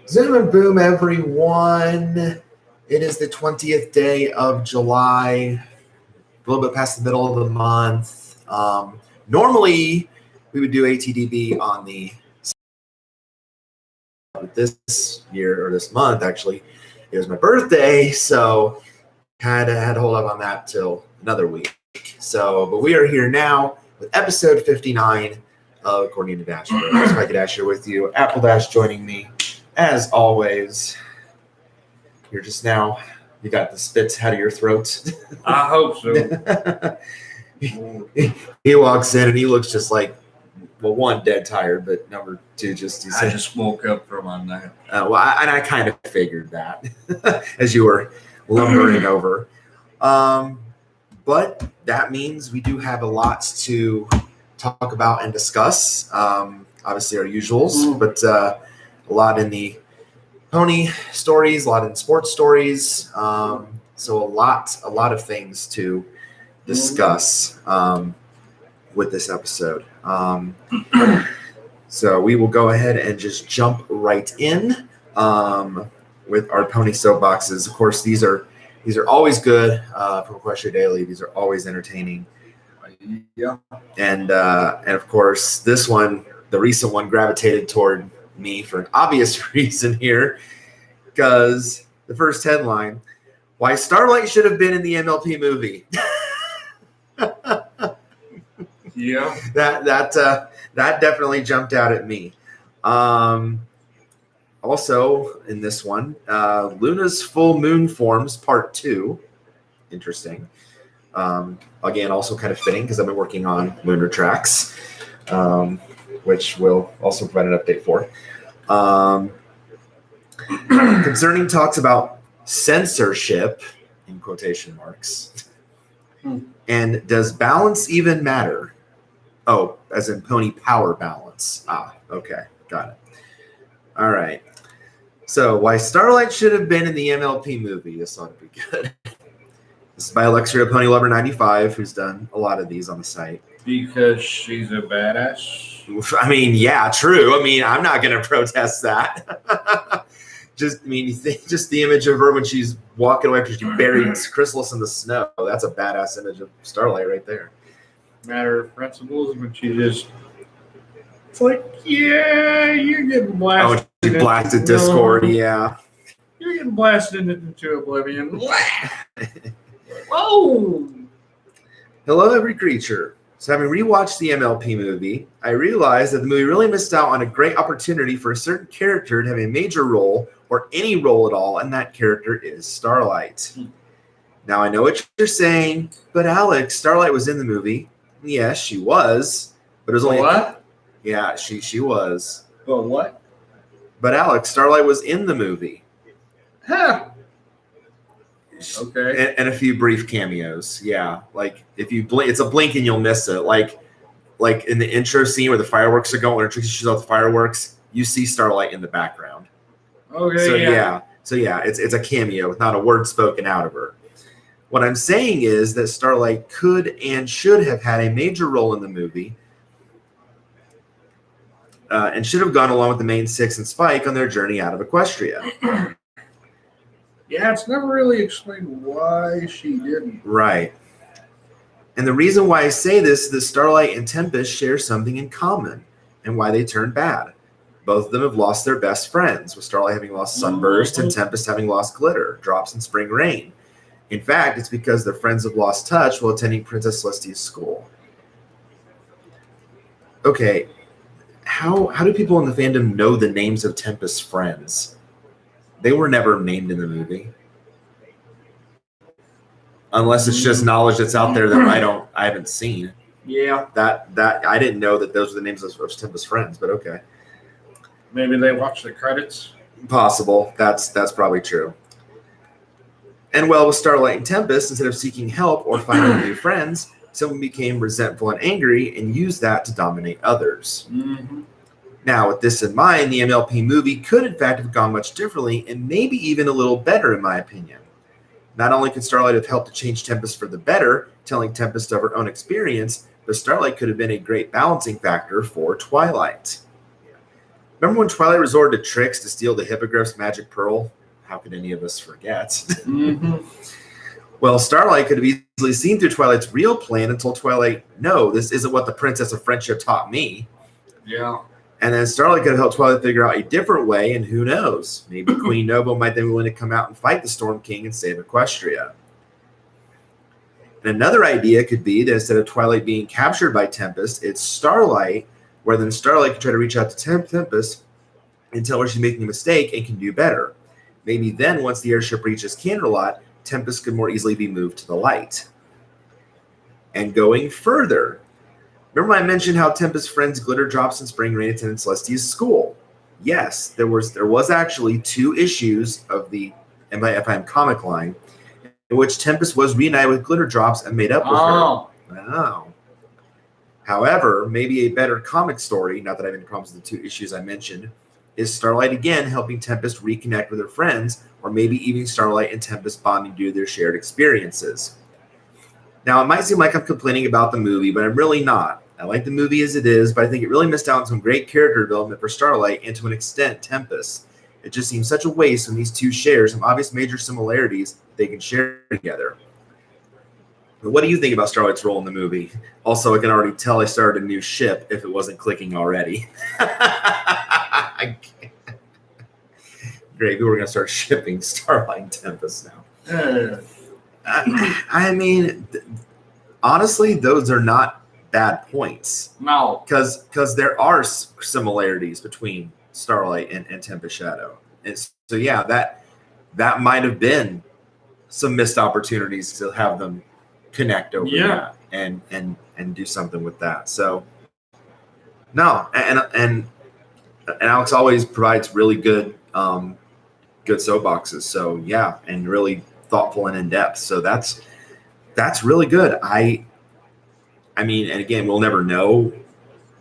Zoom and boom, everyone. It is the 20th day of July, a little bit past the middle of the month. Normally, we would do ATDB on the this year or this month. Actually, it was my birthday, so had to hold up on that till another week. So, but we are here now with episode 59 of According to Dash. Spike Dash here with you. Apple Dash joining me as always. You're just now, you got the spits out of your throat. I hope so. He walks in and he looks just like, well, one, dead tired, but number two, I just woke up from a nap. I kind of figured that as you were lumbering over. But that means we do have a lot to talk about and discuss. Obviously our usuals, but a lot in the pony stories, a lot in sports stories. So a lot of things to discuss with this episode. So we will go ahead and just jump right in with our Pony Soapboxes. Of course, these are always good from Equestria Daily. These are always entertaining. Yeah. And of course, this one, the recent one, gravitated toward me for an obvious reason here, because the first headline: why Starlight should have been in the MLP movie. Yeah. That definitely jumped out at me. Also in this one, Luna's full moon forms part 2. Interesting. Again, also kind of fitting because I've been working on lunar tracks, which we'll also provide an update for. Concerning talks about censorship, in quotation marks, and does balance even matter? Oh, as in pony power balance. Okay, got it. All right. So, why Starlight should have been in the MLP movie. This ought to be good. This is by Alexia Pony Lover 95, who's done a lot of these on the site. Because she's a badass. I mean, yeah, true. I mean, I'm not going to protest that. Just the image of her when she's walking away after she buried Chrysalis in the snow. That's a badass image of Starlight right there. Matter of principles, when she just, it's like, yeah, you're getting blasted. Oh, she blasted Discord, yeah. You're getting blasted into oblivion. Whoa! Hello, every creature. So having rewatched the MLP movie, I realized that the movie really missed out on a great opportunity for a certain character to have a major role or any role at all, and that character is Starlight. Now, I know what you're saying, but Alex, Starlight was in the movie. Yes, she was, but it was only what? Yeah, she was. But what? But Alex, Starlight was in the movie. Huh. Okay. And a few brief cameos. Yeah, like if you blink, it's a blink and you'll miss it. Like in the intro scene where the fireworks are going, when Trixie shoots out the fireworks, you see Starlight in the background. Okay. So yeah, it's a cameo with not a word spoken out of her. What I'm saying is that Starlight could and should have had a major role in the movie, and should have gone along with the main six and Spike on their journey out of Equestria. Yeah, it's never really explained why she didn't. Right. And the reason why I say this is that Starlight and Tempest share something in common and why they turned bad. Both of them have lost their best friends, with Starlight having lost Sunburst and Tempest having lost Glitter, Drops, and Spring Rain. In fact, it's because their friends have lost touch while attending Princess Celestia's school. Okay, how do people in the fandom know the names of Tempest's friends? They were never named in the movie. Unless it's just knowledge that's out there that I haven't seen. Yeah. That I didn't know that those were the names of Tempest's friends, but okay. Maybe they watched the credits. Possible. That's probably true. And well, with Starlight and Tempest, instead of seeking help or finding new friends, someone became resentful and angry and used that to dominate others. Mm-hmm. Now, with this in mind, the MLP movie could in fact have gone much differently and maybe even a little better, in my opinion. Not only could Starlight have helped to change Tempest for the better, telling Tempest of her own experience, but Starlight could have been a great balancing factor for Twilight. Remember when Twilight resorted to tricks to steal the Hippogriff's magic pearl? How could any of us forget? Mm-hmm. Well, Starlight could have easily seen through Twilight's real plan and told Twilight, no, this isn't what the Princess of Friendship taught me. Yeah. And then Starlight could have helped Twilight figure out a different way, and who knows? Maybe Queen Noble might then be willing to come out and fight the Storm King and save Equestria. And another idea could be that instead of Twilight being captured by Tempest, it's Starlight, where then Starlight can try to reach out to Tempest and tell her she's making a mistake and can do better. Maybe then, once the airship reaches Canterlot, Tempest could more easily be moved to the light. And going further, remember I mentioned how Tempest's friends Glitter Drops and Spring Rain attended Celestia's school? Yes, there was actually 2 issues of the MIFIM comic line in which Tempest was reunited with Glitter Drops and made up with her. Oh. However, maybe a better comic story, not that I have any problems with the 2 issues I mentioned, is Starlight again helping Tempest reconnect with her friends, or maybe even Starlight and Tempest bonding due to their shared experiences. Now, it might seem like I'm complaining about the movie, but I'm really not. I like the movie as it is, but I think it really missed out on some great character development for Starlight and, to an extent, Tempest. It just seems such a waste when these 2 share some obvious major similarities they can share together. But what do you think about Starlight's role in the movie? Also, I can already tell I started a new ship if it wasn't clicking already. Great, we're going to start shipping Starlight and Tempest now. I mean, honestly, those are not bad points. No. Because there are similarities between Starlight and Tempest Shadow. And so, yeah, that might have been some missed opportunities to have them connect over that and do something with that. So, no, and Alex always provides really good good soapboxes. So, yeah, and really thoughtful and in depth. So that's really good. I mean, and again, we'll never know,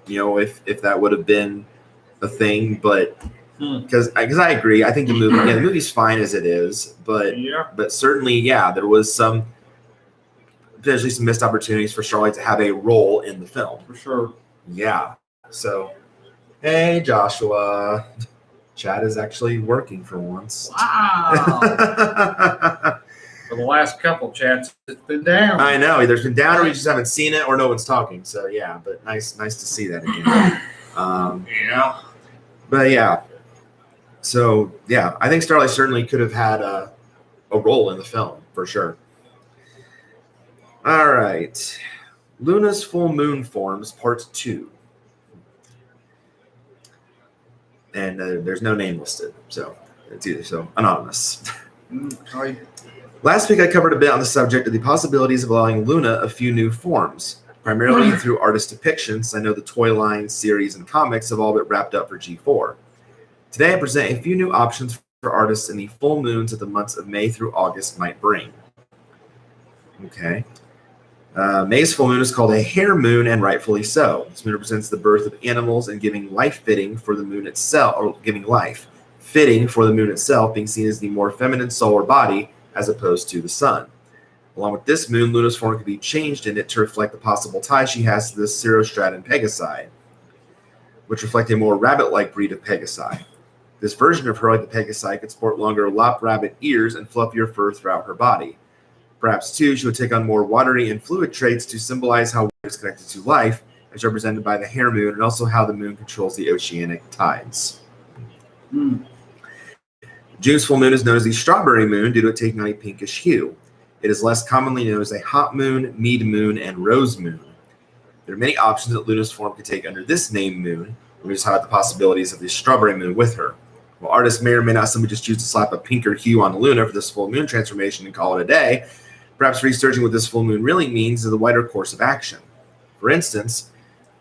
if that would have been a thing, but because I agree, I think the movie's fine as it is, but certainly, there was potentially some missed opportunities for Starlight to have a role in the film. For sure. Yeah. So, hey, Joshua. Chat is actually working for once. Wow. For the last couple chats, it's been down. I know. Either it's been down or we just haven't seen it or no one's talking. So, yeah, but nice to see that again. But, yeah. So, yeah, I think Starlight certainly could have had a role in the film, for sure. All right. Luna's Full Moon Forms, Part 2. And there's no name listed, so it's either anonymous. Last week I covered a bit on the subject of the possibilities of allowing Luna a few new forms, primarily through artist depictions. I know the toy line, series, and comics have all been wrapped up for G4. Today I present a few new options for artists in the full moons that the months of May through August might bring. Okay. May's full moon is called a hare moon, and rightfully so. This moon represents the birth of animals and giving life fitting for the moon itself, or giving life fitting for the moon itself, being seen as the more feminine soul or body as opposed to the sun. Along with this moon, Luna's form could be changed in it to reflect the possible tie she has to the Cirrostraton Pegasi, which reflect a more rabbit-like breed of Pegasi. This version of her, like the Pegasi, could sport longer lopped rabbit ears and fluffier fur throughout her body. Perhaps, too, she would take on more watery and fluid traits to symbolize how water is connected to life, as represented by the hare moon, and also how the moon controls the oceanic tides. June's full moon is known as the strawberry moon due to it taking on a pinkish hue. It is less commonly known as a hot moon, mead moon, and rose moon. There are many options that Luna's form could take under this name moon. We just highlight the possibilities of the strawberry moon with her. While artists may or may not simply just choose to slap a pinker hue on Luna for this full moon transformation and call it a day, perhaps researching what this full moon really means is the wider course of action. For instance,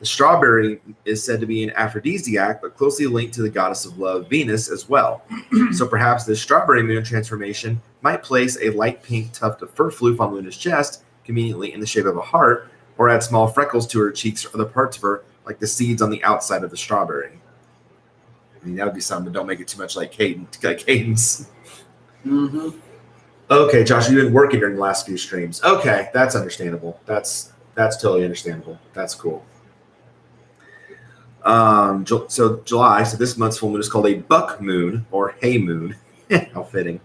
the strawberry is said to be an aphrodisiac, but closely linked to the goddess of love, Venus, as well. So perhaps this strawberry moon transformation might place a light pink tuft of fur floof on Luna's chest, conveniently in the shape of a heart, or add small freckles to her cheeks or other parts of her, like the seeds on the outside of the strawberry. I mean, that would be something, but don't make it too much like Cadence. Mm-hmm. Okay, Josh, you've been working during the last few streams. Okay, that's understandable. That's totally understandable. That's cool. So July, so this month's full moon is called a buck moon or hay moon. How fitting.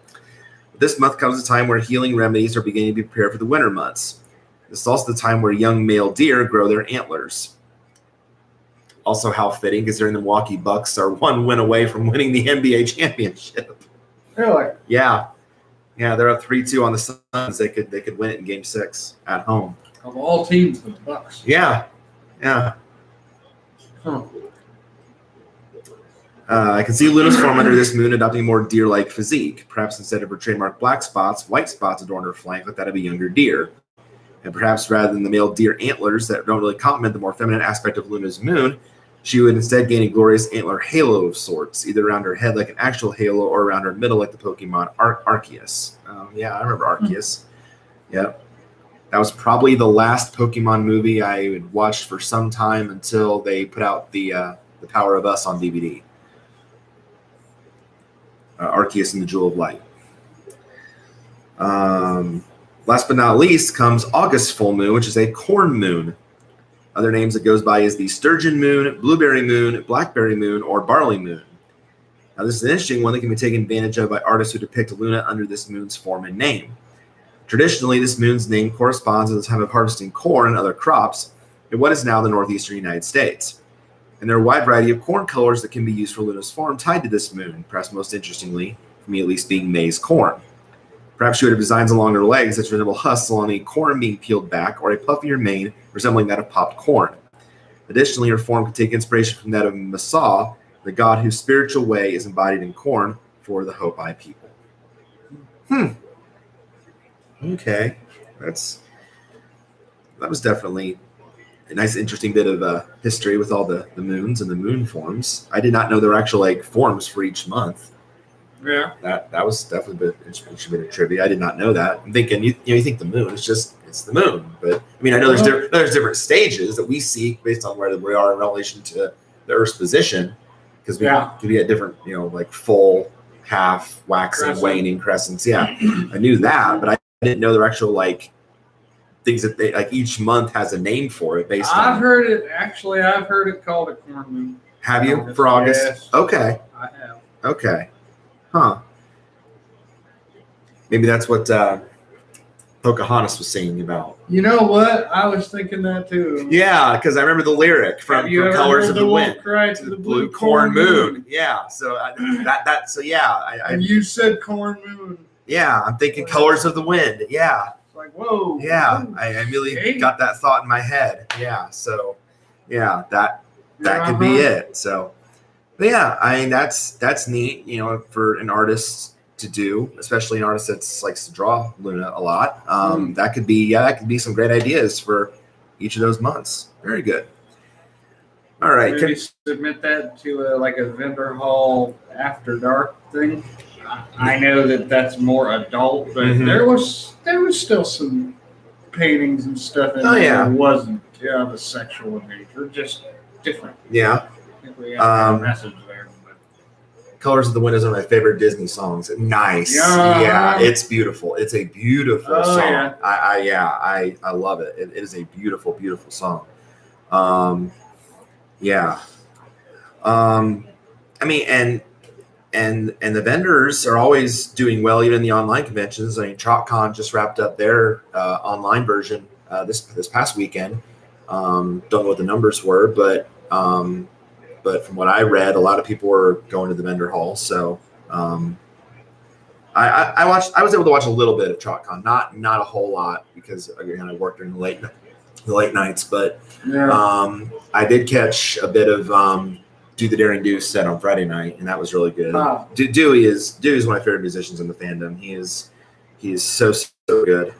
This month comes a time where healing remedies are beginning to be prepared for the winter months. This is also the time where young male deer grow their antlers. Also, how fitting, considering the Milwaukee Bucks are one win away from winning the NBA championship. Really? Yeah, they're up 3-2 on the Suns. They could win it in Game 6 at home. Of all teams, the Bucks. Yeah. Huh. I can see Luna's form under this moon adopting a more deer-like physique. Perhaps instead of her trademark black spots, white spots adorn her flank like that of a younger deer. And perhaps rather than the male deer antlers that don't really complement the more feminine aspect of Luna's moon, she would instead gain a glorious antler halo of sorts, either around her head like an actual halo or around her middle like the Pokemon Arceus. Yeah, I remember Arceus. Yep. That was probably the last Pokemon movie I had watched for some time until they put out the Power of Us on DVD. Arceus and the Jewel of Light. Last but not least comes August full moon, which is a corn moon. Other names it goes by is the sturgeon moon, blueberry moon, blackberry moon, or barley moon. Now, this is an interesting one that can be taken advantage of by artists who depict Luna under this moon's form and name. Traditionally, this moon's name corresponds to the time of harvesting corn and other crops in what is now the northeastern United States. And there are a wide variety of corn colors that can be used for Luna's form tied to this moon, perhaps most interestingly, for me at least, being maize corn. Perhaps she would have designs along her legs that resemble husks along a corn being peeled back, or a puffier mane resembling that of popped corn. Additionally, her form could take inspiration from that of Masa, the god whose spiritual way is embodied in corn for the Hopi people. Okay. That was definitely a nice, interesting bit of history with all the moons and the moon forms. I did not know there were actual forms for each month. Yeah. That was definitely an interesting bit of trivia. I did not know that. I'm thinking, you think the moon is it's the moon, but I mean, I know there's different stages that we see based on where we are in relation to the Earth's position, because we could be at different, full, half, waxing, waning, crescents. Yeah, I knew that, but I didn't know there were actual things that they each month has a name for it based on. I've heard it called a corn moon. Have you for August? Yes. Okay. I have. Okay. Huh. Maybe that's what Pocahontas was singing about. You know what? I was thinking that too. Yeah, because I remember the lyric from Colors of the Wind. Cry to the blue corn moon. Yeah. So and you said corn moon. Yeah, I'm thinking Colors of the Wind. Yeah. It's like, whoa. Yeah, I really got that thought in my head. Yeah. So yeah, that could be it. So but yeah, I mean that's neat, for an artist to do, especially an artist that likes to draw Luna a lot. That could be some great ideas for each of those months. Very good. All right. Maybe submit that to a vendor hall after dark thing. I know that's more adult, but there was still some paintings and stuff in there that wasn't of a sexual nature, just different. Yeah. I think we got a message there. Colors of the Wind is one of my favorite Disney songs. Nice. Yeah, it's beautiful. It's a beautiful song. Yeah. I love it. It is a beautiful, beautiful song. I mean, and the vendors are always doing well, even in the online conventions. I mean, TrotCon just wrapped up their online version this past weekend. Don't know what the numbers were, but from what I read, a lot of people were going to the vendor hall. So I was able to watch a little bit of TrotCon, not a whole lot, because again I worked during the late nights, but I did catch a bit of Do the Daring Do set on Friday night, and that was really good. Dewey is one of my favorite musicians in the fandom. He is so good.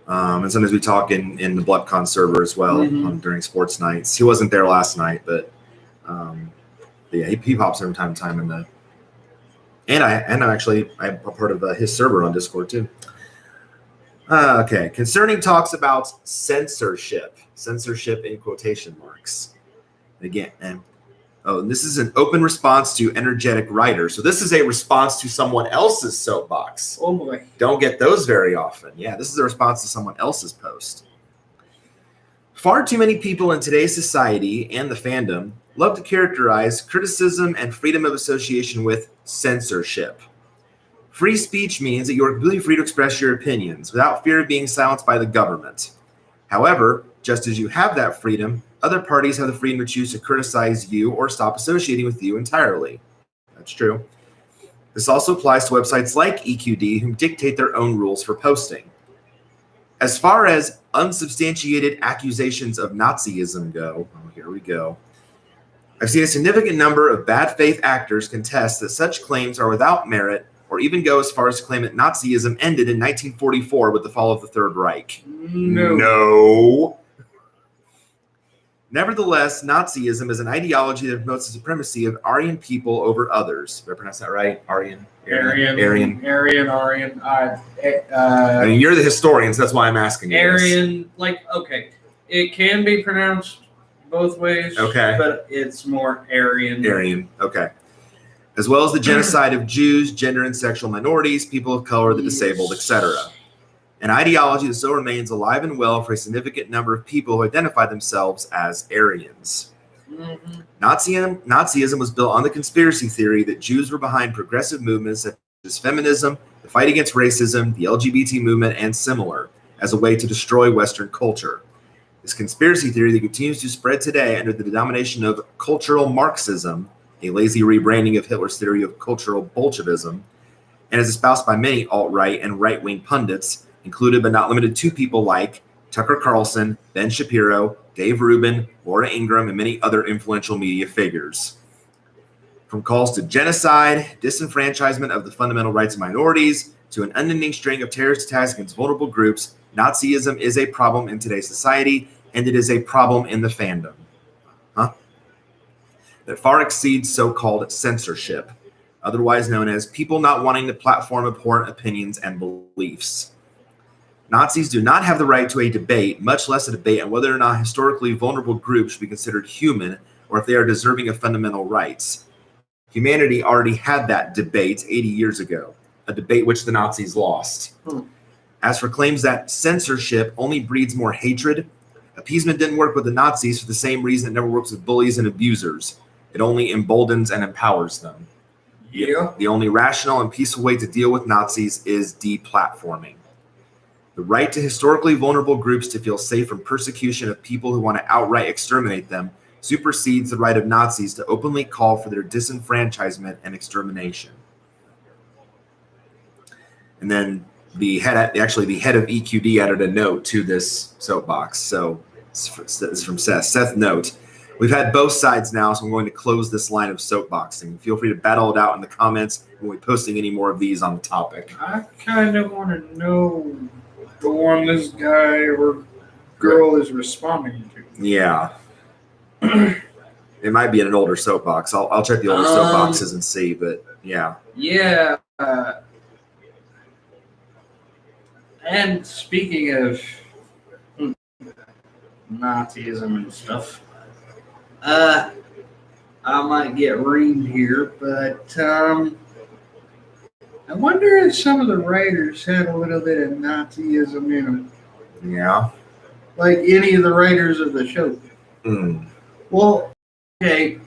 And sometimes we talk in the BluckCon server as well during sports nights. He wasn't there last night, but he pops every time to time in the. And I'm a part of his server on Discord too. Okay, concerning talks about censorship in quotation marks. Again, and this is an open response to energetic writer. So this is a response to someone else's soapbox. Oh boy. Don't get those very often. Yeah, this is a response to someone else's post. Far too many people in today's society and the fandom love to characterize criticism and freedom of association with censorship. Free speech means that you are completely free to express your opinions without fear of being silenced by the government. However, just as you have that freedom, other parties have the freedom to choose to criticize you or stop associating with you entirely. That's true. This also applies to websites like EQD, who dictate their own rules for posting. As far as unsubstantiated accusations of Nazism go, here we go. I've seen a significant number of bad faith actors contest that such claims are without merit, or even go as far as to claim that Nazism ended in 1944 with the fall of the Third Reich. No. Nevertheless, Nazism is an ideology that promotes the supremacy of Aryan people over others. Did I pronounce that right? Aryan. Aryan. I mean, you're the historian, so that's why I'm asking you. Aryan, okay. It can be pronounced both ways. Okay. But it's more Aryan. Aryan, okay. As well as the genocide of Jews, gender and sexual minorities, people of color, the disabled, etc. An ideology that still remains alive and well for a significant number of people who identify themselves as Aryans. Mm-hmm. Nazism was built on the conspiracy theory that Jews were behind progressive movements such as feminism, the fight against racism, the LGBT movement, and similar, as a way to destroy Western culture. This conspiracy theory that continues to spread today under the denomination of cultural Marxism, a lazy rebranding of Hitler's theory of cultural Bolshevism, and is espoused by many alt-right and right-wing pundits, included but not limited to people like Tucker Carlson, Ben Shapiro, Dave Rubin, Laura Ingraham, and many other influential media figures. From calls to genocide, disenfranchisement of the fundamental rights of minorities, to an unending string of terrorist attacks against vulnerable groups, Nazism is a problem in today's society, and it is a problem in the fandom. That far exceeds so-called censorship, otherwise known as people not wanting to platform abhorrent opinions and beliefs. Nazis do not have the right to a debate, much less a debate on whether or not historically vulnerable groups should be considered human or if they are deserving of fundamental rights. Humanity already had that debate 80 years ago, a debate which the Nazis lost. As for claims that censorship only breeds more hatred, appeasement didn't work with the Nazis for the same reason it never works with bullies and abusers. It only emboldens and empowers them. Yeah. The only rational and peaceful way to deal with Nazis is deplatforming. The right to historically vulnerable groups to feel safe from persecution of people who want to outright exterminate them supersedes the right of Nazis to openly call for their disenfranchisement and extermination. And then the head of EQD added a note to this soapbox. So it's from Seth. Seth note, we've had both sides now, so I'm going to close this line of soapboxing. Feel free to battle it out in the comments when we're posting any more of these on the topic. I kind of want to know the one this guy or girl is responding to. Yeah. It might be in an older soapbox. I'll check the older soapboxes and see, but yeah. Yeah. And speaking of Nazism and stuff, I might get reamed here, but I wonder if some of the writers had a little bit of Nazism in them. Yeah. Like any of the writers of the show. Well, okay,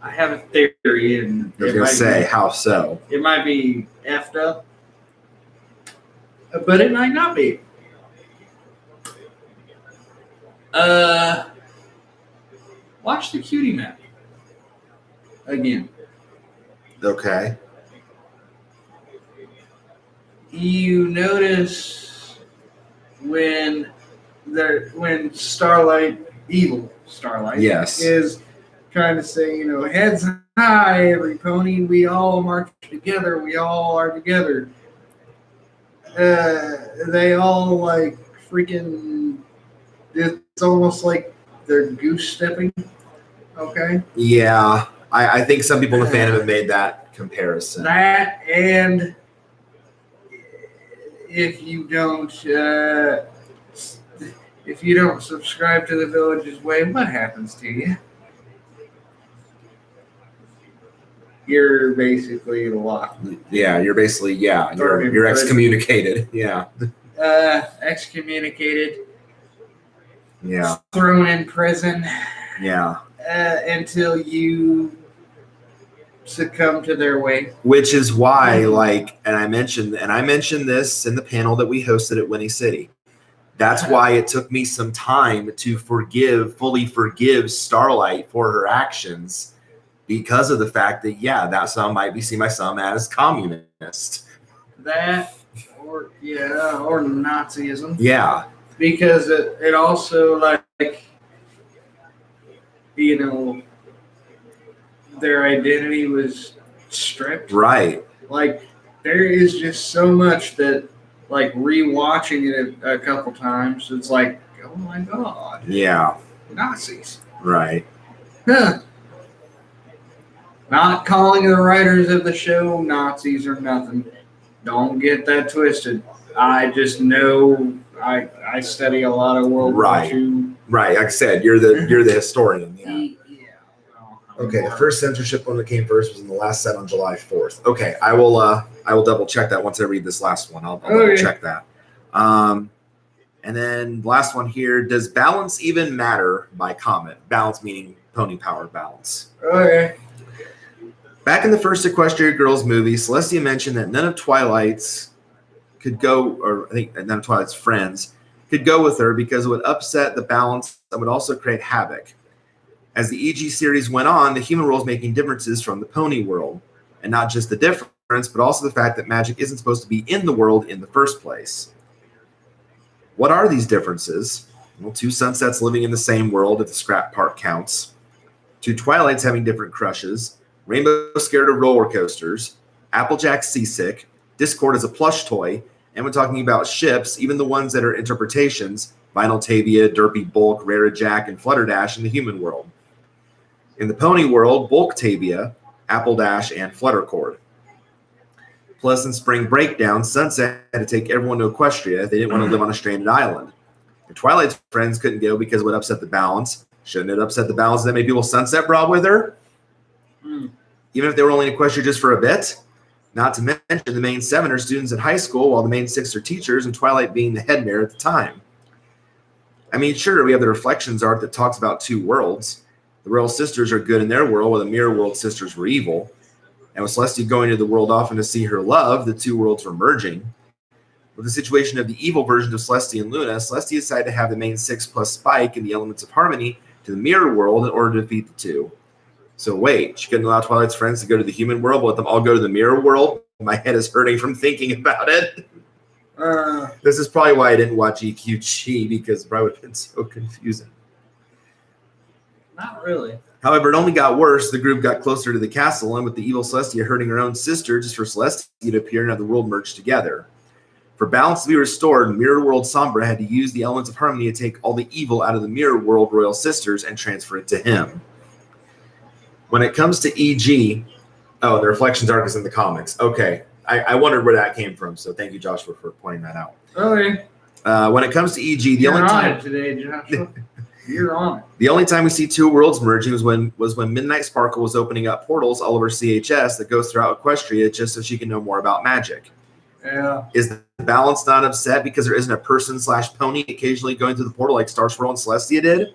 I have a theory, and I was going to say, how so? It might be effed up, but it might not be. Watch the cutie map again. Okay. You notice when Starlight, evil Starlight, yes, is trying to say, heads high, every pony, we all march together, we all are together. They all freaking, it's almost like they're goose stepping. Okay. Yeah, I think some people in the fandom have made that comparison. That, and if you don't subscribe to the Village's Way, what happens to you? You're basically locked. Yeah, you're basically you're excommunicated. Yeah. Excommunicated. Yeah. thrown in prison. Yeah. Until you succumb to their way. Which is why, like, and I mentioned this in the panel that we hosted at Winnie City. That's why it took me some time to fully forgive Starlight for her actions, because of the fact that, that some might be seen by some as communist. That, or Nazism. Yeah. Because it also, like, their identity was stripped. Right. Like, there is just so much that, like, rewatching it a couple times, it's like, oh my God. Yeah. Nazis. Right. Huh. Not calling the writers of the show Nazis or nothing. Don't get that twisted. I just know I study a lot of World War II. Right. Like I said, you're the historian. Yeah. Well, okay. The first censorship one that came first was in the last set on July 4th. Okay. I will double check that once I read this last one. I'll double check that. And then last one here. Does balance even matter by comment? Balance meaning pony power balance. Okay. Back in the first Equestria Girls movie, Celestia mentioned that none of Twilight's could go, or I think none of Twilight's friends could go with her because it would upset the balance and would also create havoc. As the EG series went on, the human world was making differences from the pony world. And not just the difference, but also the fact that magic isn't supposed to be in the world in the first place. What are these differences? Well, 2 Sunsets living in the same world, if the scrap part counts. 2 Twilights having different crushes. Rainbow scared of roller coasters. Applejack seasick. Discord is a plush toy. And when talking about ships, even the ones that are interpretations, Vinyltavia, Derpy Bulk, Rarajack, and Flutterdash in the human world. In the pony world, Bulktavia, Appledash, and Fluttercord. Plus, in Spring Breakdown, Sunset had to take everyone to Equestria if they didn't want to live on a stranded island. If Twilight's friends couldn't go because it would upset the balance, shouldn't it upset the balance that many people Sunset brought with her? Even if they were only in Equestria just for a bit? Not to mention the main 7 are students at high school, while the main 6 are teachers, and Twilight being the head mayor at the time. I mean, sure, we have the Reflections art that talks about 2 worlds. The Royal Sisters are good in their world, while the Mirror World Sisters were evil. And with Celestia going to the world often to see her love, the 2 worlds were merging. With the situation of the evil version of Celestia and Luna, Celestia decided to have the main 6 plus Spike and the Elements of Harmony to the Mirror World in order to defeat the 2. So wait, she couldn't allow Twilight's friends to go to the human world, but let them all go to the Mirror World? My head is hurting from thinking about it. This is probably why I didn't watch EQG, because it probably would have been so confusing. Not really. However, it only got worse. The group got closer to the castle, and with the evil Celestia hurting her own sister just for Celestia to appear and have the world merged together. For balance to be restored, Mirror World Sombra had to use the Elements of Harmony to take all the evil out of the Mirror World Royal Sisters and transfer it to him. When it comes to EG, the Reflections arc is in the comics. Okay, I wondered where that came from, so thank you, Joshua, for pointing that out. Okay. When it comes to EG, You're on it today, Joshua. You're on it. The only time we see 2 worlds merging was when Midnight Sparkle was opening up portals all over CHS that goes throughout Equestria just so she can know more about magic. Yeah. Is the balance not upset because there isn't a person/pony occasionally going through the portal like Star Swirl and Celestia did?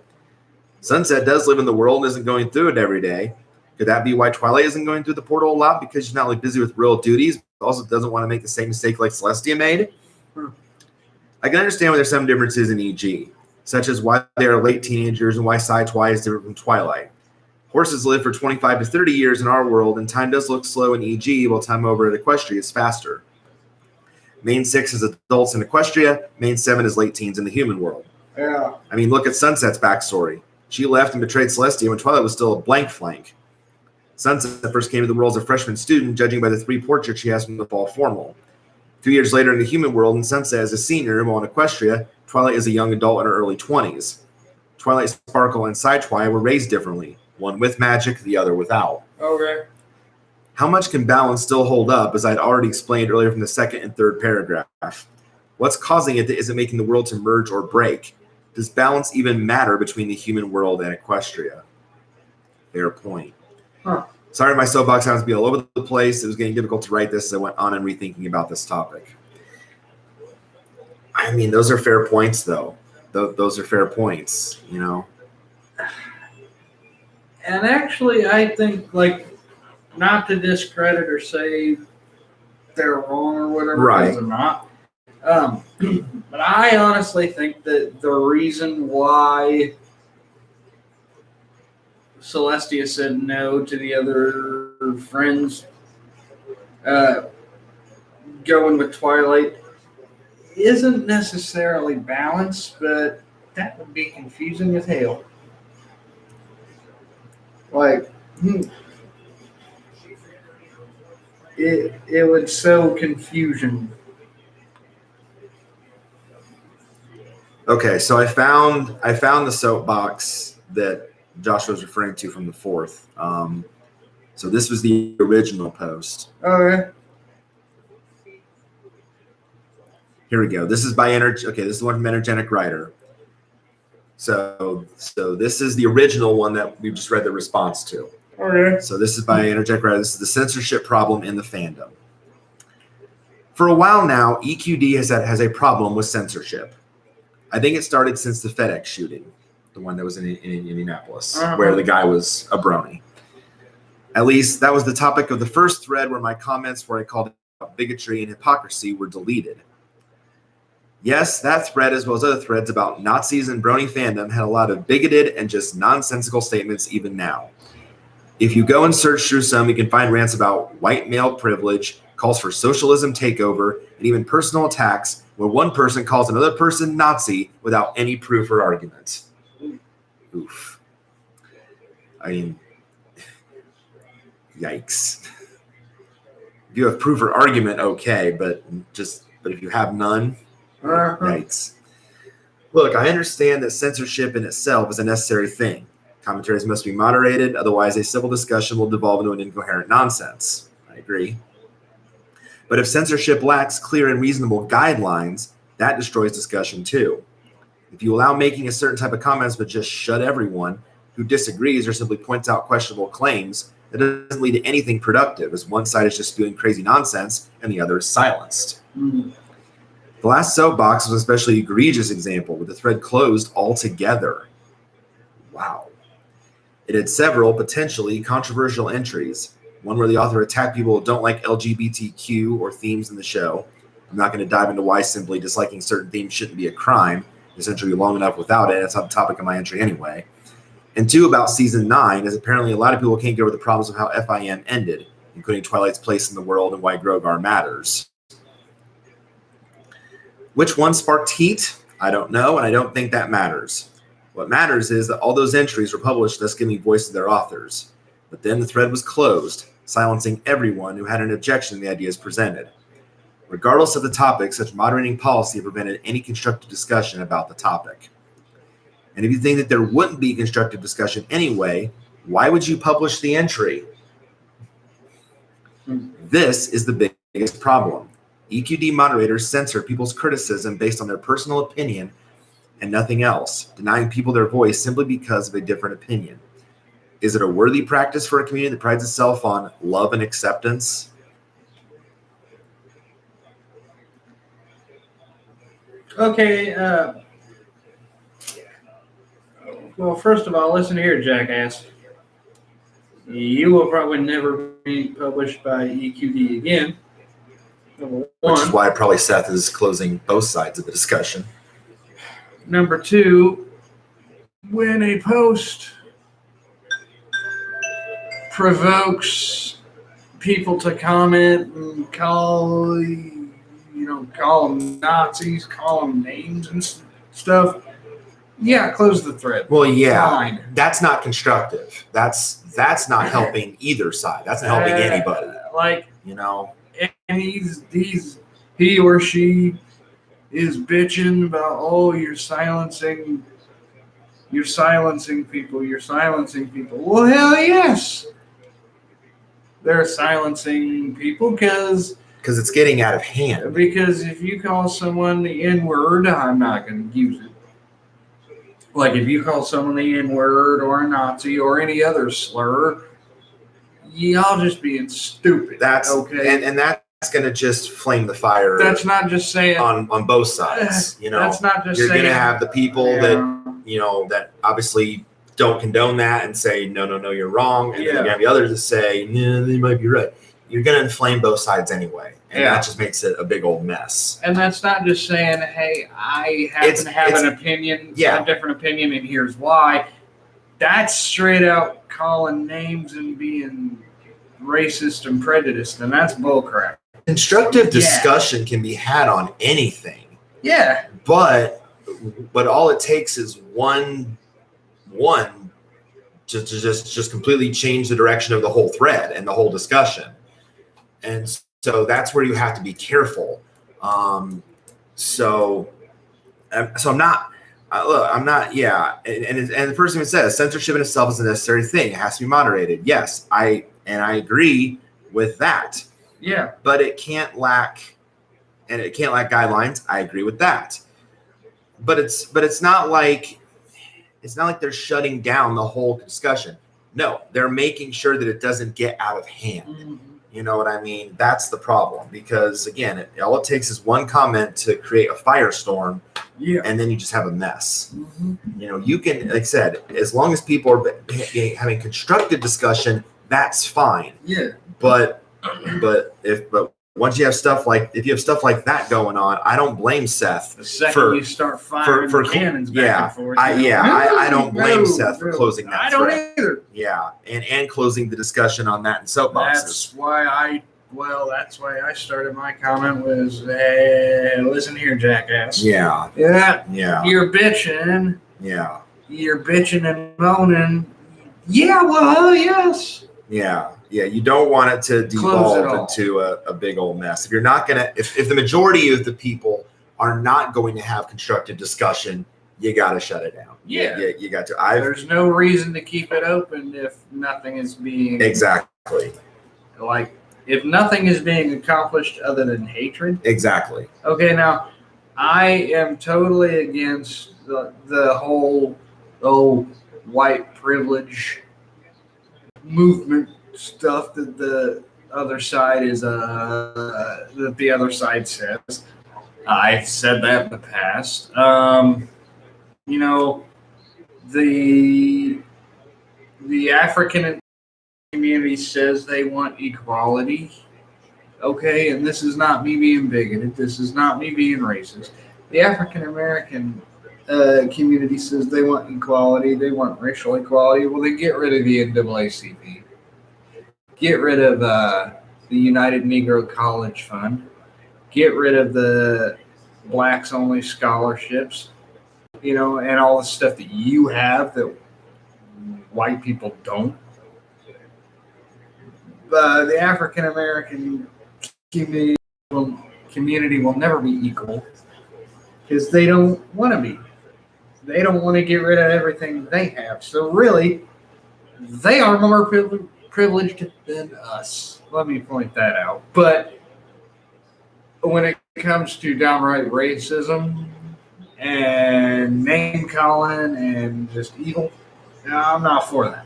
Sunset does live in the world and isn't going through it every day. Could that be why Twilight isn't going through the portal a lot? Because she's not like busy with real duties, but also doesn't want to make the same mistake like Celestia made? I can understand why there's some differences in EG, such as why they are late teenagers and why Sci-Twi is different from Twilight. Horses live for 25 to 30 years in our world, and time does look slow in EG, while time over at Equestria is faster. Main 6 is adults in Equestria, main 7 is late teens in the human world. Yeah. I mean, look at Sunset's backstory. She left and betrayed Celestia when Twilight was still a blank flank. Sunset first came to the world as a freshman student, judging by the 3 portraits she has from the fall formal. 2 years later in the human world, and Sunset is a senior, while in Equestria, Twilight is a young adult in her early 20s. Twilight, Sparkle, and Sci-Twi were raised differently, one with magic, the other without. Okay. How much can balance still hold up, as I'd already explained earlier from the 2nd and 3rd paragraph? What's causing it that isn't making the world to merge or break? Does balance even matter between the human world and Equestria? Fair point. Huh. Sorry, my soapbox sounds to be all over the place. It was getting difficult to write this, so I went on and rethinking about this topic. I mean, those are fair points, though. those are fair points, And actually, I think, like, not to discredit or say they're wrong or whatever, Right. because they're not. But I honestly think that the reason why Celestia said no to the other friends going with Twilight isn't necessarily balanced, but that would be confusing as hell. Like, it would sow confusion. Okay, so I found the soapbox that Joshua was referring to from the 4th. So this was the original post. Okay. Here we go. This is by this is the one from Energetic Writer. So this is the original one that we've just read the response to. Okay. So this is by Energetic Writer. This is the censorship problem in the fandom. For a while now, EQD has a problem with censorship. I think it started since the FedEx shooting, the one that was in Indianapolis, where the guy was a brony. At least that was the topic of the first thread where my comments where I called it bigotry and hypocrisy were deleted. Yes, that thread, as well as other threads about Nazis and brony fandom, had a lot of bigoted and just nonsensical statements even now. If you go and search through some, you can find rants about white male privilege, calls for socialism takeover, and even personal attacks where one person calls another person Nazi without any proof or argument. Oof. I mean, yikes. If you have proof or argument, okay, but if you have none, yikes. Look, I understand that censorship in itself is a necessary thing. Commentaries must be moderated, otherwise a civil discussion will devolve into an incoherent nonsense. I agree. But if censorship lacks clear and reasonable guidelines, that destroys discussion too. If you allow making a certain type of comments but just shut everyone who disagrees or simply points out questionable claims, that doesn't lead to anything productive, as one side is just spewing crazy nonsense and the other is silenced. The last soapbox was an especially egregious example, with the thread closed altogether. Wow. It had several potentially controversial entries. One where the author attacked people who don't like LGBTQ or themes in the show. I'm not going to dive into why simply disliking certain themes shouldn't be a crime. This entry will be long enough without it. It's not the topic of my entry anyway. And 2 about season 9, as apparently a lot of people can't get over the problems of how FIM ended, including Twilight's place in the world and why Grogar matters. Which one sparked heat? I don't know, and I don't think that matters. What matters is that all those entries were published, thus giving voice to their authors. But then the thread was closed, silencing everyone who had an objection to the ideas presented. Regardless of the topic, such moderating policy prevented any constructive discussion about the topic. And if you think that there wouldn't be constructive discussion anyway, why would you publish the entry? This is the biggest problem. EQD moderators censor people's criticism based on their personal opinion and nothing else, denying people their voice simply because of a different opinion. Is it a worthy practice for a community that prides itself on love and acceptance? Okay, well, first of all, listen here, jackass. You will probably never be published by EQD again. Number 1. Which is why probably Seth is closing both sides of the discussion. Number 2, when a post provokes people to comment and call them Nazis, call them names and stuff, yeah, close the thread. Well, yeah, Fine. That's not constructive. That's not helping either side. That's not helping anybody. And he or she is bitching about, oh, you're silencing people. Well, hell yes, they're silencing people because it's getting out of hand. Because if you call someone the N-word, I'm not going to use it. Like if you call someone the N-word or a Nazi or any other slur, y'all just being stupid. That's okay. And that going to just flame the fire. That's not just saying on both sides. That's not just you're saying going to have the people that obviously don't condone that and say no, you're wrong, and then you're going to have the others that say no, they might be right. You're going to inflame both sides anyway, and that just makes it a big old mess. And that's not just saying, hey, I happen to have an opinion, a different opinion, and here's why. That's straight out calling names and being racist and prejudiced, and that's bullcrap. Constructive discussion can be had on anything. Yeah. But all it takes is one to just completely change the direction of the whole thread and the whole discussion. And so that's where you have to be careful. So I'm not. I'm not. Yeah, and the person even says censorship in itself is a necessary thing. It has to be moderated. Yes, I agree with that. Yeah, but it can't lack guidelines. I agree with that. But it's not like they're shutting down the whole discussion. No, they're making sure that it doesn't get out of hand. Mm-hmm. You know what I mean? That's the problem, because again, all it takes is one comment to create a firestorm, and then you just have a mess. Mm-hmm. You can, like I said, as long as people are having constructive discussion, that's fine. Yeah. But once you have stuff like that going on, I don't blame Seth. The second you start firing cannons back and forth. I don't blame Seth for closing that. I don't either. Yeah, and closing the discussion on that in Soapboxes. That's why I started my comment was, hey, listen here, jackass. Yeah. You're bitching. Yeah. You're bitching and moaning. Yeah, well, yes. Yeah, you don't want it to devolve into a big old mess. If you're not gonna, if the majority of the people are not going to have constructive discussion, you got to shut it down. Yeah, you got to. There's no reason to keep it open if nothing is being exactly. Like if nothing is being accomplished other than hatred. Exactly. Okay, now I am totally against the whole white privilege movement stuff that the other side is that the other side says. I've said that in the past. The African community says they want equality. Okay, and this is not me being bigoted. This is not me being racist. The African American community says they want equality. They want racial equality. Well, then get rid of the NAACP. Get rid of the United Negro College Fund. Get rid of the blacks only scholarships. And all the stuff that you have that white people don't. The African American community will never be equal because they don't want to be. They don't want to get rid of everything they have. So really, they are more privileged than us. Let me point that out. But when it comes to downright racism and name calling and just evil, I'm not for that.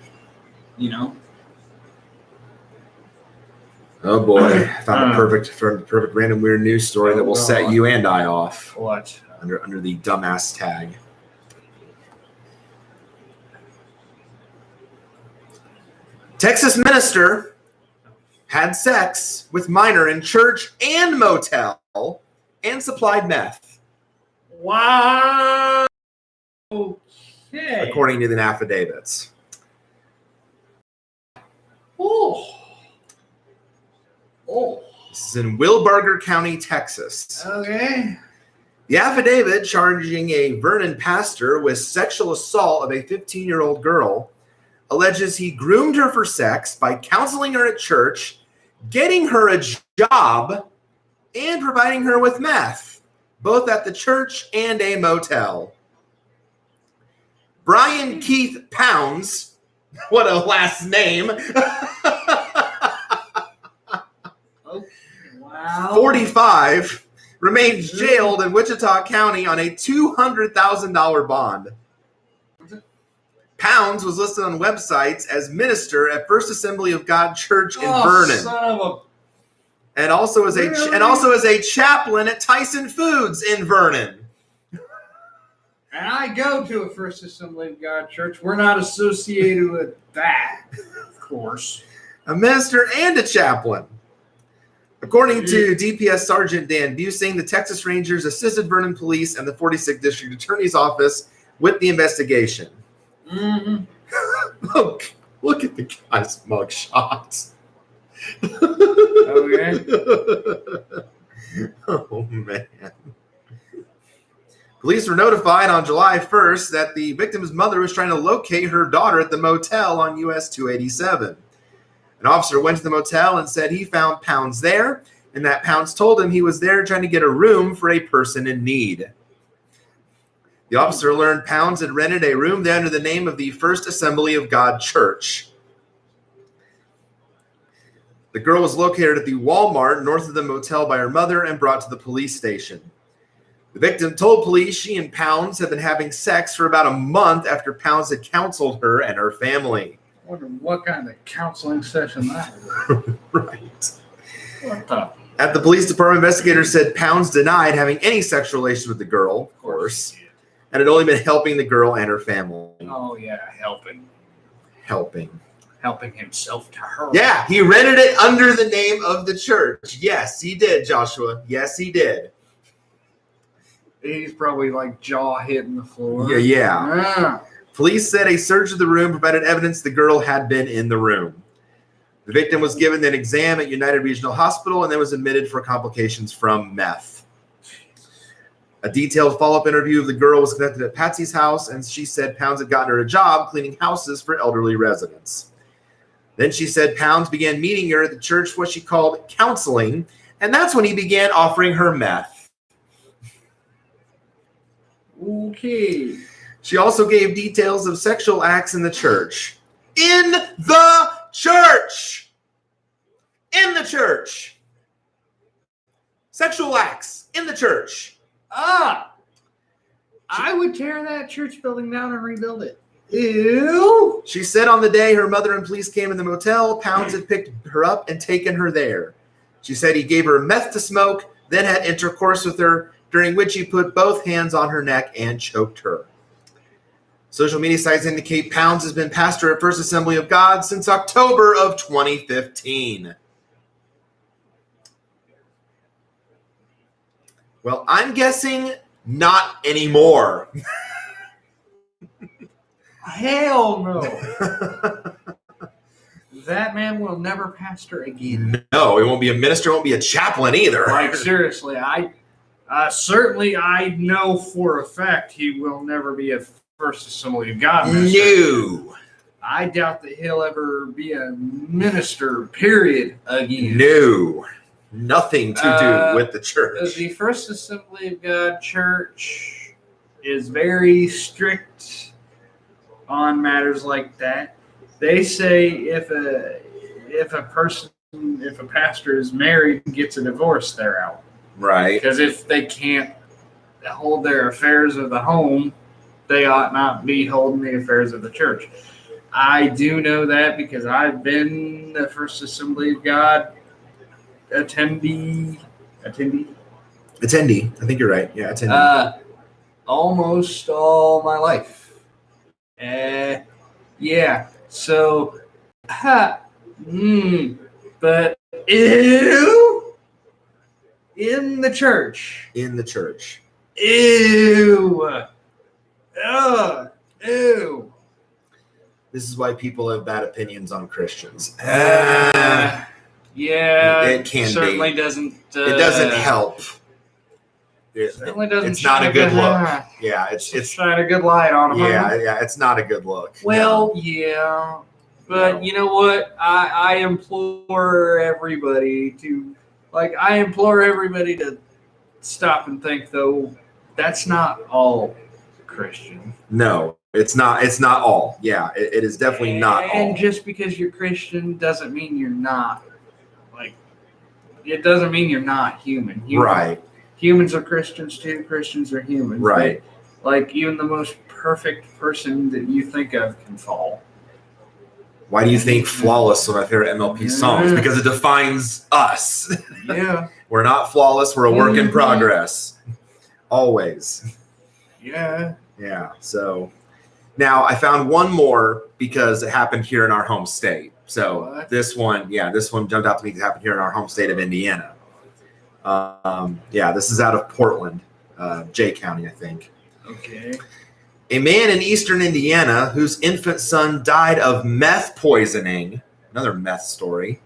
Oh boy! I found a perfect random weird news story that will set you and I off. What? Under the dumbass tag. Texas minister had sex with minor in church and motel and supplied meth. Wow. Okay. According to the affidavits. This is in Wilbarger County, Texas. Okay. The affidavit charging a Vernon pastor with sexual assault of a 15-year-old girl alleges he groomed her for sex by counseling her at church, getting her a job, and providing her with meth, both at the church and a motel. Brian Keith Pounds, what a last name, wow. 45, remains jailed in Wichita County on a $200,000 bond. Pounds was listed on websites as minister at First Assembly of God Church in Vernon. Son of a... And also as a chaplain at Tyson Foods in Vernon. And I go to a First Assembly of God church. We're not associated with that, of course. A minister and a chaplain. According to DPS Sergeant Dan Busing, the Texas Rangers assisted Vernon Police and the 46th District Attorney's Office with the investigation. Mm-hmm. Look at the guy's mug shots. Okay. Oh, man. Police were notified on July 1st that the victim's mother was trying to locate her daughter at the motel on US 287. An officer went to the motel and said he found Pounds there, and that Pounds told him he was there trying to get a room for a person in need. The officer learned Pounds had rented a room there under the name of the First Assembly of God Church. The girl was located at the Walmart north of the motel by her mother and brought to the police station. The victim told police she and Pounds had been having sex for about a month after Pounds had counseled her and her family. I wonder what kind of counseling session that was. Right. What the? At the police department, investigators said Pounds denied having any sexual relations with the girl, of course, and had only been helping the girl and her family. Oh, yeah, helping himself to her. Yeah, he rented it under the name of the church. Yes, he did, Joshua. Yes, he did. He's probably like jaw hitting the floor. Yeah. Police said a search of the room provided evidence the girl had been in the room. The victim was given an exam at United Regional Hospital and then was admitted for complications from meth. A detailed follow-up interview of the girl was conducted at Patsy's house, and she said Pounds had gotten her a job cleaning houses for elderly residents. Then she said Pounds began meeting her at the church, what she called counseling, and that's when he began offering her meth. Okay. She also gave details of sexual acts in the church. In the church! In the church! Sexual acts in the church. I would tear that church building down and rebuild it. Ew. She said on the day her mother and police came in the motel, Pounds had picked her up and taken her there. She said he gave her meth to smoke, then had intercourse with her, during which he put both hands on her neck and choked her. Social media sites indicate Pounds has been pastor at First Assembly of God since October of 2015. Well, I'm guessing not anymore. Hell no. That man will never pastor again. No, he won't be a minister, won't be a chaplain either. Like, seriously, I know for a fact he will never be a First Assembly of God minister. No. I doubt that he'll ever be a minister, period, again. No. Nothing to do with the church. The First Assembly of God Church is very strict on matters like that. They say if a pastor is married and gets a divorce, they're out. Right. Because if they can't hold their affairs of the home, they ought not be holding the affairs of the church. I do know that because I've been the First Assembly of God attendee. I think you're right. Yeah, attendee. Almost all my life. Yeah. So, but ew, in the church. In the church. Ew. Ew. This is why people have bad opinions on Christians. Yeah, it can certainly be. Doesn't. It doesn't help. Certainly doesn't. It's not a good look. Yeah, it's shine a good light on them. Yeah, it's not a good look. Well, no. Yeah, but no. You know what? I implore everybody to stop and think. Though that's not all Christian. No, it's not. It's not all. Yeah, it is definitely not all. And just because you're Christian doesn't mean you're not. It doesn't mean you're not human. Right. Humans are Christians too. Christians are humans. Right. Like even the most perfect person that you think of can fall. Why do you think Flawless are my favorite MLP songs? Because it defines us. Yeah. We're not flawless. We're a work in progress. Always. Yeah. Yeah. So now I found one more because it happened here in our home state. So this one jumped out to me. It happened here in our home state of Indiana. This is out of Portland, Jay County, I think. Okay. A man in eastern Indiana whose infant son died of meth poisoning, another meth story,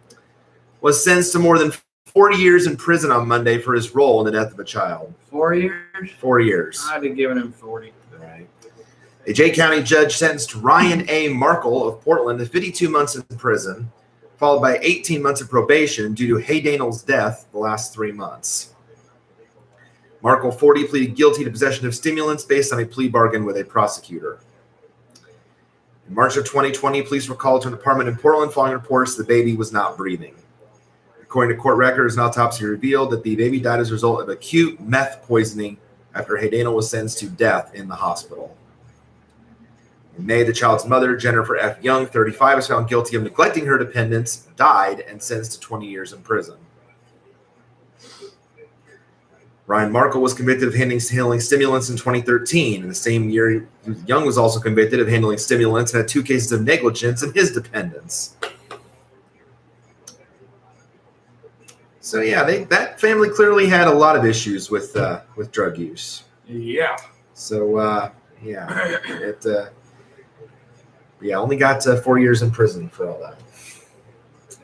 was sentenced to more than 40 years in prison on Monday for his role in the death of a child. 4 years? 4 years. I'd have given him 40. Right. A Jay County judge sentenced Ryan A. Markle of Portland to 52 months in prison, followed by 18 months of probation due to Haydanel's death the last 3 months. Markle, 40, pleaded guilty to possession of stimulants based on a plea bargain with a prosecutor. In March of 2020, police were called to an apartment in Portland following reports the baby was not breathing. According to court records, an autopsy revealed that the baby died as a result of acute meth poisoning after Haydanel was sentenced to death in the hospital. In May, the child's mother, Jennifer F. Young, 35, was found guilty of neglecting her dependents, died, and sentenced to 20 years in prison. Ryan Markle was convicted of handling stimulants in 2013. In the same year, Young was also convicted of handling stimulants and had 2 cases of negligence in his dependents. So yeah, that family clearly had a lot of issues with drug use. Yeah. So only got 4 years in prison for all that.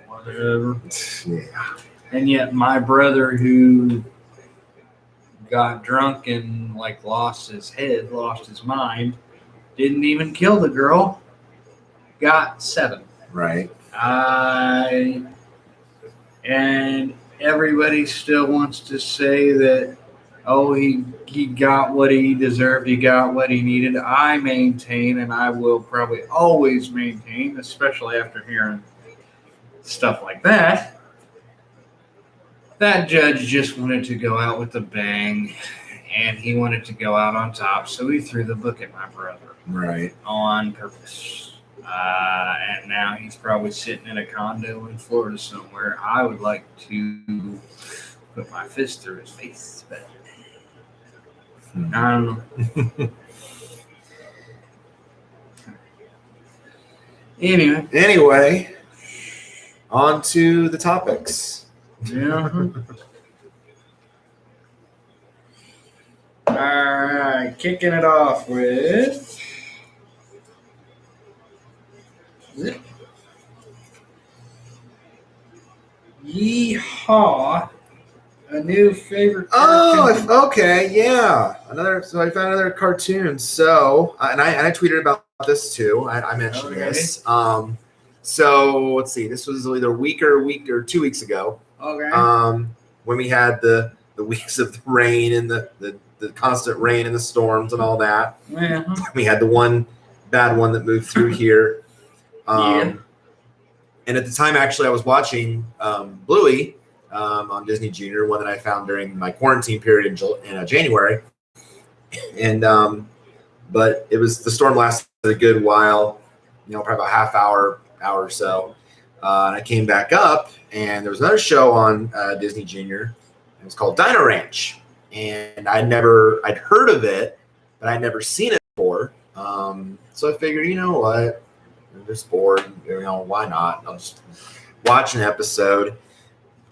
Whatever. Yeah. And yet my brother, who got drunk and lost his head, lost his mind, didn't even kill the girl, got 7. Right. And everybody still wants to say that, oh, he got what he deserved, he got what he needed. I maintain, and I will probably always maintain, especially after hearing stuff like that, that judge just wanted to go out with a bang, and he wanted to go out on top, so he threw the book at my brother. Right. On purpose. And now he's probably sitting in a condo in Florida somewhere. I would like to put my fist through his face, but I don't know. Anyway, on to the topics. Yeah. All right, kicking it off with Yeehaw, a new favorite cartoon. Oh, okay, yeah. So I found another cartoon. So, and I tweeted about this too. I mentioned this. So let's see. This was either a week or 2 weeks ago. Okay. When we had the weeks of the rain and the constant rain and the storms and all that. Yeah. We had the one bad one that moved through here. And at the time, actually, I was watching Bluey on Disney Junior, one that I found during my quarantine period in January. And but the storm lasted a good while, probably about half hour or so. And I came back up, and there was another show on Disney Junior. It was called Dino Ranch, and I'd heard of it, but I'd never seen it before. So I figured, you know what, I'm just bored. Why not? I'll just watch an episode.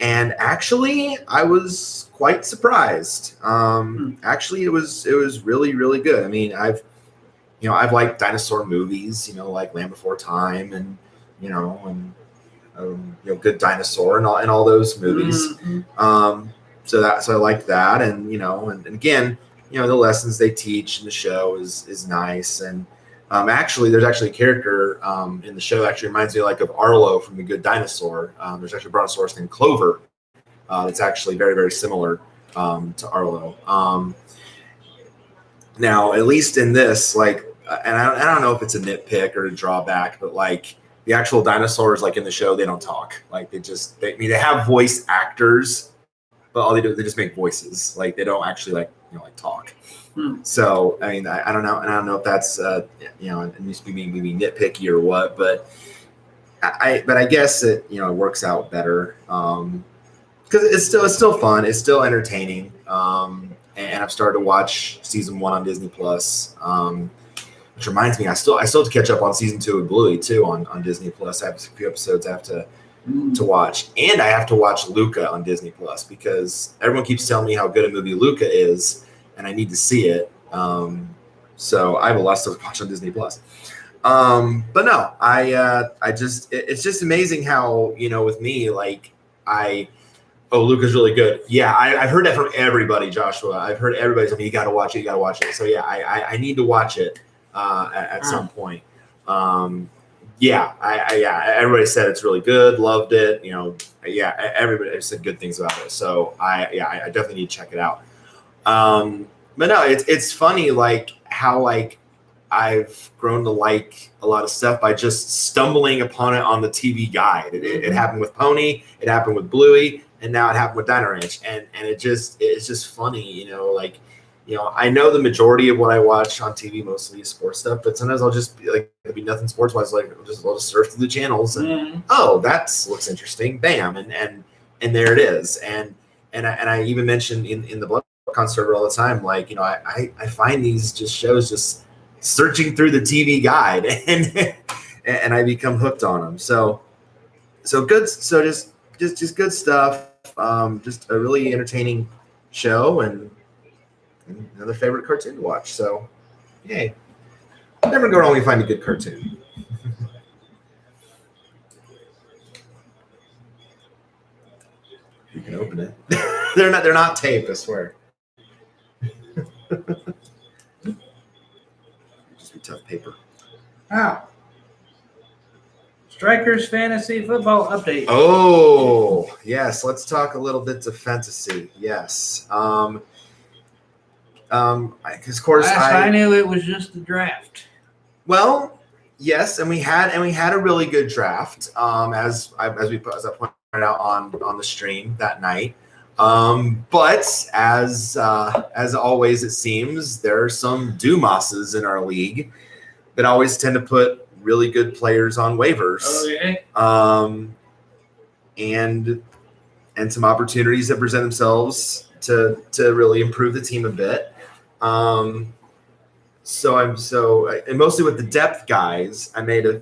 And actually, I was quite surprised. Actually, it was really, really good. I mean, I've liked dinosaur movies, like Land Before Time, and Good Dinosaur and all those movies. Mm-hmm. So I liked that, and and again, the lessons they teach in the show is nice. And actually, there's actually a character in the show that actually reminds me of Arlo from The Good Dinosaur. There's actually a brontosaurus named Clover that's actually very, very similar to Arlo. Now, at least in this, and I don't know if it's a nitpick or a drawback, but the actual dinosaurs, in the show, they don't talk. They have voice actors, but all they do, they just make voices. They don't actually talk. So, I mean, I don't know. And I don't know if that's, it needs to be maybe nitpicky or what, but but I guess it it works out better because it's still fun. It's still entertaining. And I've started to watch season 1 on Disney Plus. Which reminds me, I still have to catch up on season 2 of Bluey too on Disney Plus. I have a few episodes I have to watch, and I have to watch Luca on Disney Plus because everyone keeps telling me how good a movie Luca is, and I need to see it. So I have a lot of stuff to watch on Disney Plus. But no, it's just amazing how with me Luca's really good. Yeah, I've heard that from everybody, Joshua. I've heard everybody tell me you got to watch it. So yeah, I need to watch it at some point. Everybody said it's really good, loved it. Everybody said good things about it. So I definitely need to check it out. But no, it's funny how I've grown to like a lot of stuff by just stumbling upon it on the TV guide. It happened with Pony, it happened with Bluey, and now it happened with Dino Ranch. And it's just funny, I know the majority of what I watch on TV mostly is sports stuff, but sometimes I'll just be there'll be nothing sports wise. I'll just surf through the channels and that looks interesting. Bam, and there it is. And I even mentioned in the BloodCon server all the time, I find these just shows just searching through the TV guide and I become hooked on them. So good. So just good stuff. Just a really entertaining show and another favorite cartoon to watch. So, yay. Never go wrong when you find a good cartoon. You can open it. They're not taped, I swear. Just be tough paper. Wow. Strikers Fantasy Football Update. Oh, yes. Let's talk a little bit of fantasy. Yes. Because of course I knew it was just the draft. Well, yes, and we had a really good draft. As I pointed out on the stream that night. But as always, it seems there are some Dumases in our league that always tend to put really good players on waivers. And some opportunities that present themselves to really improve the team a bit. And mostly with the depth guys, I made a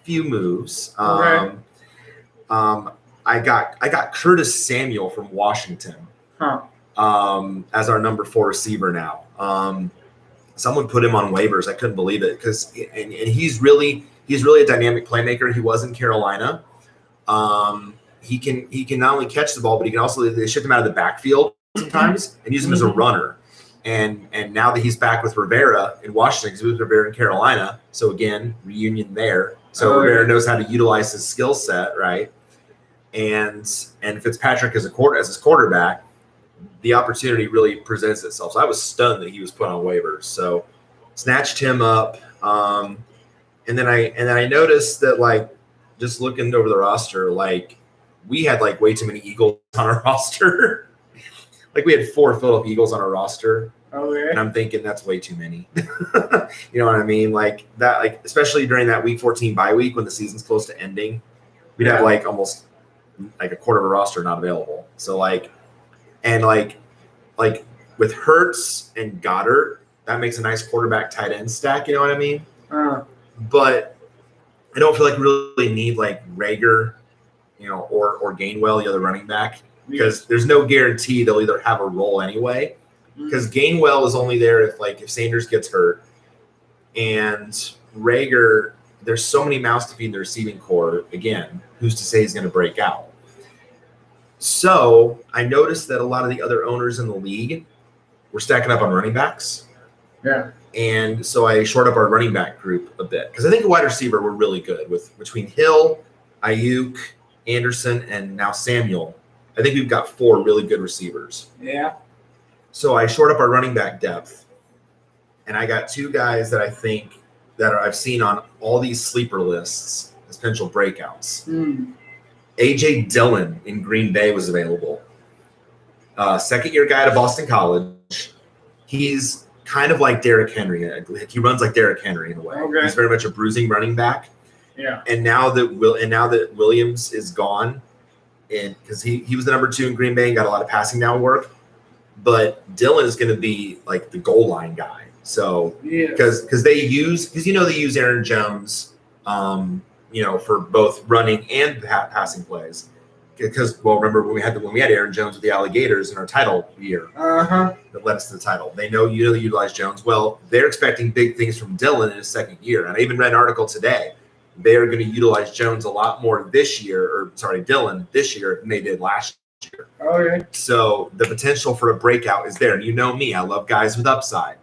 few moves. I got Curtis Samuel from Washington as our number 4 receiver now. Someone put him on waivers. I couldn't believe it because he's really a dynamic playmaker. He was in Carolina. He can not only catch the ball, but he can also they shift him out of the backfield sometimes and use him as a runner. And now that he's back with Rivera in Washington, because he was with Rivera in Carolina, so again, reunion there. So Rivera knows how to utilize his skill set, right? And Fitzpatrick as his quarterback, the opportunity really presents itself. So I was stunned that he was put on waivers. So snatched him up, and then I noticed that just looking over the roster, we had way too many Eagles on our roster. We had 4 Philadelphia Eagles on our roster. And I'm thinking that's way too many. You know what I mean? Especially during that week 14 bye week when the season's close to ending, we'd have almost a quarter of a roster not available. So with Hurts and Goddard, that makes a nice quarterback tight end stack. You know what I mean? But I don't feel we really need Rager, or Gainwell, the other running back, because there's no guarantee they'll either have a role anyway. Because Gainwell is only there if Sanders gets hurt, and Rager, there's so many mouths to feed in the receiving core. Again, who's to say he's going to break out? So I noticed that a lot of the other owners in the league were stacking up on running backs. Yeah. And so I shored up our running back group a bit because I think a wide receiver we're really good with between Hill, Ayuk, Anderson, and now Samuel. I think we've got 4 really good receivers. Yeah. So I shored up our running back depth, and I got 2 guys that I think I've seen on all these sleeper lists as potential breakouts. A.J. Dillon in Green Bay was available. Second-year guy at Boston College. He's kind of like Derrick Henry. He runs like Derrick Henry in a way. Okay. He's very much a bruising running back. Yeah. And now that Williams is gone, and because he was the number 2 in Green Bay and got a lot of passing down work, but Dylan is going to be like the goal line guy. So because they use Aaron Jones, for both running and passing plays. Because remember when we had Aaron Jones with the Alligators in our title year that led us to the title. They know they utilize Jones. Well, they're expecting big things from Dylan in his second year, and I even read an article today. They are going to utilize Jones a lot more Dylan this year than they did last year. Okay. So the potential for a breakout is there. And you know me, I love guys with upside.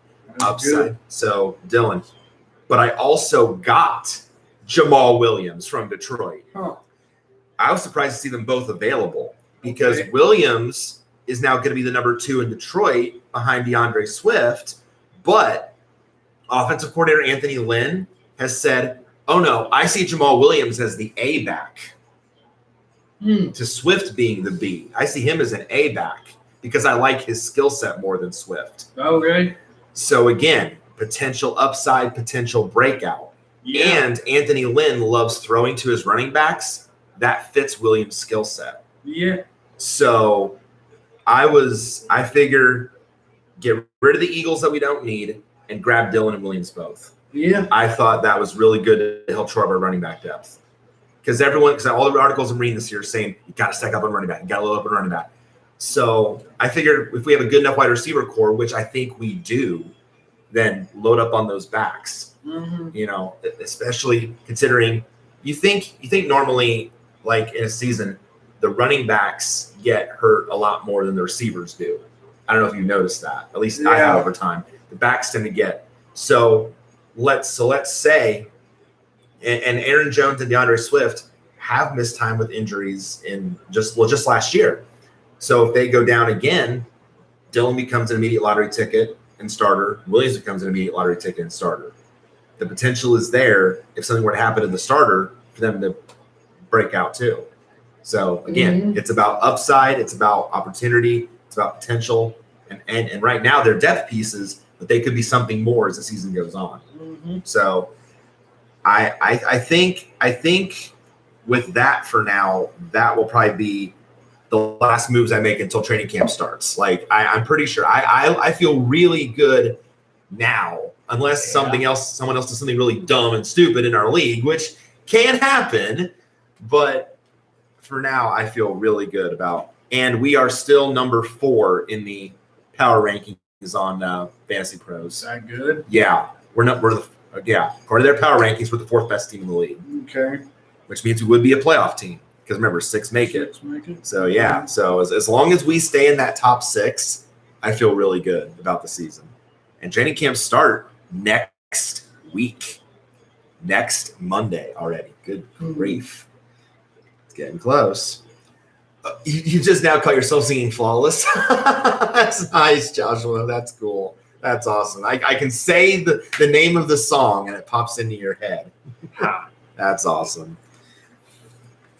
Good. So Dylan. But I also got Jamal Williams from Detroit. Oh. I was surprised to see them both available because Williams is now going to be the number 2 in Detroit behind DeAndre Swift. But offensive coordinator Anthony Lynn has said, oh, no, I see Jamal Williams as the A back to Swift being the B. I see him as an A back because I like his skill set more than Swift. Okay. So, again, potential upside, potential breakout. Yeah. And Anthony Lynn loves throwing to his running backs. That fits Williams' skill set. Yeah. So I figure get rid of the Eagles that we don't need and grab Dylan and Williams both. Yeah. I thought that was really good to help shore up our running back depth. Because all the articles I'm reading this year are saying you got to stack up on running back, you got to load up on running back. So I figure if we have a good enough wide receiver core, which I think we do, then load up on those backs. Mm-hmm. Especially considering you think normally, like in a season, the running backs get hurt a lot more than the receivers do. I don't know if you've noticed that. At least I have over time. The backs tend to get so. Let's say, and Aaron Jones and DeAndre Swift have missed time with injuries in just last year. So if they go down again, Dylan becomes an immediate lottery ticket and starter. Williams becomes an immediate lottery ticket and starter. The potential is there if something were to happen to the starter for them to break out too. So again, It's about upside, it's about opportunity, it's about potential, and right now they're depth pieces, but they could be something more as the season goes on. Mm-hmm. So I think with that for now, that will probably be the last moves I make until training camp starts. Like I'm pretty sure I feel really good now, unless someone else does something really dumb and stupid in our league, which can happen. But for now, I feel really good about, and we are still number 4 in the power rankings on Fantasy Pros. Is that good? Yeah, according to their power rankings, we're the 4th best team in the league. Okay. Which means we would be a playoff team because remember, 6 make it. So yeah, so as long as we stay in that top 6, I feel really good about the season. And training camps start next week, next Monday already. Good grief. Getting close. You just now caught yourself singing Flawless. That's nice, Joshua. That's cool. That's awesome. I can say the name of the song and it pops into your head. That's awesome.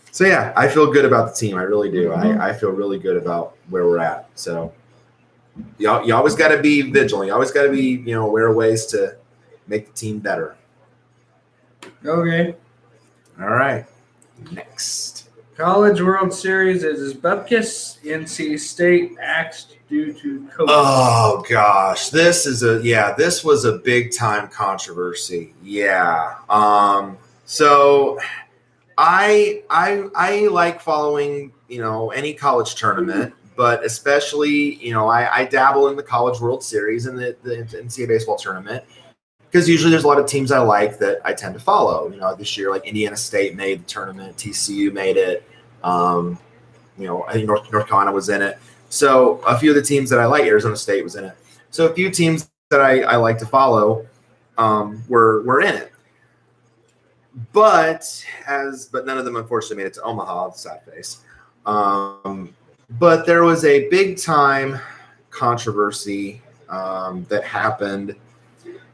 So yeah, I feel good about the team. I really do. Mm-hmm. I feel really good about where we're at. So you always got to be vigilant. You always got to be aware of ways to make the team better. Okay. All right. Next. College World Series is Bupkis, NC State axed due to COVID. Oh gosh, this was a big time controversy. Yeah. So I like following any college tournament, but especially I dabble in the College World Series and the NCAA baseball tournament. Because usually there's a lot of teams I like that I tend to follow. This year, like Indiana State made the tournament, TCU made it. I think North Carolina was in it. So a few of the teams that I like, Arizona State was in it. So a few teams that I like to follow were in it. But none of them unfortunately made it to Omaha. Sad face. But there was a big time controversy that happened.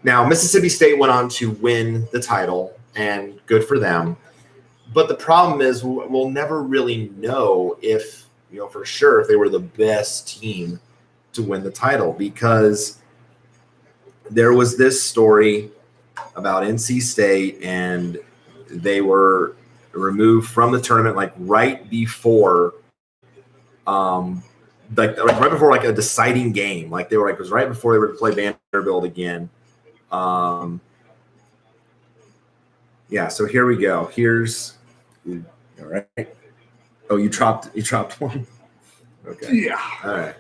Now, Mississippi State went on to win the title, and good for them. But the problem is we'll never really know if, for sure, if they were the best team to win the title, because there was this story about NC State and they were removed from the tournament like right before right before like a deciding game. Like they were like, it was right before they were to play Vanderbilt again. Yeah, so here we go. Here's all right. Oh, you dropped one. Okay. Yeah. All right.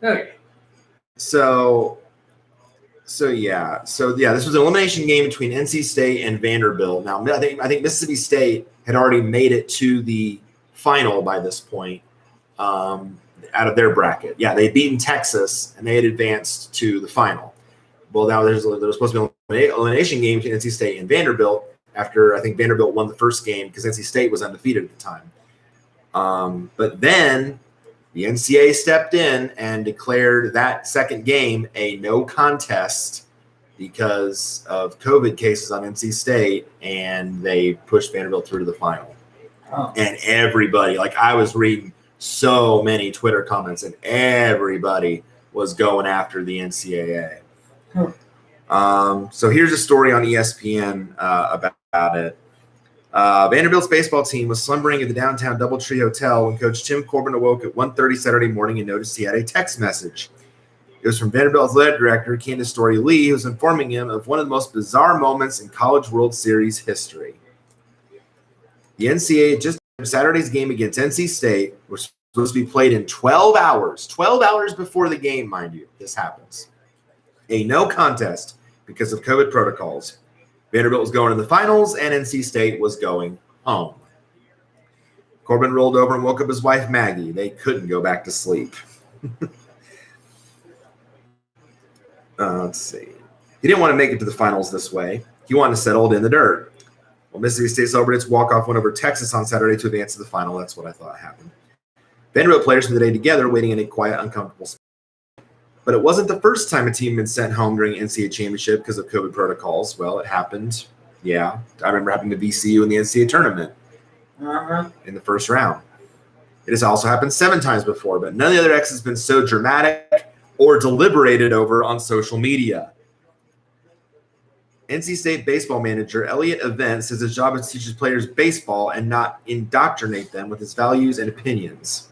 Okay. So yeah, this was an elimination game between NC State and Vanderbilt. Now, I think Mississippi State had already made it to the final by this point, out of their bracket. Yeah, they had beaten Texas and they had advanced to the final. Well, now there was supposed to be an elimination game between NC State and Vanderbilt after I think Vanderbilt won the first game because NC State was undefeated at the time. But then the NCAA stepped in and declared that second game a no contest because of COVID cases on NC State, and they pushed Vanderbilt through to the final. Oh. And everybody, like I was reading so many Twitter comments, and everybody was going after the NCAA. So here's a story on ESPN about it. Vanderbilt's baseball team was slumbering at the downtown Doubletree Hotel when Coach Tim Corbin awoke at 1:30 Saturday morning and noticed he had a text message. It was from Vanderbilt's athletic director, Candace Story-Lee, who was informing him of one of the most bizarre moments in College World Series history. The NCAA just Saturday's game against NC State was supposed to be played in 12 hours. 12 hours before the game, mind you, this happens. A no contest because of COVID protocols. Vanderbilt was going to the finals, and NC State was going home. Corbin rolled over and woke up his wife, Maggie. They couldn't go back to sleep. Let's see. He didn't want to make it to the finals this way. He wanted to settle it in the dirt. Well, Mississippi State celebrated its walk-off win over Texas on Saturday to advance to the final. That's what I thought happened. Vanderbilt players spent the day together, waiting in a quiet, uncomfortable spot. But it wasn't the first time a team had been sent home during NCAA championship because of COVID protocols. Well, it happened. Yeah, I remember happening to VCU in the NCAA tournament in the first round. It has also happened 7 times before, but none of the other X's has been so dramatic or deliberated over on social media. NC State baseball manager Elliott Event says his job is to teach his players baseball and not indoctrinate them with his values and opinions.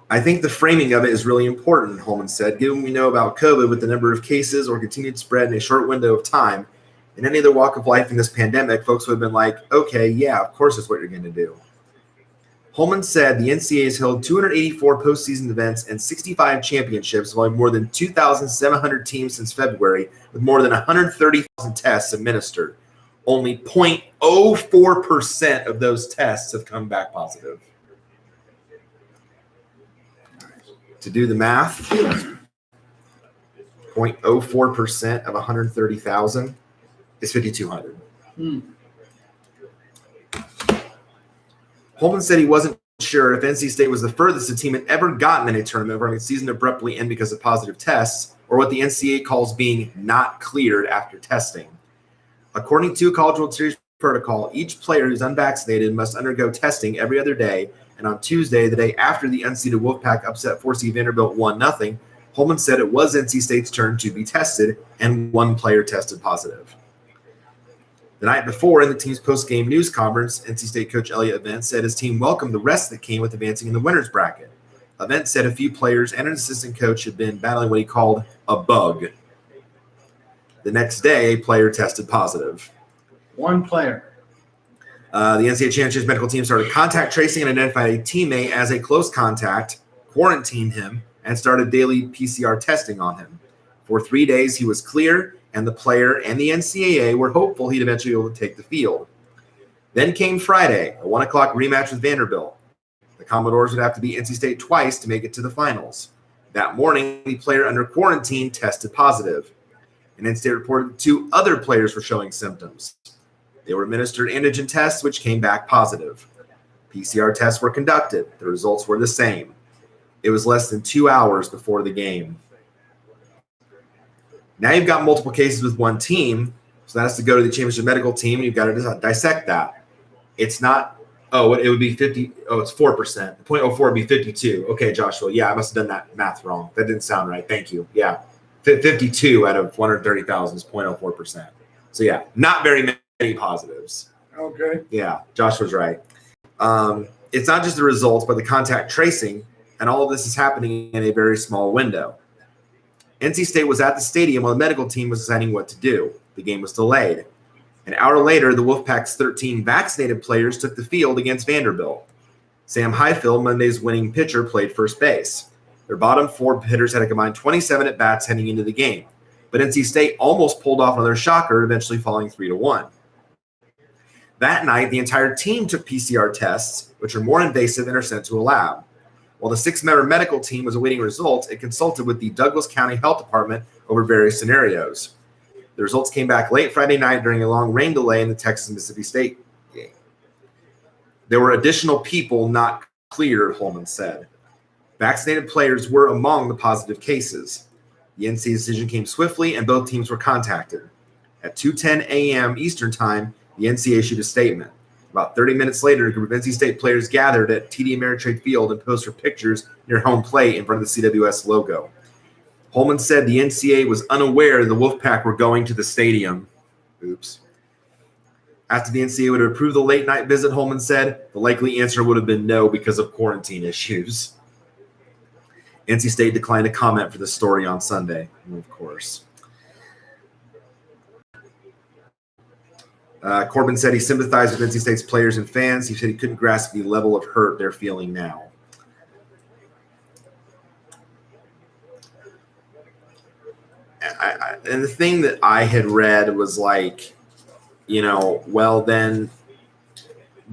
I think the framing of it is really important, Holman said. Given what we know about COVID with the number of cases or continued spread in a short window of time, in any other walk of life in this pandemic, folks would have been like, okay, yeah, of course that's what you're going to do. Holman said the NCAA has held 284 postseason events and 65 championships, involving more than 2,700 teams since February, with more than 130,000 tests administered. Only 0.04% of those tests have come back positive. To do the math, 0.04% of 130,000 is 5,200. Holman said he wasn't sure if NC State was the furthest a team had ever gotten in a tournament where the season abruptly ended because of positive tests, or what the NCAA calls being not cleared after testing. According to College World Series protocol, each player who's unvaccinated must undergo testing every other day, and on Tuesday, the day after the unseeded Wolfpack upset 4-seed Vanderbilt 1-0, Holman said it was NC State's turn to be tested, and one player tested positive. The night before, in the team's post-game news conference, NC State coach Elliott Event said his team welcomed the rest that came with advancing in the winner's bracket. Event said a few players and an assistant coach had been battling what he called a bug. The next day, a player tested positive. One player. The NCAA Championship's medical team started contact tracing and identified a teammate as a close contact, quarantined him, and started daily PCR testing on him. For 3 days, he was clear, and the player and the NCAA were hopeful he'd eventually be able to take the field. Then came Friday, a 1 o'clock rematch with Vanderbilt. The Commodores would have to beat NC State twice to make it to the finals. That morning, the player under quarantine tested positive. And NC State reported 2 other players were showing symptoms. They were administered antigen tests, which came back positive. PCR tests were conducted. The results were the same. It was less than 2 hours before the game. Now you've got multiple cases with one team, so that has to go to the championship medical team, and you've got to dissect that. It's not, it would be 50, it's 4%. The 0.04 would be 52. Okay, Joshua, yeah, I must have done that math wrong. That didn't sound right. Thank you. Yeah. 52 out of 130,000 is 0.04%. So yeah, not very many positives. Okay. Yeah, Josh was right. It's not just the results, but the contact tracing, and all of this is happening in a very small window. NC State was at the stadium while the medical team was deciding what to do. The game was delayed. An hour later, the Wolfpack's 13 vaccinated players took the field against Vanderbilt. Sam Highfield, Monday's winning pitcher, played first base. Their bottom 4 hitters had a combined 27 at-bats heading into the game, but NC State almost pulled off another shocker, eventually falling 3-1. That night, the entire team took PCR tests, which are more invasive and are sent to a lab. While the 6-member medical team was awaiting results, it consulted with the Douglas County Health Department over various scenarios. The results came back late Friday night during a long rain delay in the Texas-Mississippi State game. There were additional people not cleared, Holman said. Vaccinated players were among the positive cases. The NCAA decision came swiftly, and both teams were contacted. At 2:10 a.m. Eastern Time, the NCAA issued a statement. About 30 minutes later, a group of NC State players gathered at TD Ameritrade Field and posed for pictures near home plate in front of the CWS logo. Holman said the NCAA was unaware the Wolfpack were going to the stadium. Oops. After the NCAA would have approved the late-night visit, Holman said, the likely answer would have been no because of quarantine issues. NC State declined to comment for the story on Sunday, of course. Corbin said he sympathized with NC State's players and fans. He said he couldn't grasp the level of hurt they're feeling now. And the thing that I had read was like, well, then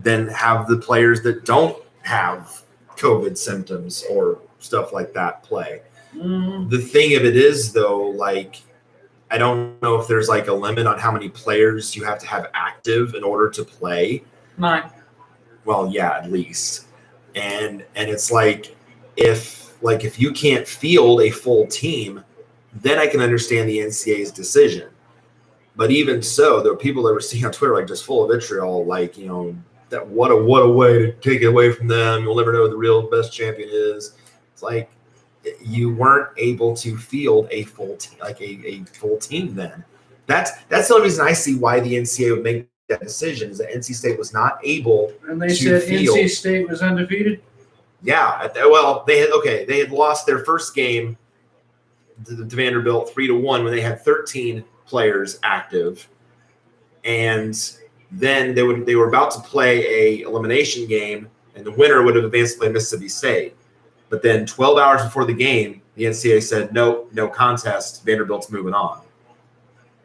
have the players that don't have COVID symptoms or stuff like that play. The thing of it is, though, like, I don't know if there's like a limit on how many players you have to have active in order to play. 9. Well, yeah, at least. And it's like if you can't field a full team, then I can understand the NCAA's decision. But even so, there are people that were seeing on Twitter like just full of vitriol, like, that what a way to take it away from them. You'll never know who the real best champion is. It's like you weren't able to field a full team, like a full team then. That's the only reason I see why the NCAA would make that decision, is that NC State was not able And they to said field. NC State was undefeated? Yeah. Well, they had lost their first game to Vanderbilt 3-1 when they had 13 players active. And then they were about to play a elimination game, and the winner would have advanced to play Mississippi State. But then 12 hours before the game, the NCAA said, no contest, Vanderbilt's moving on.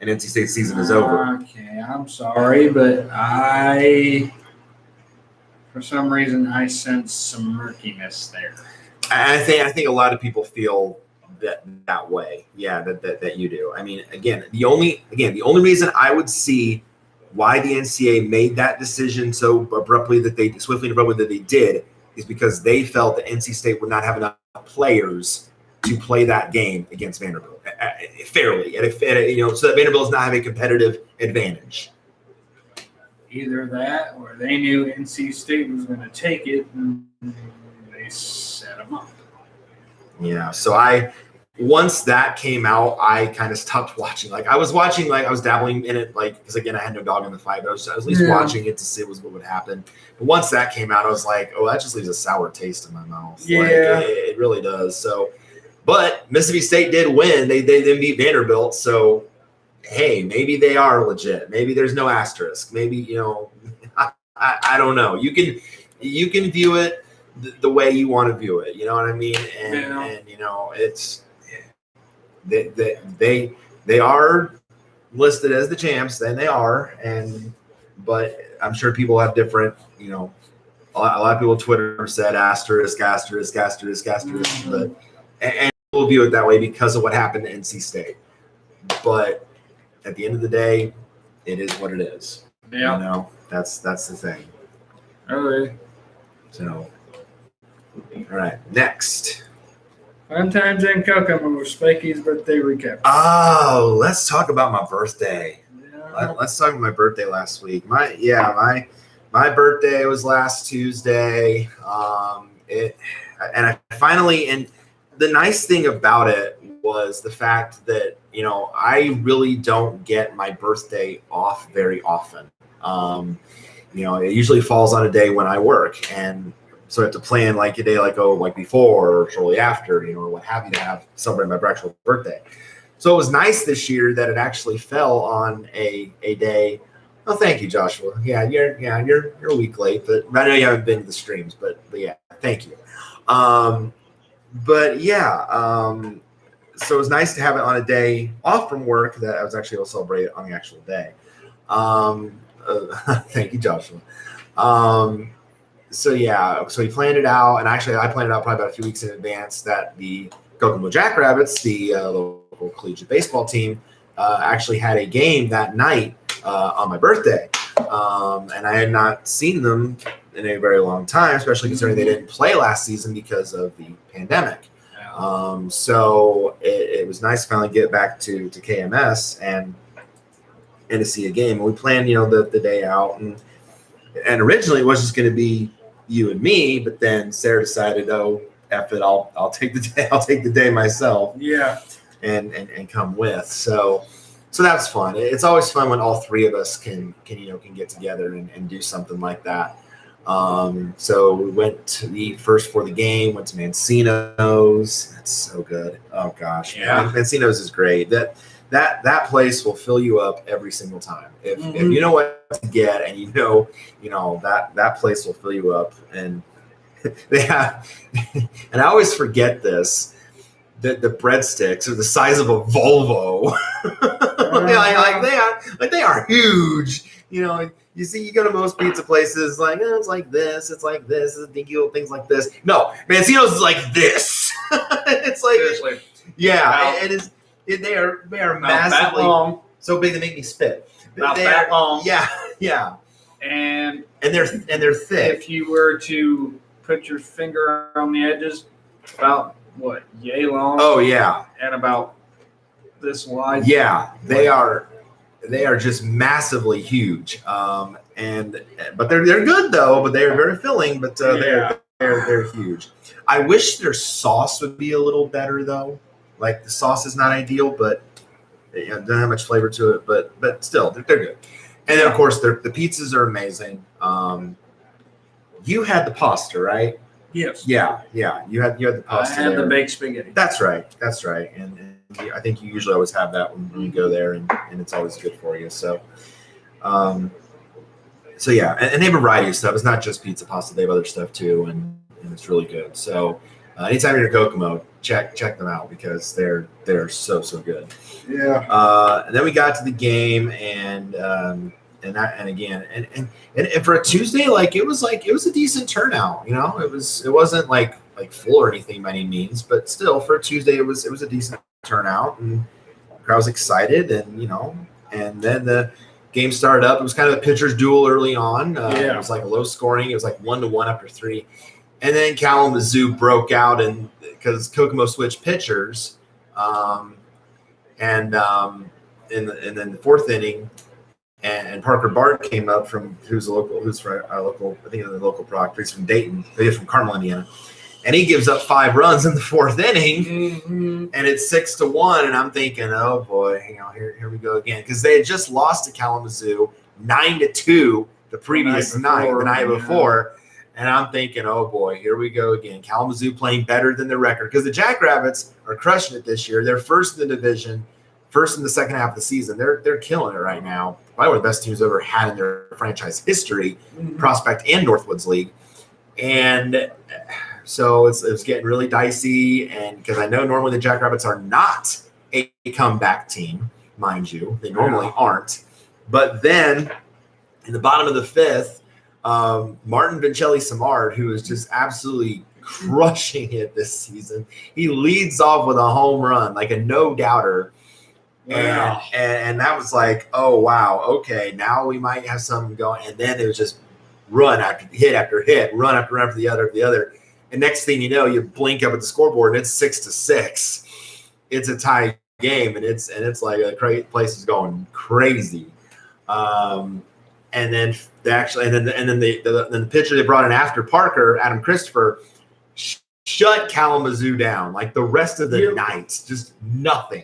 And NC State's season is over. Okay, I'm sorry, but for some reason, I sense some murkiness there. I think a lot of people feel that way. Yeah, that you do. I mean, the only reason I would see why the NCAA made that decision so abruptly that they did is because they felt that NC State would not have enough players to play that game against Vanderbilt fairly, so that Vanderbilt does not have a competitive advantage. Either that, or they knew NC State was going to take it, and they set them up. Yeah, so once that came out, I kind of stopped watching. Like I was dabbling in it, like, because again, I had no dog in the fight. But I was at least watching it to see what would happen. But once that came out, I was like, oh, that just leaves a sour taste in my mouth. Yeah, like, it really does. So, but Mississippi State did win. They beat Vanderbilt. So, hey, maybe they are legit. Maybe there's no asterisk. Maybe I don't know. You can view it the way you want to view it. You know what I mean? And it's. They are listed as the champs, then they are, but I'm sure people have different, a lot of people on Twitter said asterisk, but and we'll view it that way because of what happened to NC State. But at the end of the day, it is what it is. Yeah, that's the thing. Okay. So, all right, next. Fun times in Kokomo with Spikey's birthday recap. Oh, let's talk about my birthday. Yeah. Let's talk about my birthday last week. My birthday was last Tuesday. And the nice thing about it was the fact that, I really don't get my birthday off very often. It usually falls on a day when I work, and so I have to plan like a day like before or shortly after, or what have you, to have celebrate my actual birthday. So it was nice this year that it actually fell on a day. Oh, thank you, Joshua. Yeah, you're a week late, but I know you haven't been to the streams, but yeah, thank you. So it was nice to have it on a day off from work that I was actually able to celebrate it on the actual day. Thank you, Joshua. So we planned it out, and actually I planned it out probably about a few weeks in advance that the Kokomo Jackrabbits, the local collegiate baseball team, actually had a game that night on my birthday. And I had not seen them in a very long time, especially considering they didn't play last season because of the pandemic. So it was nice to finally get back to KMS and to see a game. And we planned, the day out, and originally it was just going to be you and me, but then Sarah decided, oh, F it, I'll take the day. I'll take the day myself. Yeah. And come with. So that's fun. It's always fun when all three of us can get together and do something like that. So we went to eat first for the game, went to Mancino's. That's so good. Oh gosh. Yeah. Mancino's is great. That place will fill you up every single time. If you know what to get, and that place will fill you up. And they have, and I always forget this, that the breadsticks are the size of a Volvo. They are huge. You see, you go to most pizza places, it's like this, it's dinky little things like this. No, Mancino's is like this. It's like, seriously. Yeah, it is. They are massively so big they make me spit. Not that long. Yeah. And they're thick. If you were to put your finger on the edges, about what, yay long? Oh yeah. And about this wide. Yeah, they are just massively huge. But they're good though. But they are very filling. But they're huge. I wish their sauce would be a little better though. Like the sauce is not ideal, but it doesn't have much flavor to it. But still, they're good. And then of course the pizzas are amazing. You had the pasta, right? Yes. Yeah. You had the pasta. I had the baked spaghetti. That's right. And I think you usually always have that when you go there, and it's always good for you. So, and they have a variety of stuff. It's not just pizza pasta; they have other stuff too, and it's really good. So, anytime you're in Kokomo, check them out because they're so good. Yeah. And then we got to the game, and for a Tuesday, it was a decent turnout. It wasn't like full or anything by any means, but still for a Tuesday, it was a decent turnout, and the crowd was excited, and then the game started up. It was kind of a pitcher's duel early on. It was like low scoring. It was like 1-1 after 3. And then Kalamazoo broke out, and because Kokomo switched pitchers, and then the fourth inning, and Parker Bart came up who's from our local, I think the local product. He's from Dayton. He's from Carmel, Indiana, and he gives up 5 runs in the fourth inning, and it's 6-1. And I'm thinking, oh boy, here we go again, because they had just lost to Kalamazoo 9-2 the previous night, the night before. And I'm thinking, oh boy, here we go again. Kalamazoo playing better than the record, because the Jackrabbits are crushing it this year. They're first in the division, first in the second half of the season. They're killing it right now. Probably one of the best teams ever had in their franchise history, Prospect and Northwoods League. And so it's getting really dicey. And because I know normally the Jackrabbits are not a comeback team, mind you, they normally aren't. But then in the bottom of the 5th, Martin Vincelli-Samard, who is just absolutely crushing it this season. He leads off with a home run, like a no-doubter. Wow. And that was like, oh, wow, okay, now we might have something going. And then it was just run after hit, run after the other. And next thing you know, you blink up at the scoreboard, and it's 6-6. It's a tie game, and it's like the place is going crazy. And then the pitcher they brought in after Parker, Adam Christopher, shut Kalamazoo down. Like the rest of the night, just nothing.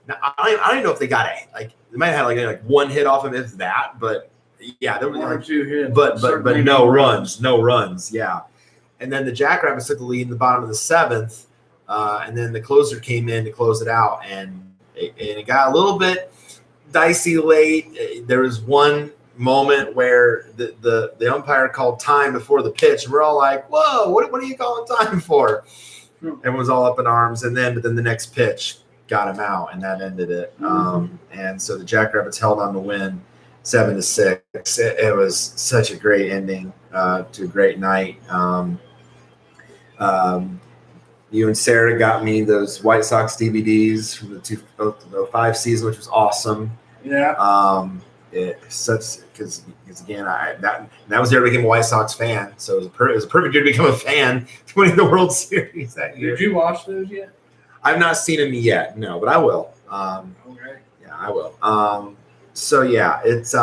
Now, I don't even know if they got they might have had like one hit off him, if that. But yeah, there were one or two hits, but no runs. Yeah, and then the Jackrabbits took the lead in the bottom of the seventh, and then the closer came in to close it out, and it got a little bit dicey late. There was one moment where the umpire called time before the pitch, and we're all like, "Whoa, what are you calling time for?" Everyone was all up in arms, but then the next pitch got him out, and that ended it. And so the Jackrabbits held on to win 7-6. It was such a great ending to a great night. You and Sarah got me those White Sox DVDs from the 2005 season, which was awesome. Yeah. Because again, that was the year I became a White Sox fan, so it was a perfect year to become a fan, winning the World Series that year. Did you watch those yet? I've not seen them yet, no, but I will. Okay. Yeah, I will. So yeah, it's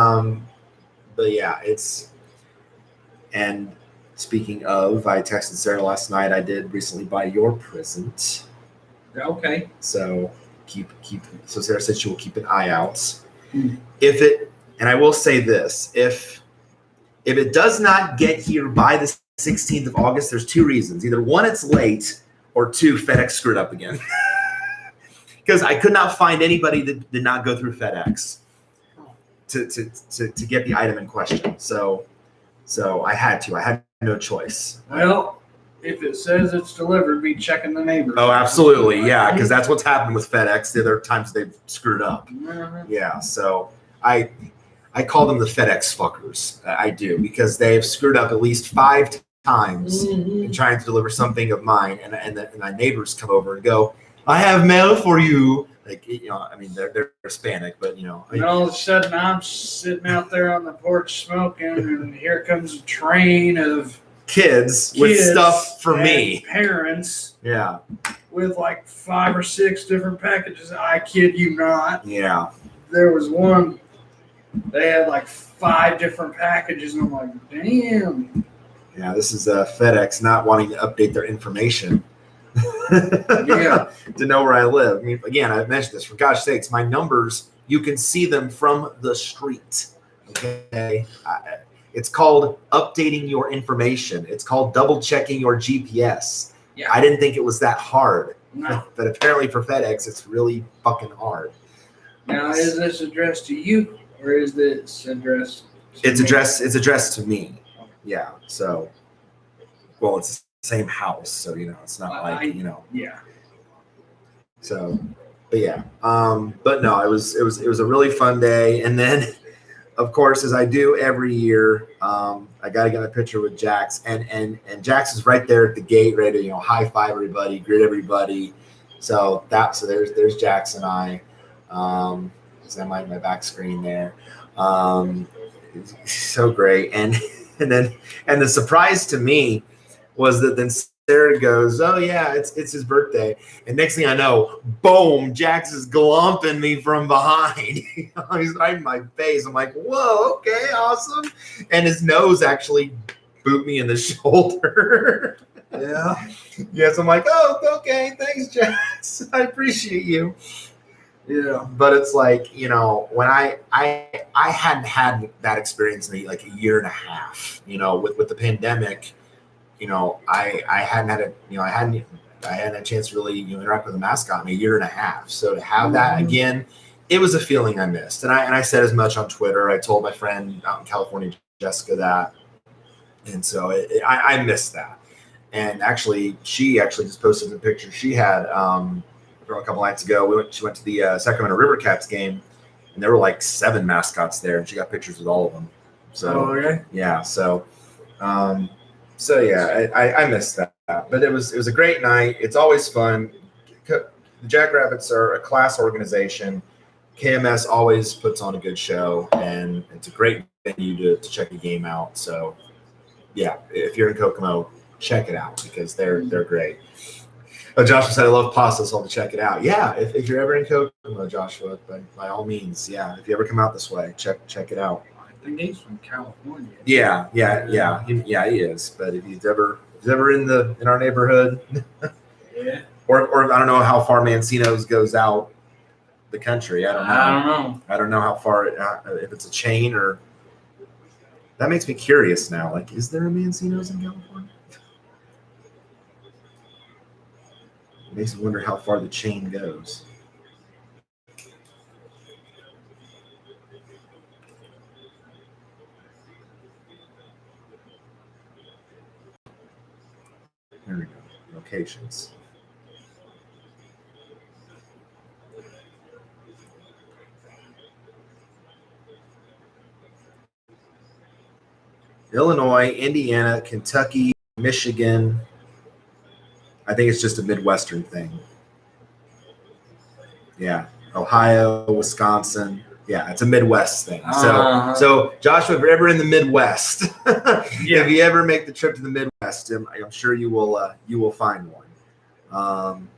and speaking of, I texted Sarah last night. I did recently buy your present. Okay. So so Sarah said she will keep an eye out. Hmm. And I will say this, if it does not get here by the 16th of August, there's two reasons. Either one, it's late, or two, FedEx screwed up again. Because I could not find anybody that did not go through FedEx to get the item in question. So I had no choice. Well, if it says it's delivered, be checking the neighbors. Oh, absolutely. Yeah, because that's what's happened with FedEx. The other times they've screwed up. Mm-hmm. Yeah, so I call them the FedEx fuckers. I do, because they've screwed up at least 5 times in trying to deliver something of mine, and my neighbors come over and go, "I have mail for you." Like, I mean, they're Hispanic, but And all of a sudden, I'm sitting out there on the porch smoking, and here comes a train of kids with stuff for me. Parents. Yeah. With like 5 or 6 different packages. I kid you not. Yeah. There was one. They had like 5 different packages, and I'm like, damn. Yeah, this is FedEx not wanting to update their information. Yeah. To know where I live. I mean, again, I've mentioned this. For gosh sakes, my numbers, you can see them from the street. Okay? It's called updating your information. It's called double checking your GPS. Yeah. I didn't think it was that hard. No. But apparently for FedEx, it's really fucking hard. Now, is this addressed to you, or is this addressed to It's me? addressed to me. Yeah. So, well, it's the same house, so it's not like. Yeah. So, but yeah. But no, it was a really fun day, and then, of course, as I do every year, I got to get a picture with Jax, and Jax is right there at the gate, ready to high five everybody, greet everybody. So there's Jax and I. Is that my back screen there? So great, and the surprise to me was that then Sarah goes, "Oh yeah, it's his birthday," and next thing I know, boom, Jax is glumping me from behind. He's right in my face. I'm like, "Whoa, okay, awesome," and his nose actually boot me in the shoulder. Yeah. Yes, I'm like, "Oh, okay, thanks, Jax. I appreciate you." Yeah. But it's like, when I hadn't had that experience in like a year and a half, with the pandemic, I hadn't had I hadn't had a chance to really interact with a mascot in a year and a half. So to have that again, it was a feeling I missed. And I said as much on Twitter. I told my friend out in California, Jessica, that. And so I missed that. And actually, she just posted a picture she had a couple nights ago. She went to the Sacramento River Cats game, and there were like 7 mascots there, and she got pictures with all of them. So okay. Yeah, so yeah, I missed that, but it was a great night. It's always fun. The Jackrabbits are a class organization. KMS always puts on a good show, and it's a great venue to check a game out. So yeah, if you're in Kokomo, check it out because they're great. Joshua said, "I love pasta, so I'll check it out." Yeah, if you're ever in Kokomo, Joshua, by all means, yeah. If you ever come out this way, check it out. I think he's from California. Yeah, he is. But if he's ever Is ever in our neighborhood? Yeah. Or I don't know how far Mancino's goes out the country. I don't know. I don't know how far if it's a chain or. That makes me curious now. Like, is there a Mancino's in California? It makes me wonder how far the chain goes. There we go. Locations. Illinois, Indiana, Kentucky, Michigan. I think it's just a Midwestern thing. Yeah. Ohio, Wisconsin. Yeah, it's a Midwest thing. So Joshua, if you're ever in the Midwest, if you ever make the trip to the Midwest, I'm sure you will find one.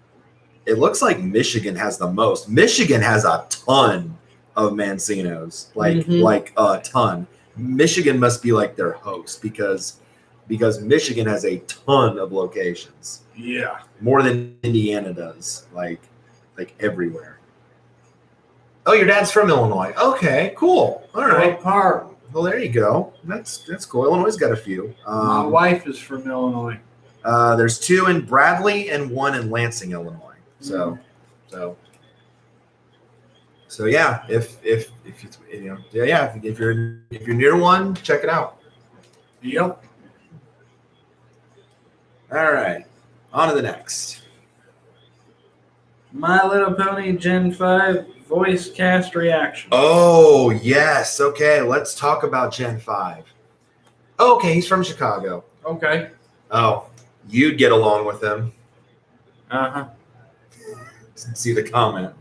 It looks like Michigan has the most. Michigan has a ton of Mancinos, like a ton. Michigan must be like their host because Michigan has a ton of locations. Yeah, more than Indiana does, like everywhere. Oh, your dad's from Illinois. Okay, cool. All right. What part? Well, there you go. That's cool. Illinois got a few. My wife is from Illinois. There's 2 in Bradley and 1 in Lansing, Illinois. So yeah. If you're near one, check it out. Yep. All right. On to the next. My Little Pony Gen 5 voice cast reaction. Oh, yes. Okay, let's talk about Gen 5. Oh, okay, he's from Chicago. Okay. Oh, you'd get along with him. Uh-huh. See the comment.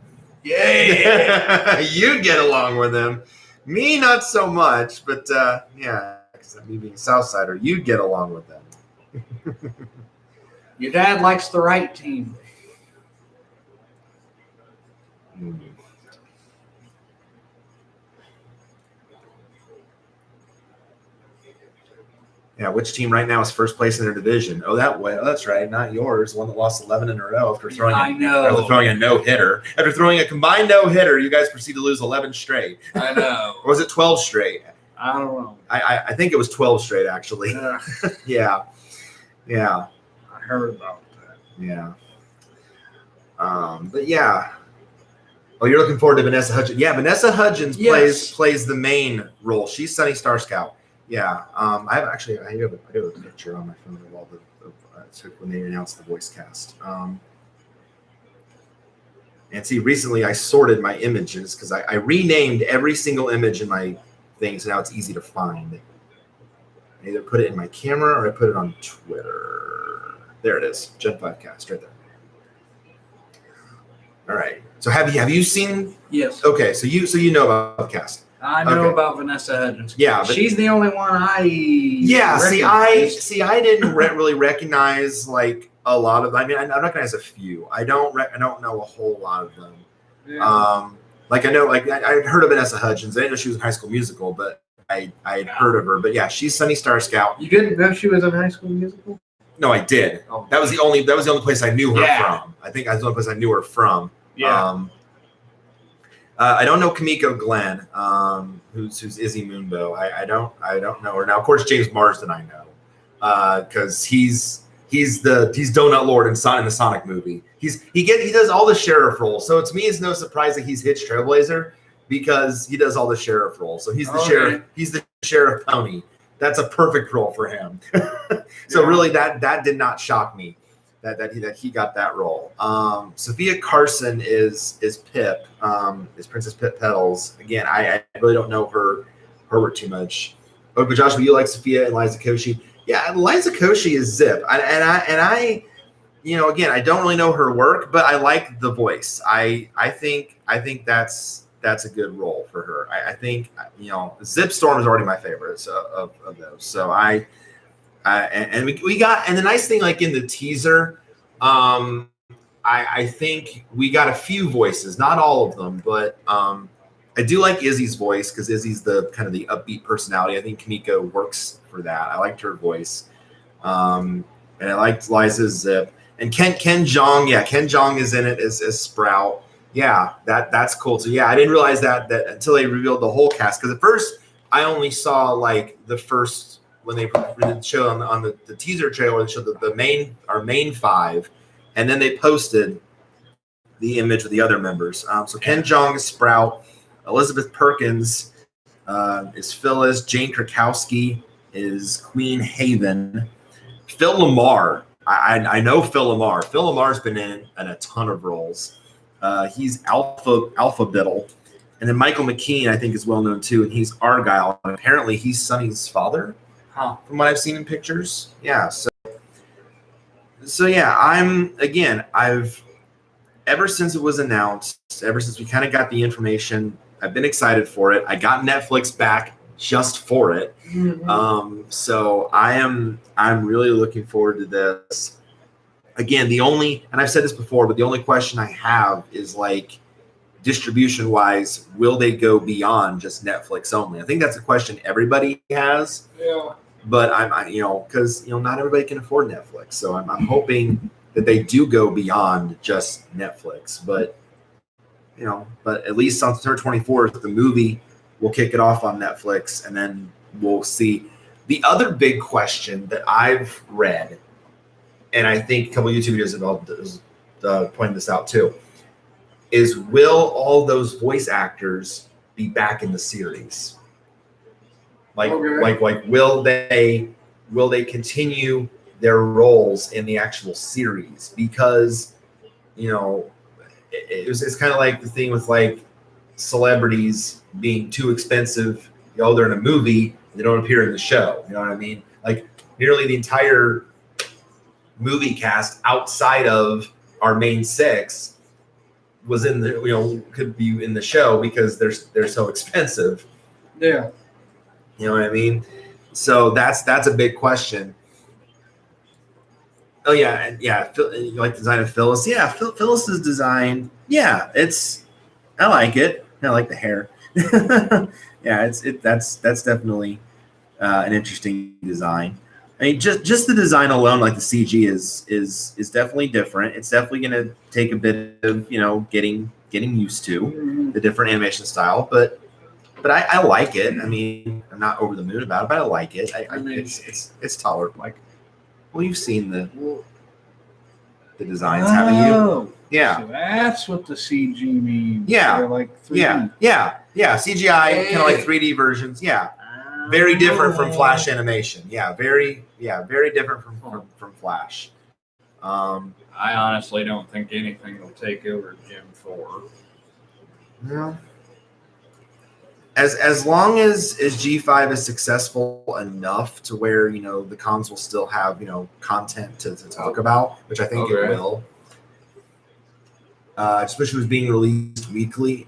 Yeah. You'd get along with him. Me, not so much, but yeah, because me being a Southsider, you'd get along with them. Your dad likes the right team. Yeah, which team right now is first place in their division? Oh, that's right, not yours. One that lost 11 in a row after throwing a no-hitter. After throwing a combined no-hitter, you guys proceed to lose 11 straight. I know. Or was it 12 straight? I don't know. I think it was 12 straight, actually. Yeah. I heard about that. Yeah. But yeah. Oh, you're looking forward to Vanessa Hudgens. Yeah, Vanessa Hudgens plays the main role. She's Sunny Star Scout. Yeah. I have a picture on my phone of all when they announced the voice cast. And see, recently I sorted my images because I renamed every single image in my thing, so now it's easy to find. I either put it in my camera or I put it on Twitter. There it is, Gen 5 cast right there. All right. So have you seen? Yes. Okay. So you know about the cast. I know about Vanessa Hudgens. Yeah, but she's the only one I. Yeah. I didn't really recognize like a lot of. I mean, I recognize a few. I don't know a whole lot of them. Yeah. Like I know, like I had heard of Vanessa Hudgens. I didn't know she was in High School Musical, but I had heard of her. But yeah, she's Sunny Star Scout. You didn't know she was in High School Musical? No, I did. Oh. That was the only place I knew her from. I think that's the only place I knew her from. Yeah. I don't know Kimiko Glenn, who's Izzy Moonbow. I don't know her. Now, of course, James Marsden I know, because he's Donut Lord in the Sonic movie. He does all the sheriff roles. So to me, it's no surprise that he's Hitch Trailblazer because he does all the sheriff roles. So he's the sheriff. He's the Sheriff Pony. That's a perfect role for him. So really, that did not shock me. That he got that role. Sophia Carson is Pip, is Princess Pip Petals. Again, I really don't know her work too much. Oh, but Joshua, you like Sophia and Liza Koshy? Yeah, Liza Koshy is Zip, and I, again, I don't really know her work, but I like the voice. I think that's a good role for her. I think Zip Storm is already my favorite of those. So we got, and the nice thing, like in the teaser, I think we got a few voices, not all of them, but I do like Izzy's voice because Izzy's the kind of the upbeat personality. I think Kimiko works for that. I liked her voice. And I liked Liza's Zip. And Ken Jeong, Ken Jeong is in it as Sprout. Yeah, that's cool. So yeah, I didn't realize that until they revealed the whole cast. Because at first I only saw like the first when they showed on the teaser trailer, they showed the main 5, and then they posted the image with the other members. So Ken Jeong is Sprout, Elizabeth Perkins is Phyllis, Jane Krakowski is Queen Haven, Phil Lamar. I know Phil Lamar. Phil Lamar's been in a ton of roles. He's Alpha Biddle. And then Michael McKean, I think, is well known too, and he's Argyle. And apparently he's Sonny's father, from what I've seen in pictures. Yeah, so yeah, I've ever since it was announced, ever since we kind of got the information, I've been excited for it. I got Netflix back just for it. Mm-hmm. So I'm really looking forward to this. Again, and I've said this before, but the only question I have is like distribution wise, will they go beyond just Netflix only? I think that's a question everybody has. Yeah. But because not everybody can afford Netflix. So I'm hoping that they do go beyond just Netflix. But at least on September 24th, the movie will kick it off on Netflix, and then we'll see. The other big question that I've read, and I think a couple of YouTube videos have pointed this out too, is will all those voice actors be back in the series? Like will they continue their roles in the actual series? Because it's kind of like the thing with like celebrities being too expensive. They're in a movie, they don't appear in the show. You know what I mean? Like nearly the entire movie cast outside of our main 6 was in the could be in the show because they're so expensive. Yeah. You know what I mean? So that's a big question. Oh yeah. You like the design of Phyllis? Yeah, Phyllis's design. Yeah, I like it. I like the hair. Yeah, that's definitely an interesting design. I mean, just the design alone, like the CG is definitely different. It's definitely going to take a bit of getting used to the different animation style, but I like it. I mean, I'm not over the moon about it, but I like it. It's tolerable. Like, well, you've seen the designs, haven't you? Yeah. So that's what the CG means. Yeah. They're like 3D. Yeah. CGI, kind of like 3D versions. Yeah. Very different from Flash animation. Yeah, very different from Flash. I honestly don't think anything will take over Gen 4. No. As long as G5 is successful enough to where the cons will still have content to talk about, which I think it will. Especially with being released weekly.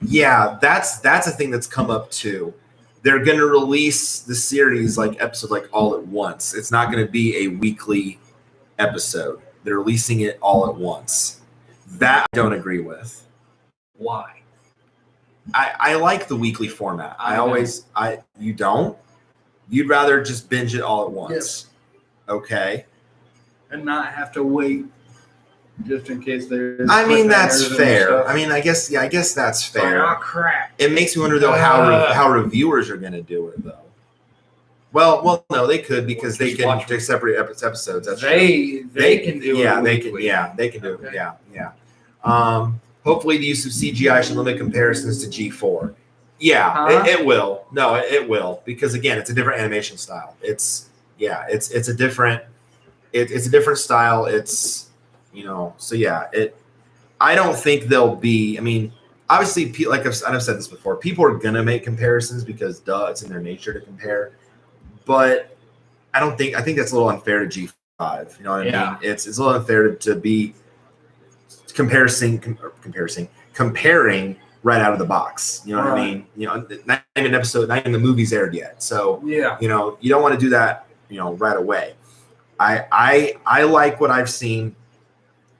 Yeah, that's a thing that's come up too. They're going to release the series like episode like all at once. It's not going to be a weekly episode. They're releasing it all at once. That I don't agree with. Why? I like the weekly format. You don't? You'd rather just binge it all at once. Yes. Okay. And not have to wait just in case there's. I mean, that's fair. I mean, I guess that's fair. Oh crap! It makes me wonder though how reviewers are going to do it though. Well, no, they could because they can do separate episodes. That's they can do it. Yeah, they can. Yeah, they can do it. Yeah. Hopefully, the use of CGI should limit comparisons to G4. Yeah, it will. No, it will because again, it's a different animation style. It's a different style. It's so yeah. I don't think they'll be. I mean, obviously, like I've said this before, people are gonna make comparisons because it's in their nature to compare. But I think that's a little unfair to G5. You know what I mean? It's a little unfair to be comparing right out of the box. You know what I mean? Not even an episode, not even the movie's aired yet. So you don't want to do that. Right away. I like what I've seen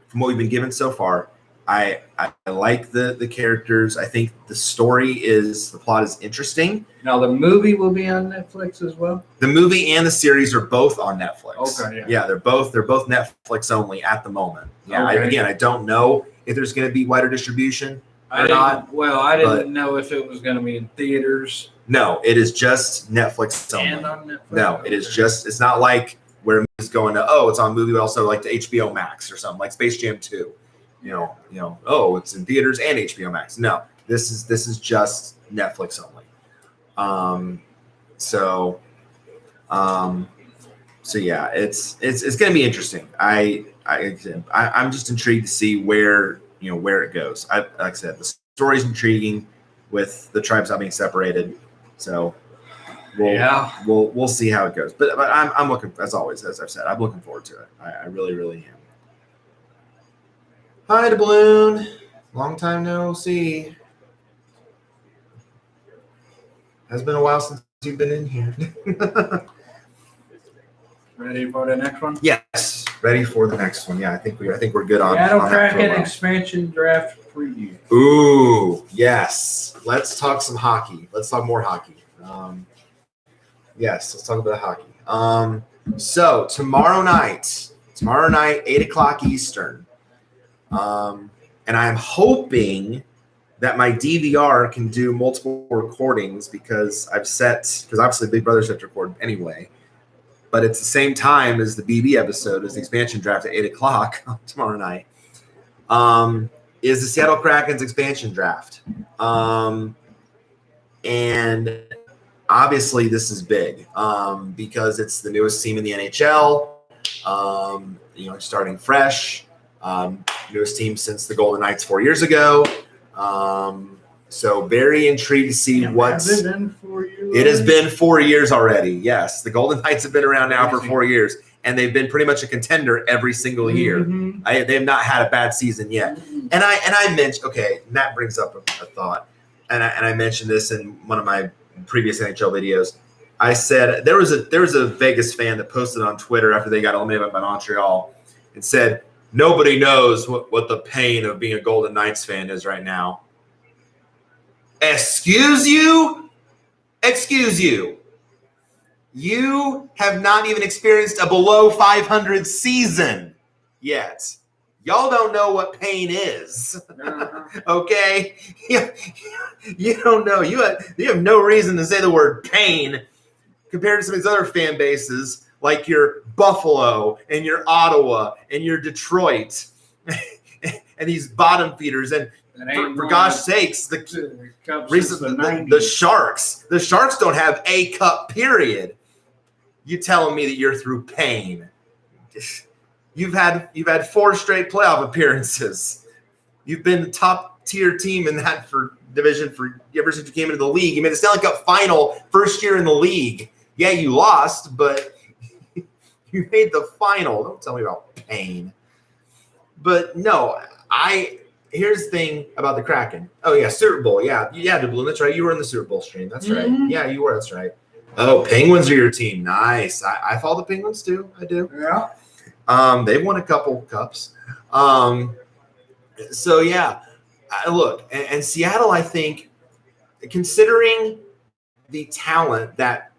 from what we've been given so far. I like the characters. I think the plot is interesting. Now the movie will be on Netflix as well. The movie and the series are both on Netflix. Okay, yeah. They're both Netflix only at the moment. Yeah, Okay. I don't know if there's going to be wider distribution or I not. didn't know if it was going to be in theaters. No, it is just Netflix only. And on Netflix. No, it is just. It's not like where it's going to. Oh, it's on movie, but also like to HBO Max or something like Space Jam 2. You know. Oh, it's in theaters and HBO Max. No, this is just Netflix only. So yeah, it's going to be interesting. I'm just intrigued to see where it goes. Like I said, the story's intriguing with the tribes not being separated. So we'll see how it goes. But I'm looking, as always, as I've said, I'm looking forward to it. I really, really am. Hi, Doubloon. Long time no see. Has been a while since you've been in here. Ready for the next one? Yes, ready for the next one. Yeah, I think we're good on. Seattle on that for a Kraken while. expansion draft preview. Ooh, yes. Let's talk some hockey. Let's talk more hockey. Yes, let's talk about hockey. So tomorrow night, 8:00 Eastern. And I'm hoping that my DVR can do multiple recordings because obviously Big Brother's set to record anyway. But it's the same time as the BB episode, as the expansion draft at 8:00 tomorrow night. Is the Seattle Kraken's expansion draft. And obviously this is big because it's the newest team in the NHL, starting fresh, newest team since the Golden Knights 4 years ago. So very intrigued to see what's. Has it been 4 years? It has been 4 years already. Yes, the Golden Knights have been around now for 4 years, and they've been pretty much a contender every single year. Mm-hmm. They have not had a bad season yet. Mm-hmm. And I mentioned, okay, and that brings up a thought, and I mentioned this in one of my previous NHL videos. I said there was a Vegas fan that posted on Twitter after they got eliminated by Montreal and said nobody knows what the pain of being a Golden Knights fan is right now. Excuse you? You have not even experienced a below 500 season yet. Y'all don't know what pain is. Okay? You don't know. You have no reason to say the word pain compared to some of these other fan bases like your Buffalo and your Ottawa and your Detroit and these bottom feeders. And for gosh sakes, the Sharks. The Sharks don't have a cup, period. You telling me that you're through pain. You've had 4 straight playoff appearances. You've been the top tier team in that for division for ever since you came into the league. You made the Stanley Cup final first year in the league. Yeah, you lost, but you made the final. Don't tell me about pain. But no, here's the thing about the Kraken. Oh yeah, Super Bowl. Yeah, Doubloon. That's right. You were in the Super Bowl stream. That's right. Mm-hmm. Yeah, you were. That's right. Oh, Penguins are your team. Nice. I follow the Penguins too. I do. Yeah. They've won a couple cups. So yeah, look, and Seattle, I think, considering the talent that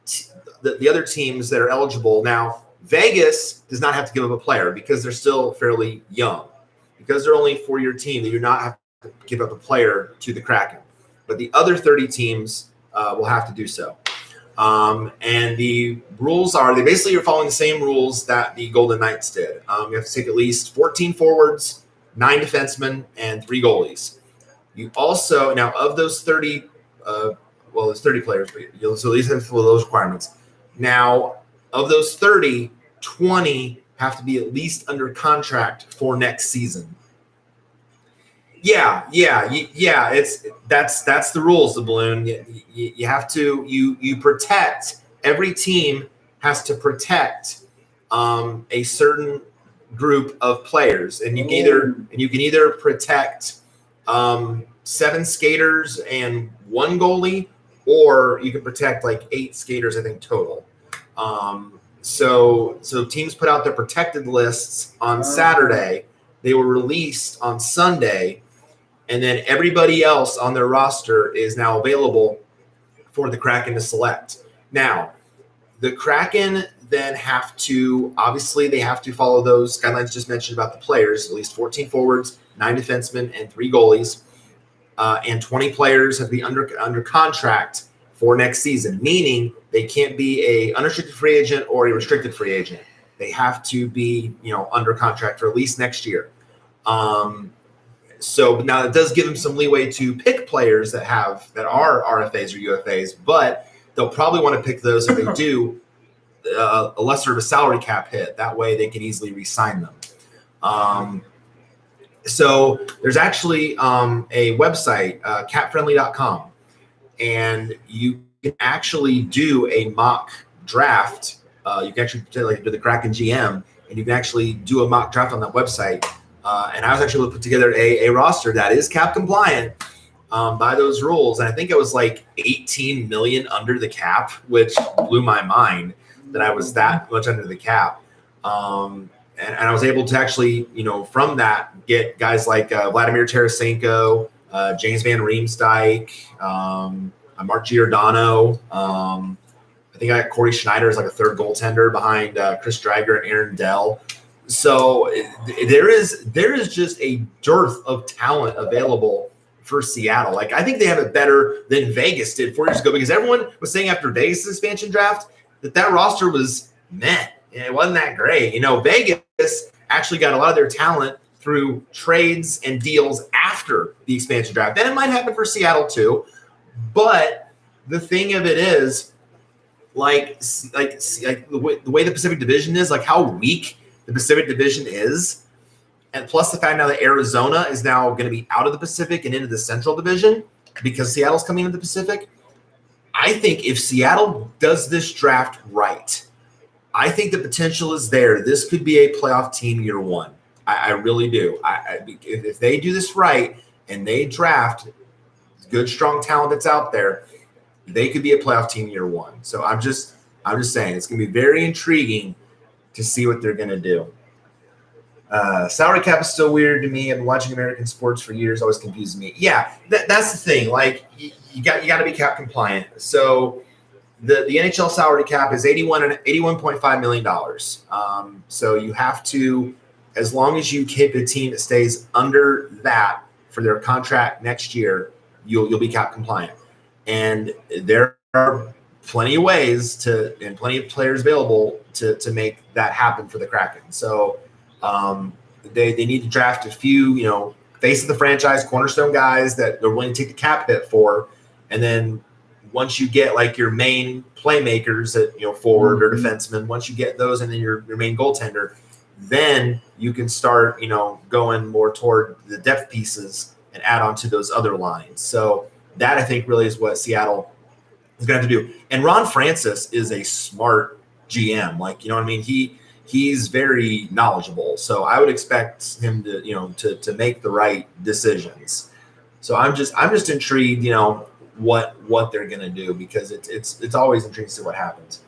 the other teams that are eligible now, Vegas does not have to give up a player because they're still fairly young. Because they're only a 4-year team, they do not have to give up a player to the Kraken. But the other 30 teams will have to do so. And the rules are, they basically are following the same rules that the Golden Knights did. You have to take at least 14 forwards, 9 defensemen, and 3 goalies. You also, now of those 30, there's 30 players, but you'll so at least have to fulfill those requirements. Now, of those 30, 20 have to be at least under contract for next season. Yeah. That's the rules, the balloon. You have to you protect. Every team has to protect a certain group of players, and you can either protect 7 skaters and 1 goalie, or you can protect like 8 skaters, I think, total. So teams put out their protected lists on Saturday. they were released on Sunday, and then everybody else on their roster is now available for the Kraken to select. Now, the Kraken then have to, obviously, they have to follow those guidelines just mentioned about the players, at least 14 forwards, 9 defensemen, and 3 goalies. And 20 players have to be under contract for next season, meaning they can't be a unrestricted free agent or a restricted free agent. They have to be, under contract for at least next year. So now it does give them some leeway to pick players that are RFAs or UFAs, but they'll probably want to pick those if they do a lesser of a salary cap hit. That way they can easily re-sign them. So there's actually a website, capfriendly.com, and you can actually do a mock draft. You can actually do the Kraken GM, and you can actually do a mock draft on that website. And I was actually able to put together a roster that is cap compliant by those rules. And I think it was like 18 million under the cap, which blew my mind that I was that much under the cap. And I was able to actually, from that, get guys like Vladimir Tarasenko, James Van Riemsdyk, Mark Giordano. I think I got Corey Schneider as like a third goaltender behind Chris Dreiger and Aaron Dell. So there is just a dearth of talent available for Seattle. Like, I think they have it better than Vegas did 4 years ago, because everyone was saying after Vegas' expansion draft that roster was meh. It wasn't that great. Vegas actually got a lot of their talent through trades and deals after the expansion draft. And it might happen for Seattle too. But the thing of it is, like the way the Pacific Division is, like how weak the Pacific Division is, and plus the fact now that Arizona is now going to be out of the Pacific and into the Central Division because Seattle's coming into the Pacific. I think if Seattle does this draft right, I think the potential is there. This could be a playoff team year one. I really do. If they do this right and they draft good, strong talent that's out there, they could be a playoff team year one. So I'm just saying it's going to be very intriguing to see what they're going to do. Salary cap is still weird to me. I've been watching American sports for years. Always confuses me. Yeah, that's the thing. Like, you got to be cap compliant. So the NHL salary cap is $81.5 million. So you have to, as long as you keep a team that stays under that for their contract next year, you'll be cap compliant. And there are plenty of ways and plenty of players available to make that happen for the Kraken. So they need to draft a few, face of the franchise, cornerstone guys that they're willing to take the cap hit for. And then once you get like your main playmakers at, forward or defenseman, once you get those and then your main goaltender, then you can start, going more toward the depth pieces and add on to those other lines. So that, I think, really is what Seattle is going to have to do. And Ron Francis is a smart GM. Like, you know what I mean? He's very knowledgeable. So I would expect him to, to make the right decisions. So I'm just intrigued, what they're going to do, because it's always intriguing to see what happens.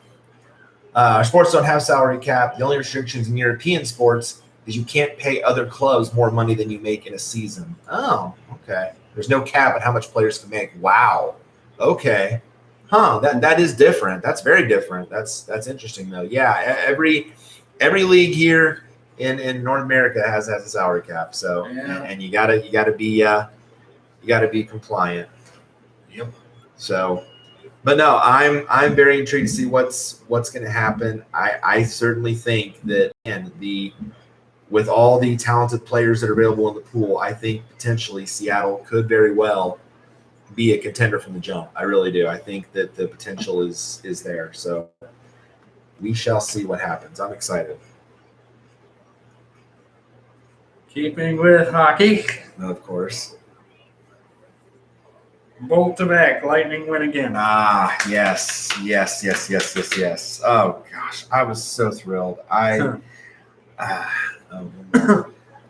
Sports don't have salary cap. The only restrictions in European sports is you can't pay other clubs more money than you make in a season. Oh, okay. There's no cap on how much players can make. Wow. Okay. Huh. That is different. That's very different. That's interesting though. Yeah. Every league here in North America has a salary cap. So yeah. And you gotta be compliant. Yep. So, but no, I'm very intrigued to see what's going to happen. I certainly think that, and with all the talented players that are available in the pool, I think potentially Seattle could very well be a contender from the jump. I really do. I think that the potential is there. So we shall see what happens. I'm excited. Keeping with hockey. Of course. Bolt to back, Lightning win again. Yes. Oh gosh, I was so thrilled.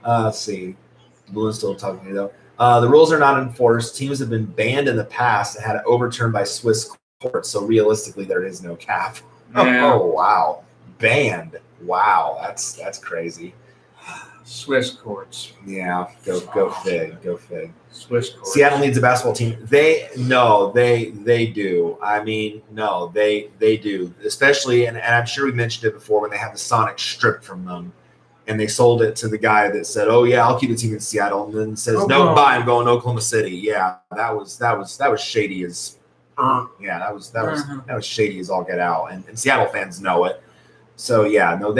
Let's see. Blue's still talking to me though. The rules are not enforced. Teams have been banned in the past and had it overturned by Swiss courts. So realistically, there is no cap. Yeah. Oh wow, banned. Wow, that's crazy. Swiss courts. Yeah, go Fig. Swiss courts. Seattle needs a basketball team. They do. I mean, no, they do. Especially, and I'm sure we mentioned it before when they had the Sonic stripped from them, and they sold it to the guy that said, "Oh yeah, I'll keep the team in Seattle," and then says, "No, bye, I'm going to Oklahoma City." Yeah, that was shady as. Yeah, that was shady as all get out, and Seattle fans know it. So yeah, no,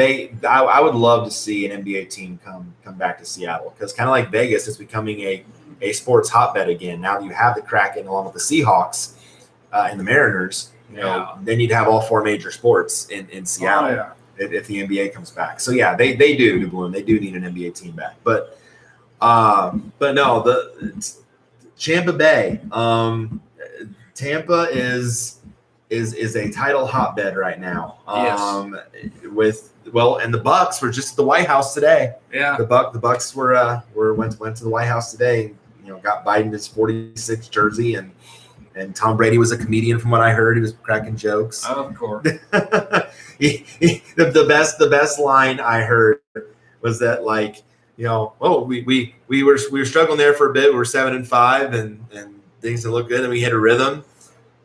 I would love to see an NBA team come back to Seattle because kind of like Vegas, it's becoming a sports hotbed again. Now that you have the Kraken along with the Seahawks and the Mariners, then you'd have all four major sports in Seattle if the NBA comes back. So yeah, they do, DeBloom. They do need an NBA team back, but no, the Tampa Bay, Tampa is a title hotbed right now. And the Bucks were just at the White House today. Yeah, the Bucks went to the White House today. And, got Biden his 46 jersey, and Tom Brady was a comedian from what I heard. He was cracking jokes. Of course. The best line I heard was that we were struggling there for a bit. We were 7-5, and things that looked good, and we hit a rhythm.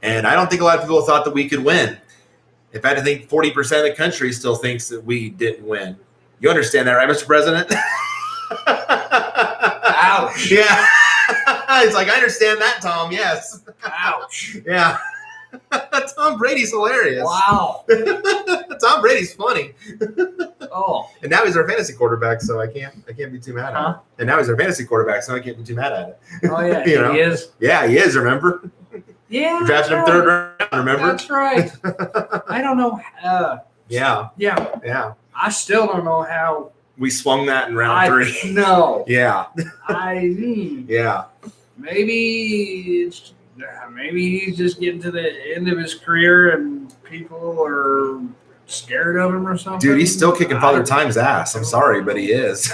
And I don't think a lot of people thought that we could win. In fact, I think 40% of the country still thinks that we didn't win. You understand that, right, Mr. President? Ouch. Yeah. It's like, I understand that, Tom. Yes. Ouch. Yeah. Tom Brady's hilarious. Wow. Tom Brady's funny. Oh. And now he's our fantasy quarterback, so I can't be too mad at it. And now he's our fantasy quarterback, so I can't be too mad at it. Oh yeah, he is. Yeah, he is. Remember? Yeah. You drafted him third round. Remember? That's right. I don't know. Yeah. I still don't know how we swung that in round 3. No. Yeah. Yeah. Maybe he's just getting to the end of his career and people are scared of him or something. Dude, he's still kicking Father Time's ass. I'm sorry, but he is.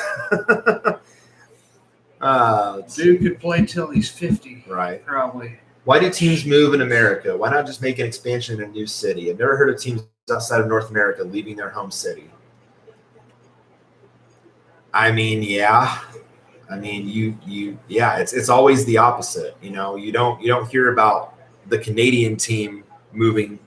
Dude could play till he's 50. Right. Probably. Why do teams move in America? Why not just make an expansion in a new city? I've never heard of teams outside of North America leaving their home city. I mean, yeah. It's always the opposite. You don't hear about the Canadian team moving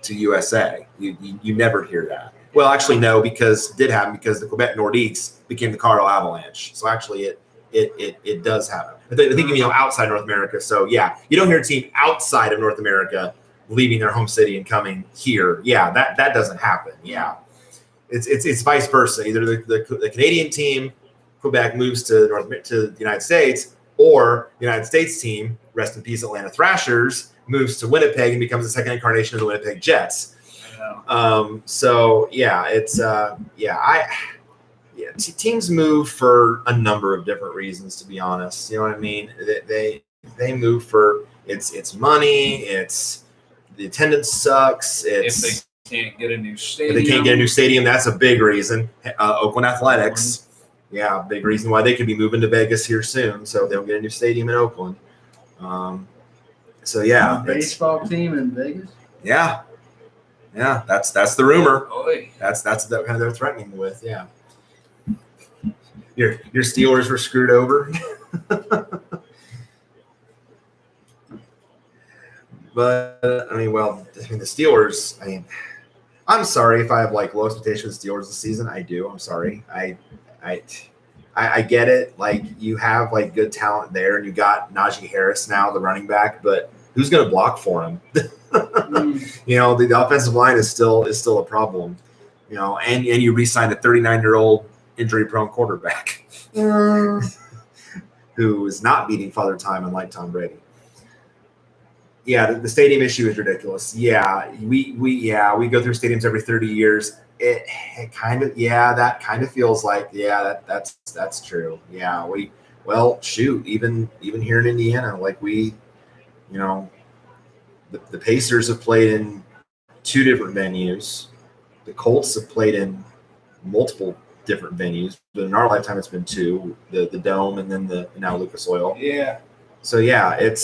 to USA. You never hear that. Well, actually, no, because it did happen because the Quebec Nordiques became the Colorado Avalanche. So actually, it does happen. I think outside North America. So yeah, you don't hear a team outside of North America leaving their home city and coming here. Yeah, that doesn't happen. Yeah, it's vice versa. Either the Canadian team, Quebec, moves to the United States, or the United States team, rest in peace Atlanta Thrashers, moves to Winnipeg and becomes the second incarnation of the Winnipeg Jets. So yeah, it's teams move for a number of different reasons, to be honest. You know what I mean? They move for it's money, it's the attendance sucks. It's if they can't get a new stadium. If they can't get a new stadium, that's a big reason. Oakland Athletics, yeah, big reason why they could be moving to Vegas here soon. So if they don't get a new stadium in Oakland. So yeah, baseball team in Vegas. Yeah, that's the rumor. Oy. That's the kind of they're threatening with. Yeah. Your Steelers were screwed over. But the Steelers, I'm sorry if I have low expectations for the Steelers this season. I do. I'm sorry. I get it. You have good talent there, and you got Najee Harris now, the running back, but who's going to block for him? The offensive line is still a problem. And you re-signed a 39-year-old injury-prone quarterback who is not beating Father Time, unlike Tom Brady. Yeah, the stadium issue is ridiculous. Yeah, we go through stadiums every 30 years. It kind of that kind of feels like that's true. Yeah, even here in Indiana, the Pacers have played in 2 different venues. The Colts have played in multiple different venues, but in our lifetime it's been 2: the Dome and then the now Lucas Oil. Yeah. So yeah, I'm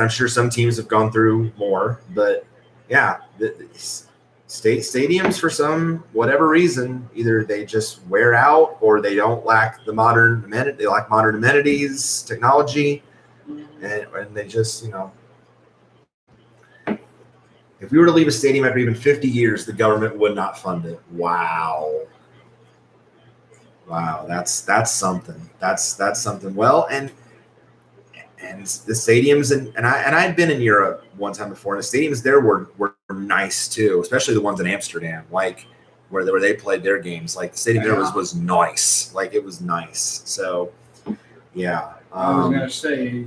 sure some teams have gone through more, but yeah, state stadiums, for some whatever reason, either they just wear out or they don't lack the modern amenities. They lack modern amenities, technology, and they just, if we were to leave a stadium after even 50 years, the government would not fund it. Wow, that's something. That's something. Well, and the stadiums and I'd been in Europe one time before, and the stadiums there were nice too, especially the ones in Amsterdam, like where they played their games. Like the stadium there was nice, like it was nice. So yeah, I was gonna say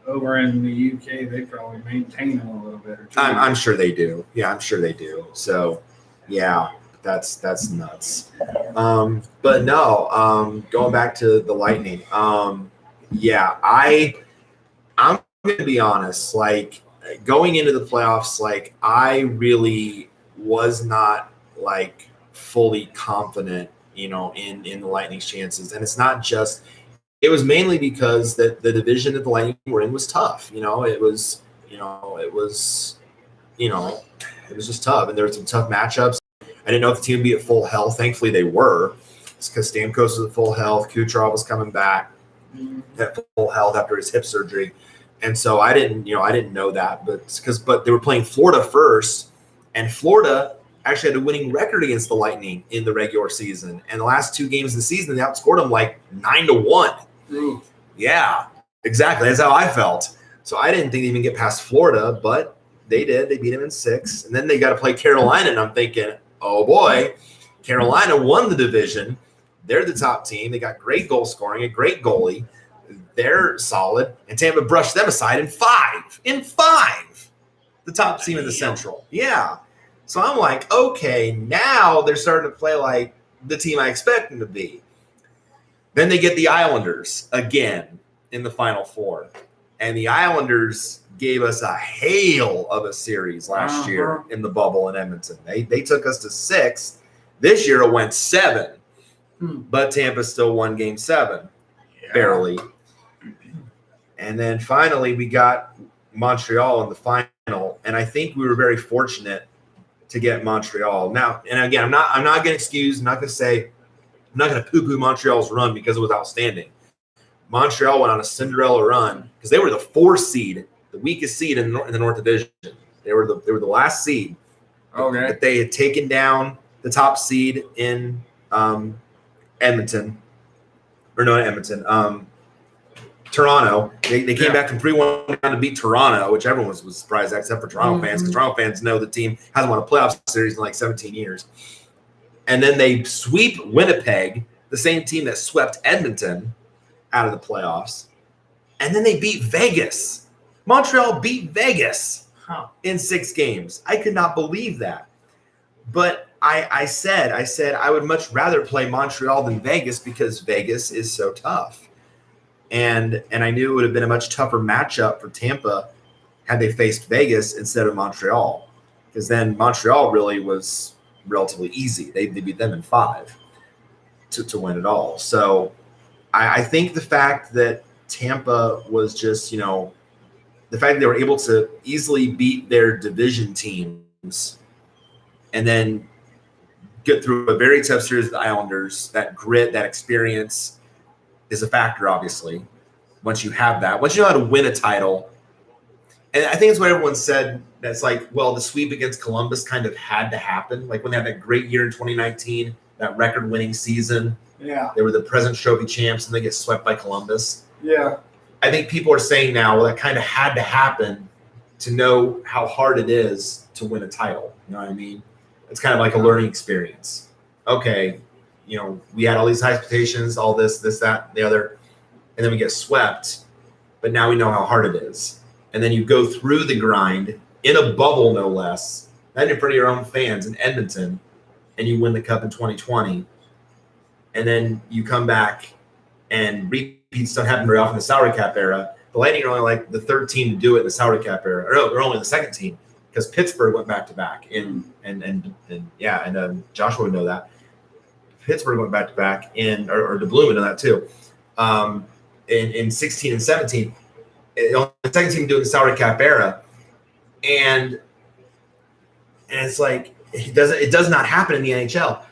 over in the UK they probably maintain them a little better too. I'm sure they do. Yeah, I'm sure they do. So yeah, that's nuts. But no, going back to the Lightning. Yeah, I'm going to be honest, like going into the playoffs, like I really was not like fully confident, in the Lightning's chances. And it's not just, it was mainly because the division that the Lightning were in was tough. It was just tough. And there were some tough matchups. I didn't know if the team would be at full health. Thankfully they were. It's because Stamkos was at full health. Kucherov was coming back at full health after his hip surgery. And so I didn't know that, but they were playing Florida first, and Florida actually had a winning record against the Lightning in the regular season. And the last 2 games of the season, they outscored them like 9-1. Ooh. Yeah, exactly. That's how I felt. So I didn't think they'd even get past Florida, but they did. They beat them in 6. And then they got to play Carolina, and I'm thinking, oh boy, Carolina won the division. They're the top team. They got great goal scoring, a great goalie. They're solid, and Tampa brushed them aside in 5. The top team in the Central. Yeah. So I'm like, okay, now they're starting to play like the team I expect them to be. Then they get the Islanders again in the Final Four. And the Islanders gave us a hail of a series last year in the bubble in Edmonton. They took us to 6. This year it went 7. But Tampa still won Game 7. Barely. And then finally we got Montreal in the final, and I think we were very fortunate to get Montreal. Now, and again, I'm not going to excuse, I'm not going to poo-poo Montreal's run because it was outstanding. Montreal went on a Cinderella run because they were the 4 seed, the weakest seed in the North Division. They were the last seed. Okay. That they had taken down the top seed in Edmonton. Or no, not Edmonton. Toronto. They came back from 3-1 down to beat Toronto, which everyone was surprised at, except for Toronto fans, because Toronto fans know the team hasn't won a playoff series in like 17 years. And then they sweep Winnipeg, the same team that swept Edmonton out of the playoffs. And then they beat Vegas. Montreal beat Vegas in 6 games. I could not believe that. But I said I would much rather play Montreal than Vegas because Vegas is so tough. And I knew it would have been a much tougher matchup for Tampa had they faced Vegas instead of Montreal, because then Montreal really was relatively easy. They beat them in 5 to win it all. So I think the fact that Tampa was just, the fact that they were able to easily beat their division teams and then get through a very tough series of the Islanders, that grit, that experience is a factor, obviously, once you have that. Once you know how to win a title, and I think it's what everyone said, that's like, well, the sweep against Columbus kind of had to happen. Like when they had that great year in 2019, that record-winning season. Yeah. They were the President's Trophy champs, and they get swept by Columbus. Yeah. I think people are saying now, well, that kind of had to happen to know how hard it is to win a title. You know what I mean? It's kind of like a learning experience. Okay, we had all these high expectations, all this, that, the other, and then we get swept, but now we know how hard it is. And then you go through the grind in a bubble, no less, not in front of your own fans in Edmonton, and you win the cup in 2020. And then you come back and repeats don't happen very often in the salary cap era. The Lightning are only like the 3rd team to do it in the salary cap era. Or no, they're only the 2nd team because Pittsburgh went back to back. And Joshua would know that. Pittsburgh went back to back or DeBloom would know that too. In 16 and 17, the 2nd team doing the salary cap era, and it's like It does not happen in the NHL.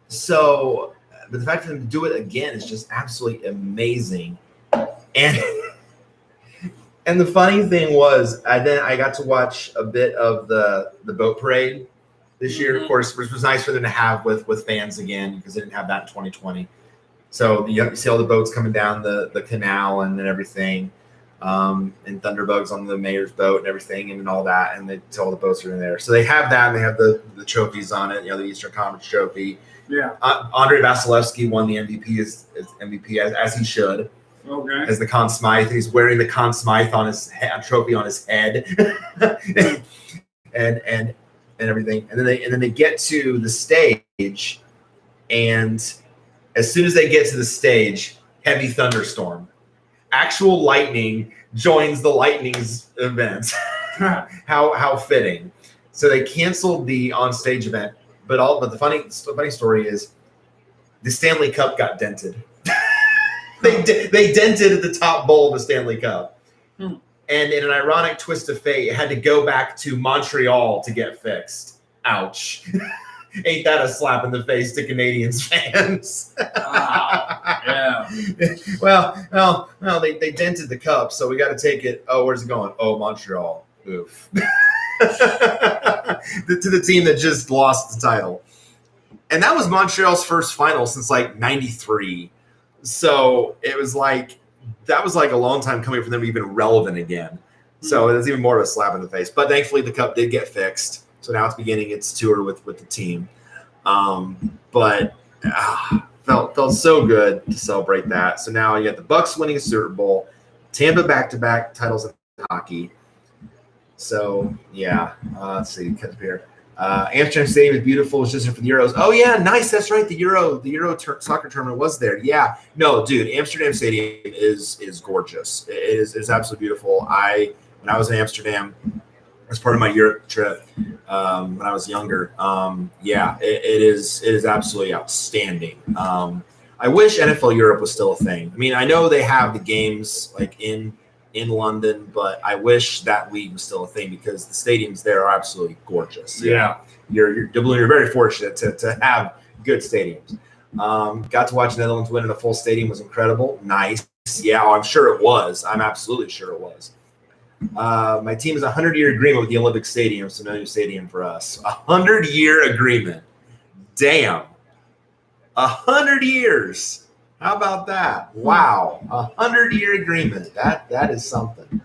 So, but the fact for them to do it again is just absolutely amazing. And and the funny thing was, I got to watch a bit of the boat parade this year. Of course, which was nice for them to have with fans again because they didn't have that in 2020. So you see all the boats coming down the canal and everything, and Thunderbugs on the mayor's boat and everything and all that, and all the boats are in there. So they have that, and they have the trophies on it. The Eastern Conference Trophy. Yeah. Andrei Vasilevsky won the MVP as MVP as he should. Okay. As the Conn Smythe, he's wearing the Conn Smythe on his trophy on his head, and everything. And then they get to the stage, and as soon as they get to the stage, heavy thunderstorm. Actual lightning joins the Lightning's events. How fitting. So they canceled the on-stage event, but the funny story is the Stanley Cup got dented. They dented at the top bowl of the Stanley Cup. And in an ironic twist of fate, it had to go back to Montreal to get fixed. Ouch. Ain't that a slap in the face to Canadiens fans? Wow. Yeah. Well, they dented the cup, so we got to take it. Oh, where's it going? Oh, Montreal. Oof. To the team that just lost the title. And that was Montreal's first final since like 93. So it was like that was like a long time coming for them to be even relevant again. So it's even more of a slap in the face. But thankfully the cup did get fixed. So now it's beginning its tour with the team. But felt so good to celebrate that. So now you got the Bucks winning a Super Bowl, Tampa back-to-back titles in hockey. So yeah, let's see, cut up here. Amsterdam Stadium is beautiful. It's just for the Euros. Oh yeah, nice. That's right. The Euro soccer tournament was there. Yeah, no, dude, Amsterdam Stadium is gorgeous. It's absolutely beautiful. When I was in Amsterdam as part of my Europe trip when I was younger, it is absolutely outstanding. I wish NFL Europe was still a thing. I mean, I know they have the games like in London, but I wish that league was still a thing because the stadiums there are absolutely gorgeous. Yeah. You're very fortunate to have good stadiums. Got to watch Netherlands win in a full stadium, was incredible. Nice. Yeah, I'm sure it was. I'm absolutely sure it was. My team is a 100-year agreement with the Olympic Stadium, so no new stadium for us. 100-year agreement. Damn. 100 years. How about that? Wow. 100-year agreement. That is something.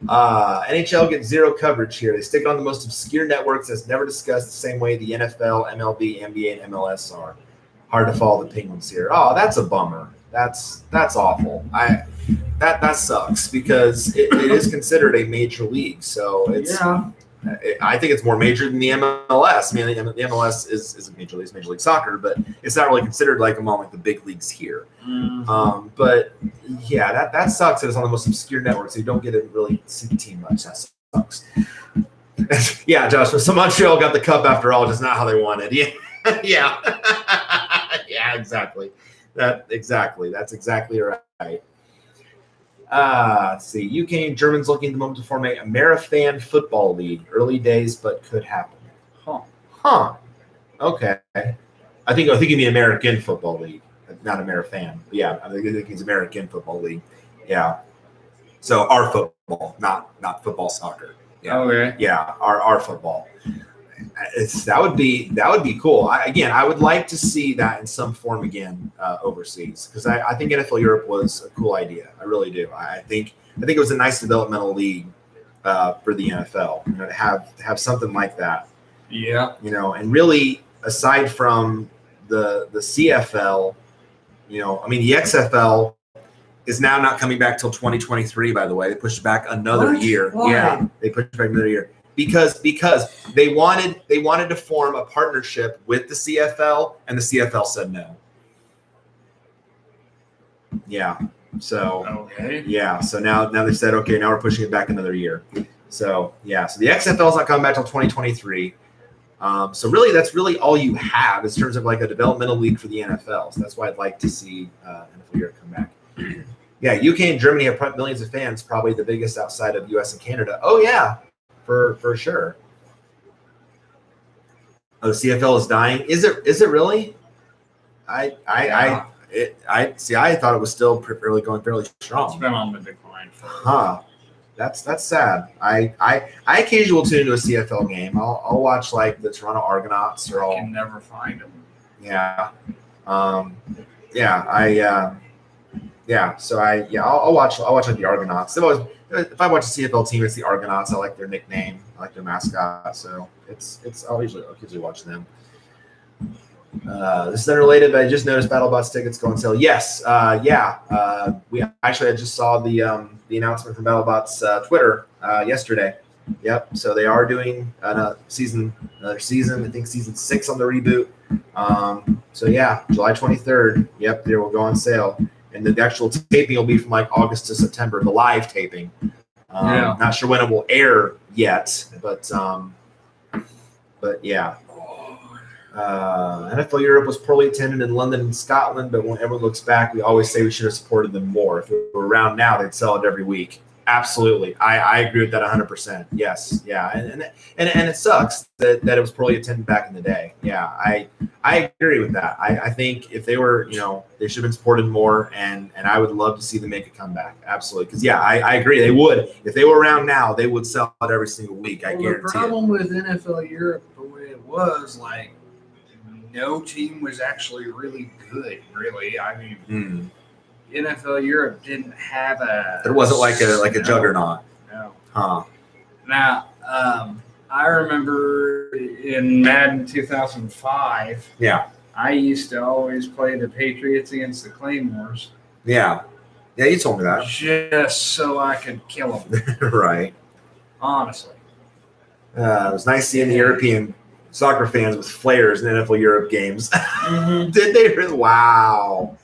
NHL gets zero coverage here. They stick on the most obscure networks that's never discussed the same way the NFL, MLB, NBA, and MLS are. Hard to follow the Penguins here. Oh, that's a bummer. That's awful. That sucks because it is considered a major league. So it's I think it's more major than the MLS. I mean, the MLS is a major league, it's Major League Soccer, but it's not really considered like among like the big leagues here. But yeah, that sucks. That it's on the most obscure network, so you don't get to really see the team much. That sucks. Yeah, Josh. So Montreal got the cup after all, just not how they wanted. Yeah, yeah, exactly. That's exactly right. Let's see. UK and Germans looking at the moment to form a Amerifan football league. Early days, but could happen. Huh. Okay. I think you mean American Football League, not Amerifan. But yeah, I think it's American Football League. Yeah. So our football, not football soccer. Yeah. Okay. Yeah, our football. That would be cool. I would like to see that in some form again overseas because I think NFL Europe was a cool idea. I really do. I think it was a nice developmental league for the NFL. To have something like that. Yeah. And really aside from the CFL, the XFL is now not coming back till 2023. By the way, they pushed back another year. Why? Yeah, they pushed back another year. Because they wanted to form a partnership with the CFL, and the CFL said no. Yeah. So okay. Yeah. So now they said okay. Now we're pushing it back another year. So yeah. So the XFL is not coming back till 2023. So really, that's really all you have in terms of like a developmental league for the NFL. So that's why I'd like to see NFL Europe come back. Yeah. UK and Germany have millions of fans, probably the biggest outside of US and Canada. Oh yeah. For sure. Oh, CFL is dying. Is it really? I see. I thought it was still really going fairly strong. It's been on the decline for. Huh. That's sad. I occasionally will tune into a CFL game. I'll watch like the Toronto Argonauts or I can never find them. Yeah. So I'll watch like the Argonauts. If I watch a CFL team, it's the Argonauts. I like their nickname. I like their mascot. So I'll usually watch them. This is unrelated, but I just noticed BattleBots tickets go on sale. Yes, we actually I just saw the announcement from BattleBots Twitter yesterday. Yep. So they are doing another season. I think season 6 on the reboot. So yeah, July 23rd. Yep, they will go on sale, and the actual taping will be from like August to September. The live taping. Not sure when it will air yet, but yeah. NFL Europe was poorly attended in London and Scotland, but when everyone looks back, we always say we should have supported them more. If it were around now, they'd sell it every week. Absolutely. I agree with that 100%. Yes. Yeah. And it sucks that it was poorly attended back in the day. Yeah. I agree with that. I think if they were, they should have been supported more, and I would love to see them make a comeback. Absolutely. Because I agree. They would. If they were around now, they would sell it every single week. I guarantee the problem with NFL Europe, the way it was, like, no team was actually really good, really. I mean, NFL Europe didn't have a. It wasn't like a juggernaut. No. Huh. Now, I remember in Madden 2005. Yeah. I used to always play the Patriots against the Claymores. Yeah. Yeah, you told me that. Just so I could kill them. Right. Honestly. It was nice seeing the European soccer fans with flares in NFL Europe games. Mm-hmm. Did they really? Wow.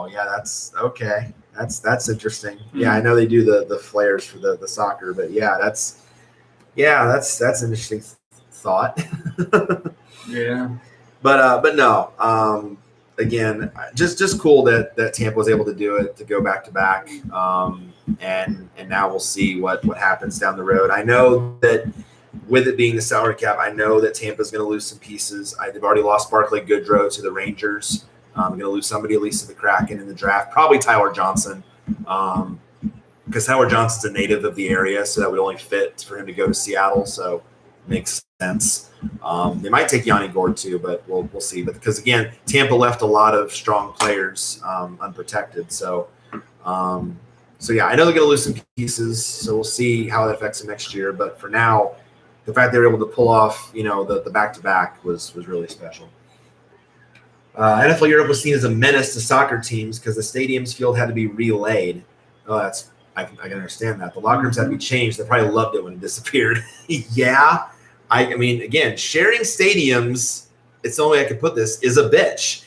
Yeah, that's okay. That's interesting. Mm-hmm. Yeah, I know they do the flares for the soccer, but that's an interesting thought. Yeah. But no. Again, just cool that Tampa was able to do it, to go back to back. And now we'll see what happens down the road. I know that with it being the salary cap, I know that Tampa's going to lose some pieces. They've already lost Barclay Goodrow to the Rangers. I'm going to lose somebody at least to the Kraken in the draft. Probably Tyler Johnson, because Tyler Johnson's a native of the area, so that would only fit for him to go to Seattle. So it makes sense. They might take Yanni Gord too, but we'll see. But because again, Tampa left a lot of strong players unprotected. So yeah, I know they're going to lose some pieces. So we'll see how that affects them next year. But for now, the fact they were able to pull off, the back-to-back was really special. NFL Europe was seen as a menace to soccer teams because the stadium's field had to be relaid. Oh, I can understand that. The locker rooms had to be changed. They probably loved it when it disappeared. Yeah. I mean, again, sharing stadiums, it's the only way I could put this, is a bitch.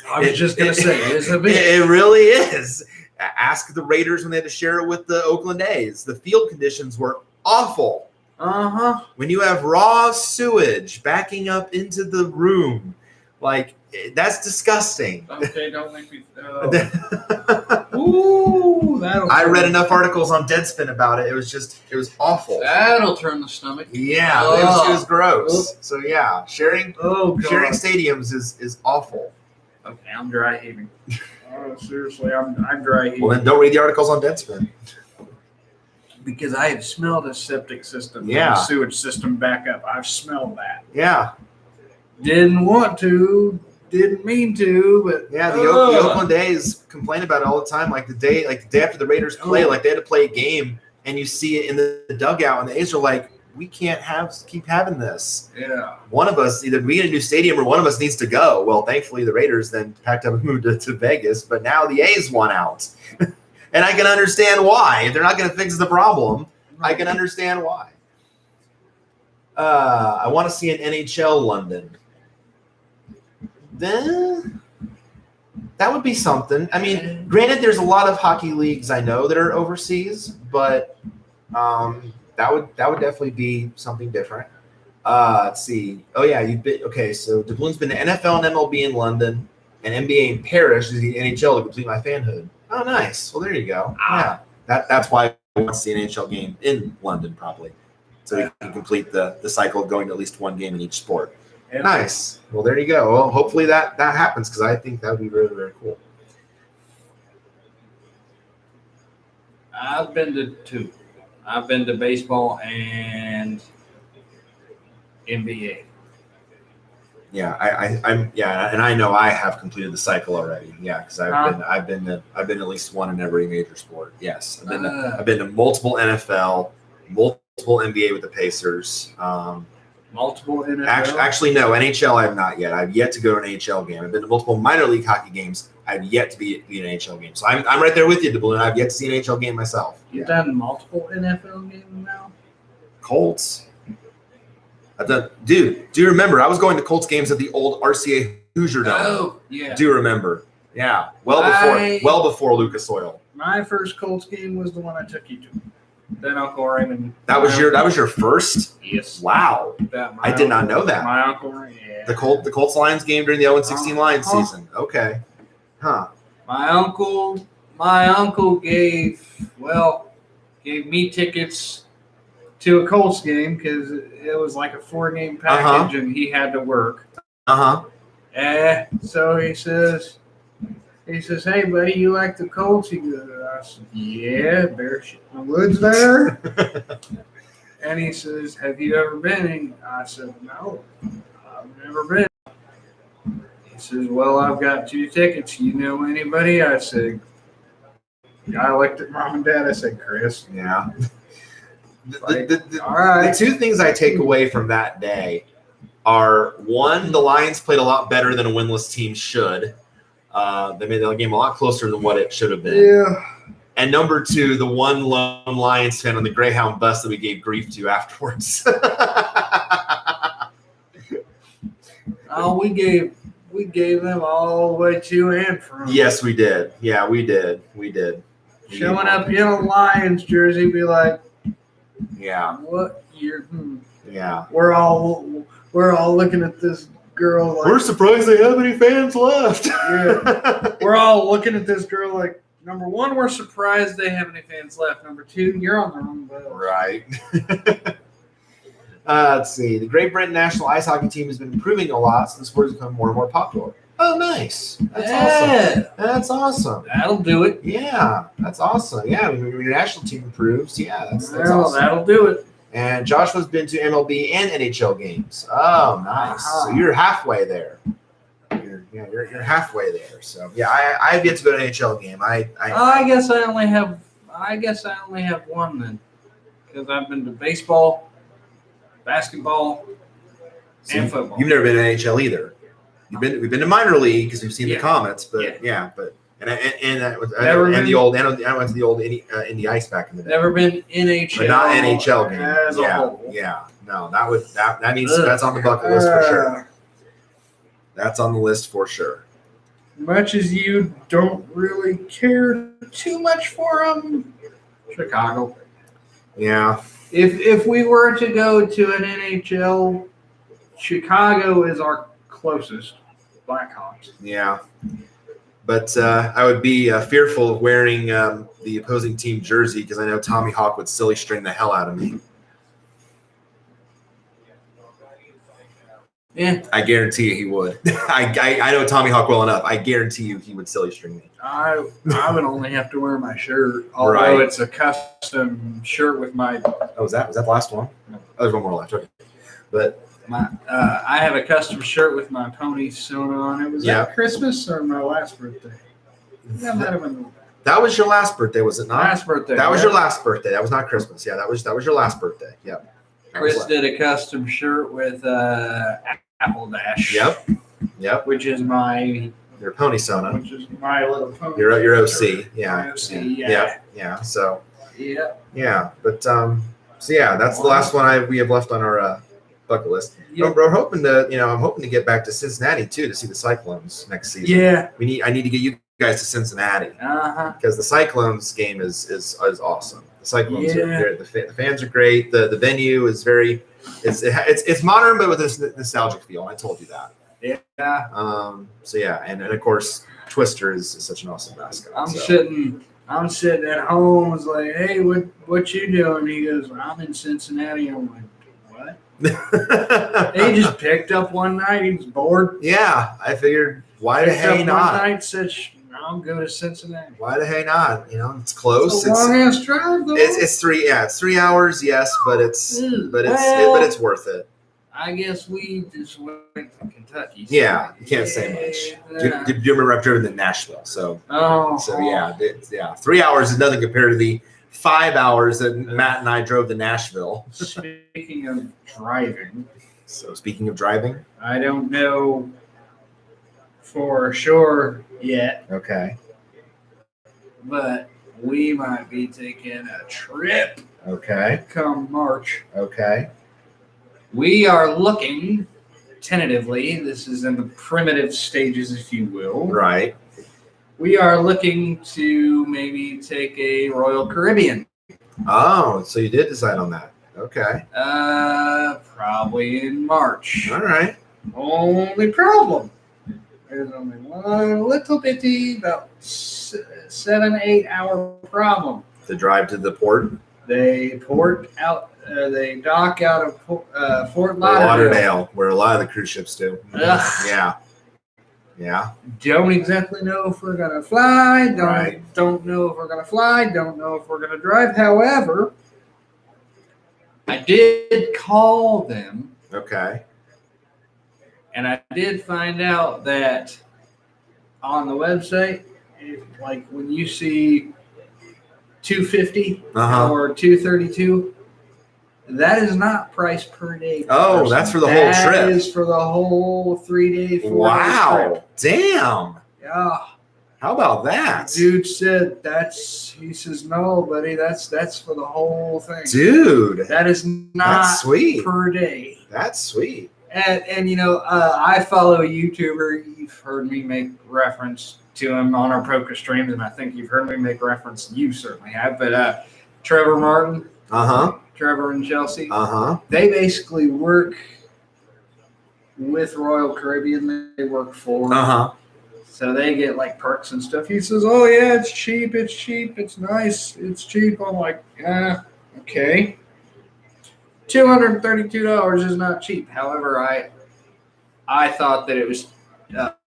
I was just going to say, it's a bitch. It really is. Ask the Raiders when they had to share it with the Oakland A's. The field conditions were awful. Uh-huh. When you have raw sewage backing up into the room, like, that's disgusting. Okay, don't make me. Ooh, I read enough articles on Deadspin about it. It was awful. That'll turn the stomach. Yeah, it was gross. So yeah, sharing stadiums is awful. Okay, I'm dry heaving. Oh, seriously, I'm dry heaving. Well, then don't read the articles on Deadspin. Because I had smelled a septic system, a sewage system back up. I've smelled that. Yeah. Didn't want to, didn't mean to, but yeah, the Oakland A's complain about it all the time. Like the day after the Raiders play, like they had to play a game, and you see it in the dugout, and the A's are like, "We can't keep having this. Yeah, one of us, either we get a new stadium or one of us needs to go." Well, thankfully the Raiders then packed up and moved to Vegas, but now the A's want out, and I can understand why. If they're not going to fix the problem, I can understand why. I want to see an NHL London. Then that would be something. I mean, granted, there's a lot of hockey leagues I know that are overseas, but that would definitely be something different. Let's see. Oh yeah, so Dublin's been to NFL and MLB in London and NBA in Paris. Is the NHL to complete my fanhood. Oh, nice. Well, there you go. Yeah, that's why I want to see an NHL game in London, probably. so you can complete the cycle of going to at least one game in each sport. Yeah. Nice. Well, there you go. Well, hopefully that happens because I think that would be really, very cool. I've been to 2. I've been to baseball and NBA. Yeah, I'm and I know I have completed the cycle already. Yeah, because I've been at least one in every major sport. Yes, I've been to multiple NFL, multiple NBA with the Pacers. Multiple NFL. Actually, no, NHL I have not yet. I've yet to go to an NHL game. I've been to multiple minor league hockey games. I've yet to be an NHL game. So I'm right there with you, DeBloom. I've yet to see an NHL game myself. You've done multiple NFL games now? Colts. I've done. Dude, do you remember? I was going to Colts games at the old RCA Hoosier Dome. Oh, yeah. Do you remember? Yeah. Well before Lucas Oil. My first Colts game was the one I took you to. Then Uncle Raymond. That was your first? Yes. Wow. I did not know that. My uncle Raymond. Yeah. The Colts Lions game during the 0-16 Lions season. Okay. Huh. My uncle gave me tickets to a Colts game because it was like a 4-game package and he had to work. So he says, "Hey buddy, you like the Colts?" He goes, I said, "Yeah, bear shit in the woods there." And he says, "Have you ever been in?" I said, "No, I've never been." He says, "Well, I've got 2 tickets. You know anybody?" I said, I looked at Mom and Dad. I said, "Chris." Yeah. All right. The 2 things I take away from that day are, one, the Lions played a lot better than a winless team should. They made the game a lot closer than what it should have been. Yeah. And number 2, the one lone Lions fan on the Greyhound bus that we gave grief to afterwards. Oh, we gave them all the way to and from. Yes, we did. Yeah, we did. Showing up in a Lions jersey, be like, yeah, what year? Yeah, we're all looking at this girl. Like, we're surprised they have any fans left. Yeah, we're all looking at this girl like, number 1, we're surprised they have any fans left. Number 2, you're on the wrong boat. Right. Let's see. The Great Britain national ice hockey team has been improving a lot since the sport has become more and more popular. Oh, nice. That's awesome. That's awesome. That'll do it. Yeah, that's awesome. Yeah, when your national team improves, yeah, that's awesome. That'll do it. And Joshua's been to MLB and NHL games. Oh, nice. So you're halfway there. You're halfway there. So yeah, I have yet to go to an NHL game. I guess I only have one then, because I've been to baseball, basketball, and football. You've never been to NHL either. We've been to minor league because we've seen the Comets, but I went to the old Indy Ice back in the day. Never been NHL, but not NHL game. As a whole. Yeah. No, that means that's on the bucket list for sure. That's on the list for sure. Much as you don't really care too much for them, Chicago. Yeah. If we were to go to an NHL, Chicago is our closest. Blackhawks. Yeah. But I would be fearful of wearing the opposing team jersey because I know Tommy Hawk would silly string the hell out of me. Yeah. I guarantee you he would. I know Tommy Hawk well enough. I guarantee you he would silly string me. I would only have to wear my shirt, although it's a custom shirt with my. Oh, was that the last one? Oh, there's one more left. Okay. But I have a custom shirt with my Pony Soapboxes on it. Was that Christmas or my last birthday? That might have been. That was your last birthday, was it not? Last birthday. That was your last birthday. That was not Christmas. Yeah, that was your last birthday. Yep. Chris did a custom shirt with Apple Dash. Yep. Which is your Pony Soapboxes. Which is my little pony. Your OC. Yeah. My OC. Yeah. So. Yeah. Yeah, but so yeah, that's the last one we have left on our bucket list. Yep. We're hoping to, I'm hoping to get back to Cincinnati too to see the Cyclones next season. Yeah. I need to get you guys to Cincinnati because the Cyclones game is awesome. The Cyclones are great. The fans are great. The venue is it's modern but with this nostalgic feel. I told you that. Yeah. So yeah, and of course Twister is such an awesome mascot. I'm sitting I'm sitting at home. I was like, hey, what you doing? He goes, I'm in Cincinnati. I'm like, what? He just picked up one night. He was bored. Yeah, I figured, why the Picked up hey one not? night, said, I'll go to Cincinnati. Why the hey not? You know, it's close. It's a long ass drive, though. It's 3 hours, yes, but it's worth it. I guess we just went to Kentucky. So Yeah, you can't say much. Do you remember I've driven to Nashville? So yeah, 3 hours is nothing compared to the 5 hours that Matt and I drove to Nashville. Speaking of driving. So speaking of driving, I don't know for sure yet. Okay. But we might be taking a trip. Okay. Come March. Okay. We are looking tentatively. This is in the primitive stages, if you will. Right. We are looking to maybe take a Royal Caribbean. Oh, so you did decide on that. Okay. Probably in March. All right. Only problem. There's only one little bitty, about 7-8 hour problem. To drive to the port. They port out. They dock out of Fort Lauderdale, where a lot of the cruise ships do. Ugh. Yeah. Yeah. Don't exactly know if we're gonna fly. Right. Don't know if we're gonna fly. Don't know if we're gonna drive. However, I did call them, Okay. and I did find out that on the website, like when you see 250 Uh-huh. or 232, that is not price per day. Per Oh, person. that's for the whole trip. That is for the whole 3 day, 4 day Wow. trip. Damn. Yeah. How about that? Dude said he says, no, buddy, that's for the whole thing. Dude. That is not That's sweet. per day. That's sweet. And you know, I follow a YouTuber. You've heard me make reference to him on our poker streams, and I think you've heard me make reference. You certainly have. But Trevor Martin, Uh-huh. Trevor and Chelsea, Uh-huh. they basically work with Royal Caribbean. They work for, Uh-huh. so they get like perks and stuff. He says, "Oh yeah, it's cheap. It's cheap. It's nice. It's cheap." I'm like, okay. $232 is not cheap. However, I thought that it was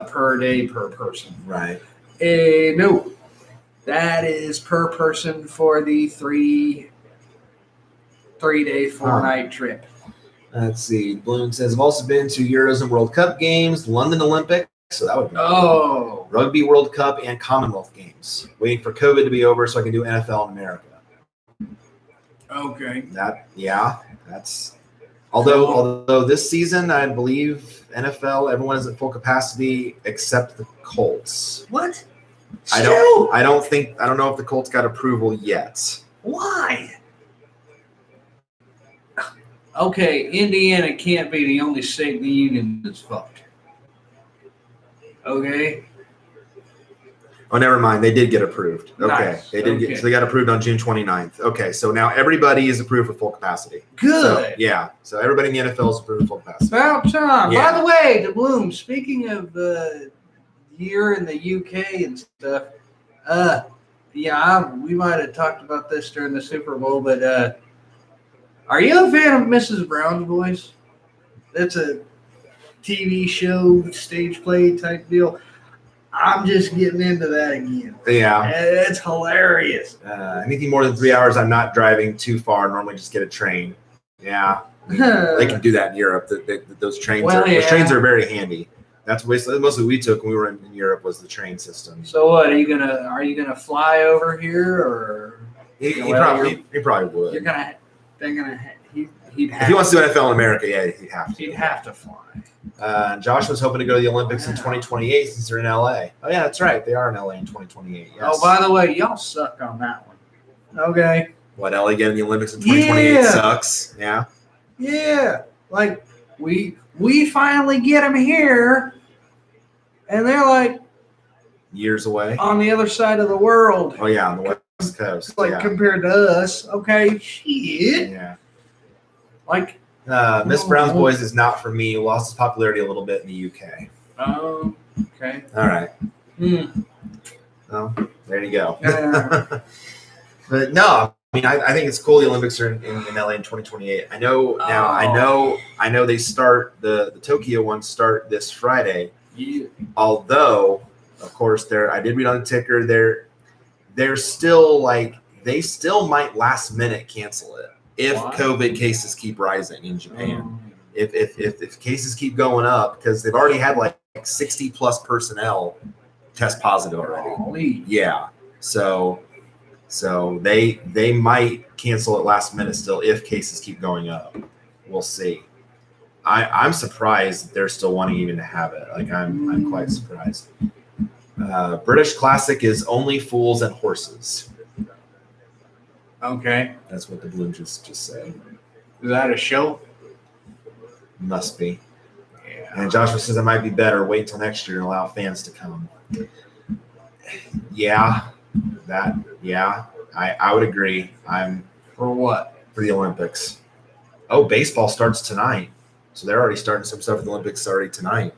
per day per person. Right. No, that is per person for the 3 day, 4 night trip. Let's see. Bloom says, I've also been to Euros and World Cup games, London Olympics. So that would be Oh, Rugby World Cup and Commonwealth Games. Waiting for COVID to be over so I can do NFL in America. okay. That's although this season I believe NFL everyone is at full capacity except the Colts. What? I don't know if the Colts got approval yet. Why? Okay, Indiana can't be the only state in the union that's fucked. Okay? Oh, never mind. They did get approved. Okay. Nice. They did Okay. so they got approved on June 29th. Okay, so now everybody is approved for full capacity. Good. So everybody in the NFL is approved for full capacity. About time. Yeah. By the way, to Bloom, speaking of the year in the UK and stuff, we might have talked about this during the Super Bowl, but are you a fan of Mrs. Brown's Boys? That's a TV show, stage play type deal. I'm just getting into that again. Yeah. It's hilarious. Anything more than 3 hours, I'm not driving too far. Normally just get a train. Yeah. They can do that in Europe. Those trains those trains are very handy. That's mostly we took when we were in Europe was the train system. So what are you gonna fly over here or He probably would. He'd If he wants to do NFL in America, yeah, he'd have to. He'd have to fly. Josh was hoping to go to the Olympics in 2028 since they're in LA. Oh yeah, that's right. They are in LA in 2028. Yes. Oh, by the way, y'all suck on that one. Okay. What, LA getting the Olympics in 2028 Yeah. sucks? Yeah. Yeah, like we finally get them here, and they're like Years away. on the other side of the world. Oh yeah, on the West Coast. Like Yeah. compared to us, okay, shit. Yeah. Like, Miss Brown's Boys is not for me. Lost its popularity a little bit in the UK. okay. All right. Well, there you go. Yeah. But no, I mean, I think it's cool. The Olympics are in LA in 2028. I know now. I know they start the Tokyo ones start this Friday. Yeah. Although, of course, I did read on the ticker. They're still like they still might last minute cancel it if Why? COVID cases keep rising in Japan. If cases keep going up, because they've already had like 60 plus personnel test positive already. Holy. Yeah. So they might cancel it last minute still if cases keep going up. We'll see. I'm surprised that they're still wanting even to have it. Like I'm quite surprised. British Classic is only fools and horses. Okay. That's what the balloon just said. Is that a show? Must be. Yeah. And Joshua says it might be better. Wait until next year and allow fans to come. Yeah. I would agree. I'm For what? for the Olympics. Oh, baseball starts tonight. So they're already starting some stuff with the Olympics already tonight.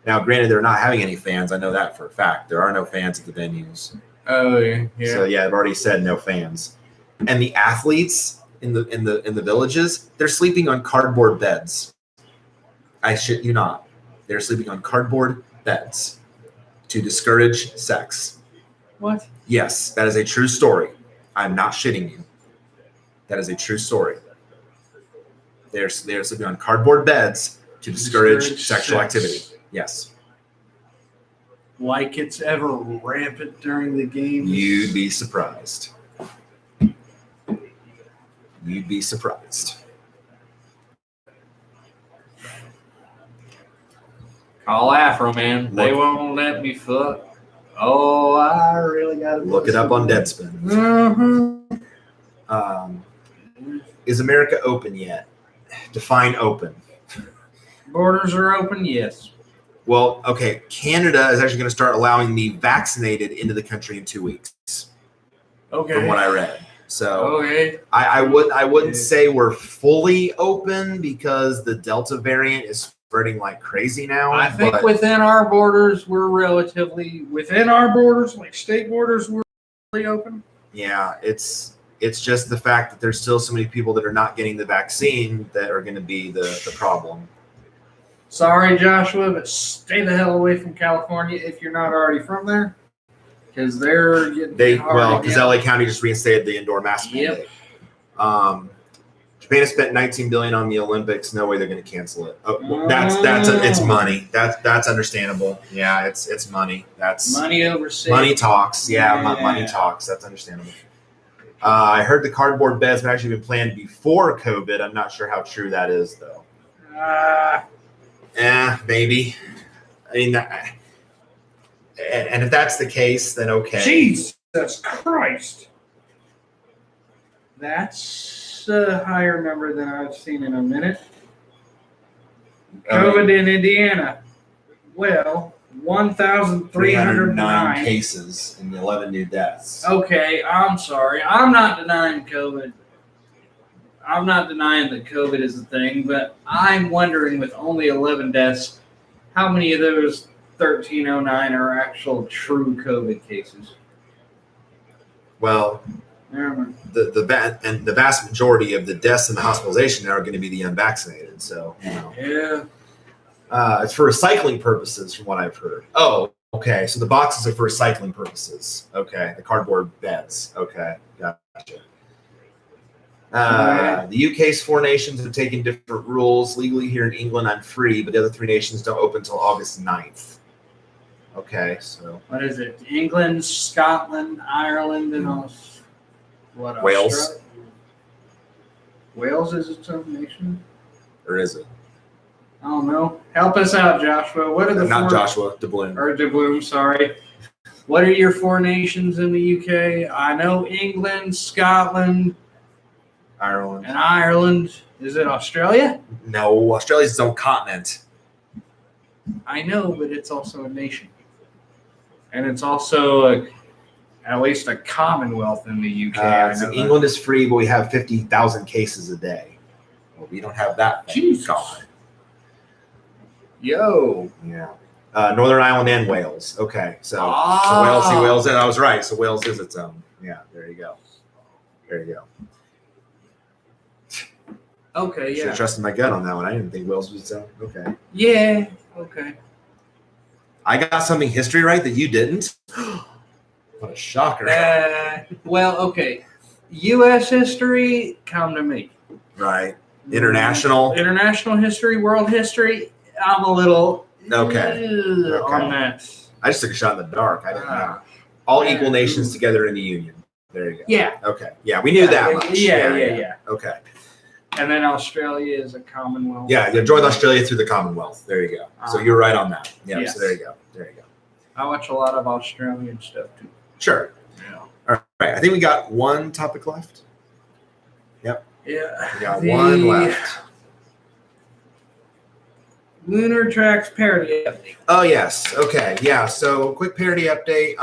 Now, granted, they're not having any fans. I know that for a fact. There are no fans at the venues. Oh yeah. So yeah, I've already said no fans. And the athletes in the villages, they're sleeping on cardboard beds. I shit you not. They're sleeping on cardboard beds to discourage sex. What? Yes, that is a true story. I'm not shitting you. That is a true story. They're sleeping on cardboard beds to discourage sexual sex. activity. Yes. Like it's ever rampant during the games. You'd be surprised. You'd be surprised. Call Afro, man. They won't let me fuck. Oh, I really gotta Look it up on Deadspin. Mm-hmm. Is America open yet? Define open. Borders are open, yes. Well, okay. Canada is actually going to start allowing the vaccinated into the country in 2 weeks, Okay. from what I read. So Okay. I wouldn't say we're fully open because the Delta variant is spreading like crazy now. I think but within our borders, we're relatively within our borders, like state borders, we're really open. yeah, it's just the fact that there's still so many people that are not getting the vaccine that are going to be the problem. Sorry, Joshua, but stay the hell away from California if you're not already from there, because they're getting hard Because again. LA County just reinstated the indoor mask mandate. Japan has spent $19 billion on the Olympics. No way they're going to cancel it. It's money. That's understandable. Yeah, it's money. That's money over safety. money talks. Yeah, Yeah. money talks. That's understandable. I heard the cardboard beds have actually been planned before COVID. I'm not sure how true that is, though. Maybe. I mean, and if that's the case, then okay. Jesus Christ. That's a higher number than I've seen in a minute. COVID in Indiana. Well, 1,309 cases and 11 new deaths. Okay, I'm sorry. I'm not denying COVID. I'm not denying that COVID is a thing, but I'm wondering with only 11 deaths, how many of those 1,309 are actual true COVID cases? Well, the vast majority of the deaths and the hospitalization are going to be the unvaccinated. So, Yeah. it's for recycling purposes, from what I've heard. Oh, okay. So the boxes are for recycling purposes. Okay, the cardboard beds. Okay, gotcha. The UK's 4 nations have taken different rules. Legally here in England, I'm free, but the other 3 nations don't open until August 9th. Okay, so What is it? England, Scotland, Ireland, and what? Wales. Australia? Wales is its own nation? Or is it? I don't know. Help us out, Joshua. What are the Not 4 Joshua, DeBloom. Or DeBloom, sorry. What are your 4 nations in the UK? I know England, Scotland, Ireland. and Ireland. Is it Australia? No, Australia's its own continent. I know, but it's also a nation. And it's also at least a commonwealth in the UK. I So know England is free, but we have 50,000 cases a day. Well, we don't have that. Jesus. God. Yo. Yeah. Northern Ireland and Wales. Okay, so Wales. And I was right. So Wales is its own. Yeah, there you go. There you go. Okay, Should have trusted my gut on that one. I didn't think Wales was its own. Okay. Yeah. Okay. I got something history right that you didn't. What a shocker. Well, okay. U.S. history, come to me. Right. International history, world history. I'm a little Okay. on that. I just took a shot in the dark. I didn't know. All equal nations together in the union. There you go. Yeah. Okay. Yeah, we knew that much. Yeah. Okay. And then Australia is a Commonwealth. Yeah, you joined Australia through the Commonwealth. There you go. So you're right on that. Yeah. Yes. So there you go. There you go. I watch a lot of Australian stuff too. Sure. Yeah. All right. I think we got one topic left. Yep. Yeah. We got one left. Lunar Tracks parody update. Oh yes. Okay. Yeah. So quick parody update.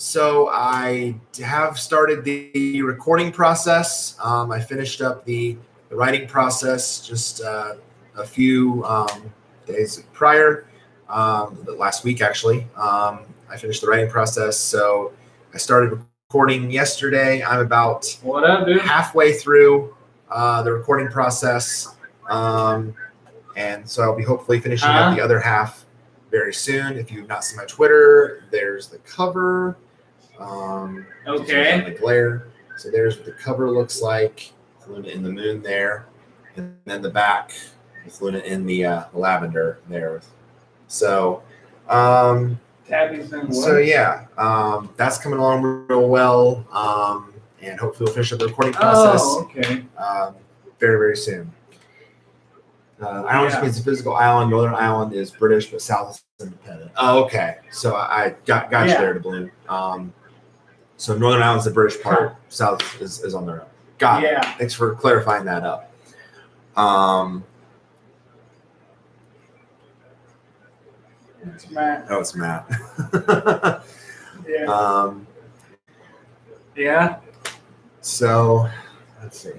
So I have started the recording process. I finished up the writing process just a few days prior, last week actually. I finished the writing process. So I started recording yesterday. I'm about What up, dude? halfway through the recording process. And so I'll be hopefully finishing up the other half very soon. If you've not seen my Twitter, there's the cover. Okay. The glare. So there's what the cover looks like. Luna in the moon there. And then the back with Luna in the lavender there. So, Tabby's done what? so yeah, that's coming along real well. And hopefully we'll finish up the recording process. Oh, okay. Very, very soon. Island just means a physical island. Northern Ireland is British, but South is independent. Oh, okay. So I got you there to balloon. So Northern Ireland's the British part. South is on their own. Got it. Thanks for clarifying that up. It's Matt. Oh, it's Matt. Yeah. Yeah. So let's see.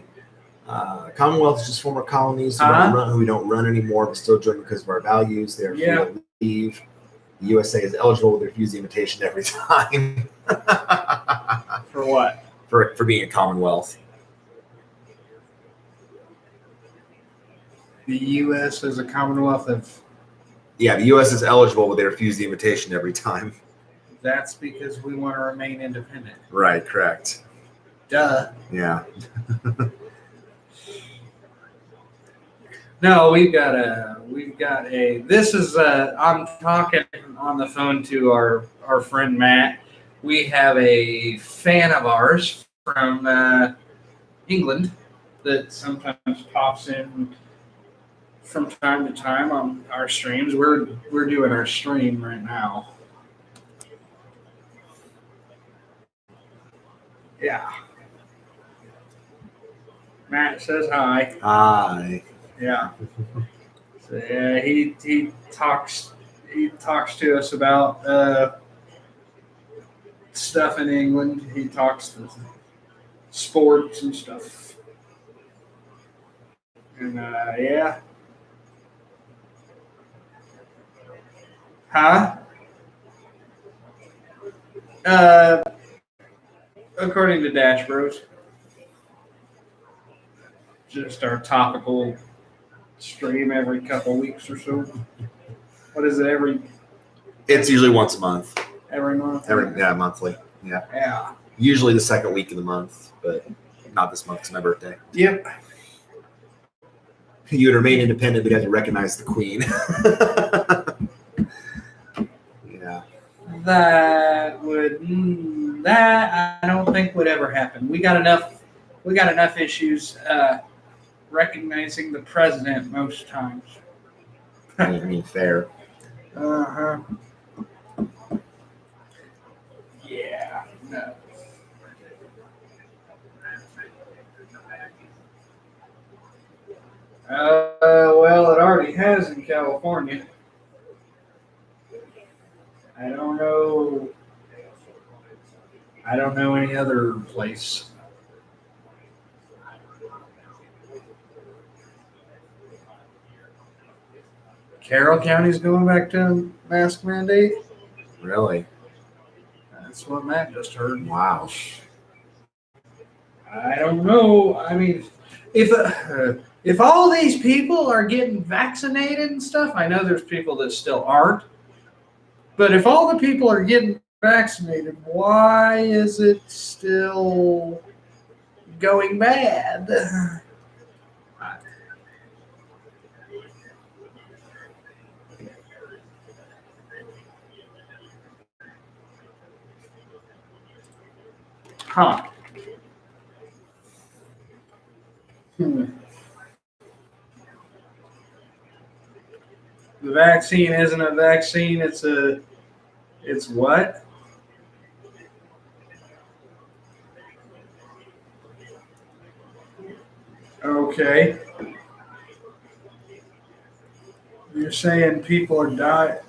Commonwealth is just former colonies who we don't run anymore, but still join because of our values. They're free to leave. The USA is eligible to refuse the invitation every time. For what? For being a Commonwealth. The U.S. is a Commonwealth of. Yeah, the U.S. is eligible, but they refuse the invitation every time. That's because we want to remain independent. Right, correct. Duh. Yeah. No, we've got a, this is, I'm talking on the phone to our friend Matt. We have a fan of ours from England that sometimes pops in from time to time on our streams. We're doing our stream right now. Yeah. Matt says hi. Hi. Yeah. So yeah, he talks to us about stuff in England. He talks to sports and stuff. And yeah. Huh? According to Dash Bros. Just our topical stream every couple weeks or so. What is it, It's usually once a month. every month? Monthly. Yeah. Yeah. Usually the second week of the month, but not this month. It's my birthday. Yep. You would remain independent, but you have to recognize the queen. Yeah. That I don't think would ever happen. We got enough issues recognizing the president most times. I mean, fair. Uh-huh. Yeah. No. Well, it already has in California. I don't know any other place. Carroll County's going back to a mask mandate. Really? That's what Matt just heard. Wow. I don't know. I mean, if all these people are getting vaccinated and stuff, I know there's people that still aren't. But if all the people are getting vaccinated, why is it still going bad? Huh. The vaccine isn't a vaccine, it's what? Okay. You're saying people are dying.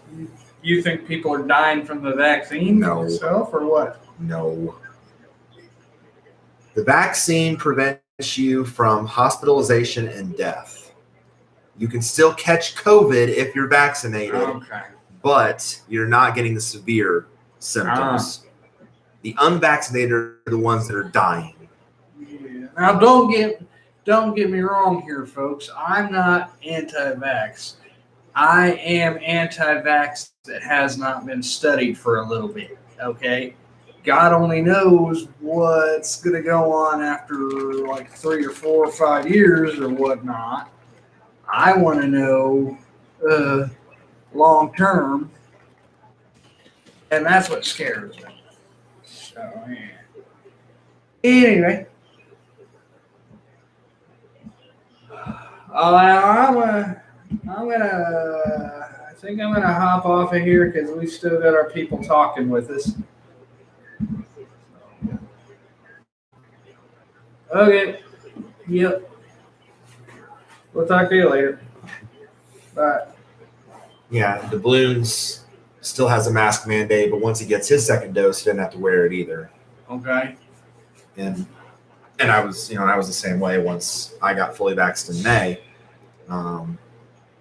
You think people are dying from the vaccine itself, or what? No. The vaccine prevents you from hospitalization and death. You can still catch COVID if you're vaccinated, Okay. but you're not getting the severe symptoms. The unvaccinated are the ones that are dying. Yeah. Now, don't get me wrong here, folks. I'm not anti-vax. I am anti-vax that has not been studied for a little bit. Okay. God only knows what's going to go on after like 3 or 4 or 5 years or whatnot. I want to know long term, and that's what scares me. So, yeah. Anyway, I think I'm gonna hop off of here because we still got our people talking with us. Okay. Yep. We'll talk to you later. Bye. Yeah, the balloons still has a mask mandate, but once he gets his second dose, he doesn't have to wear it either. Okay. And I was the same way once I got fully vaxxed in May.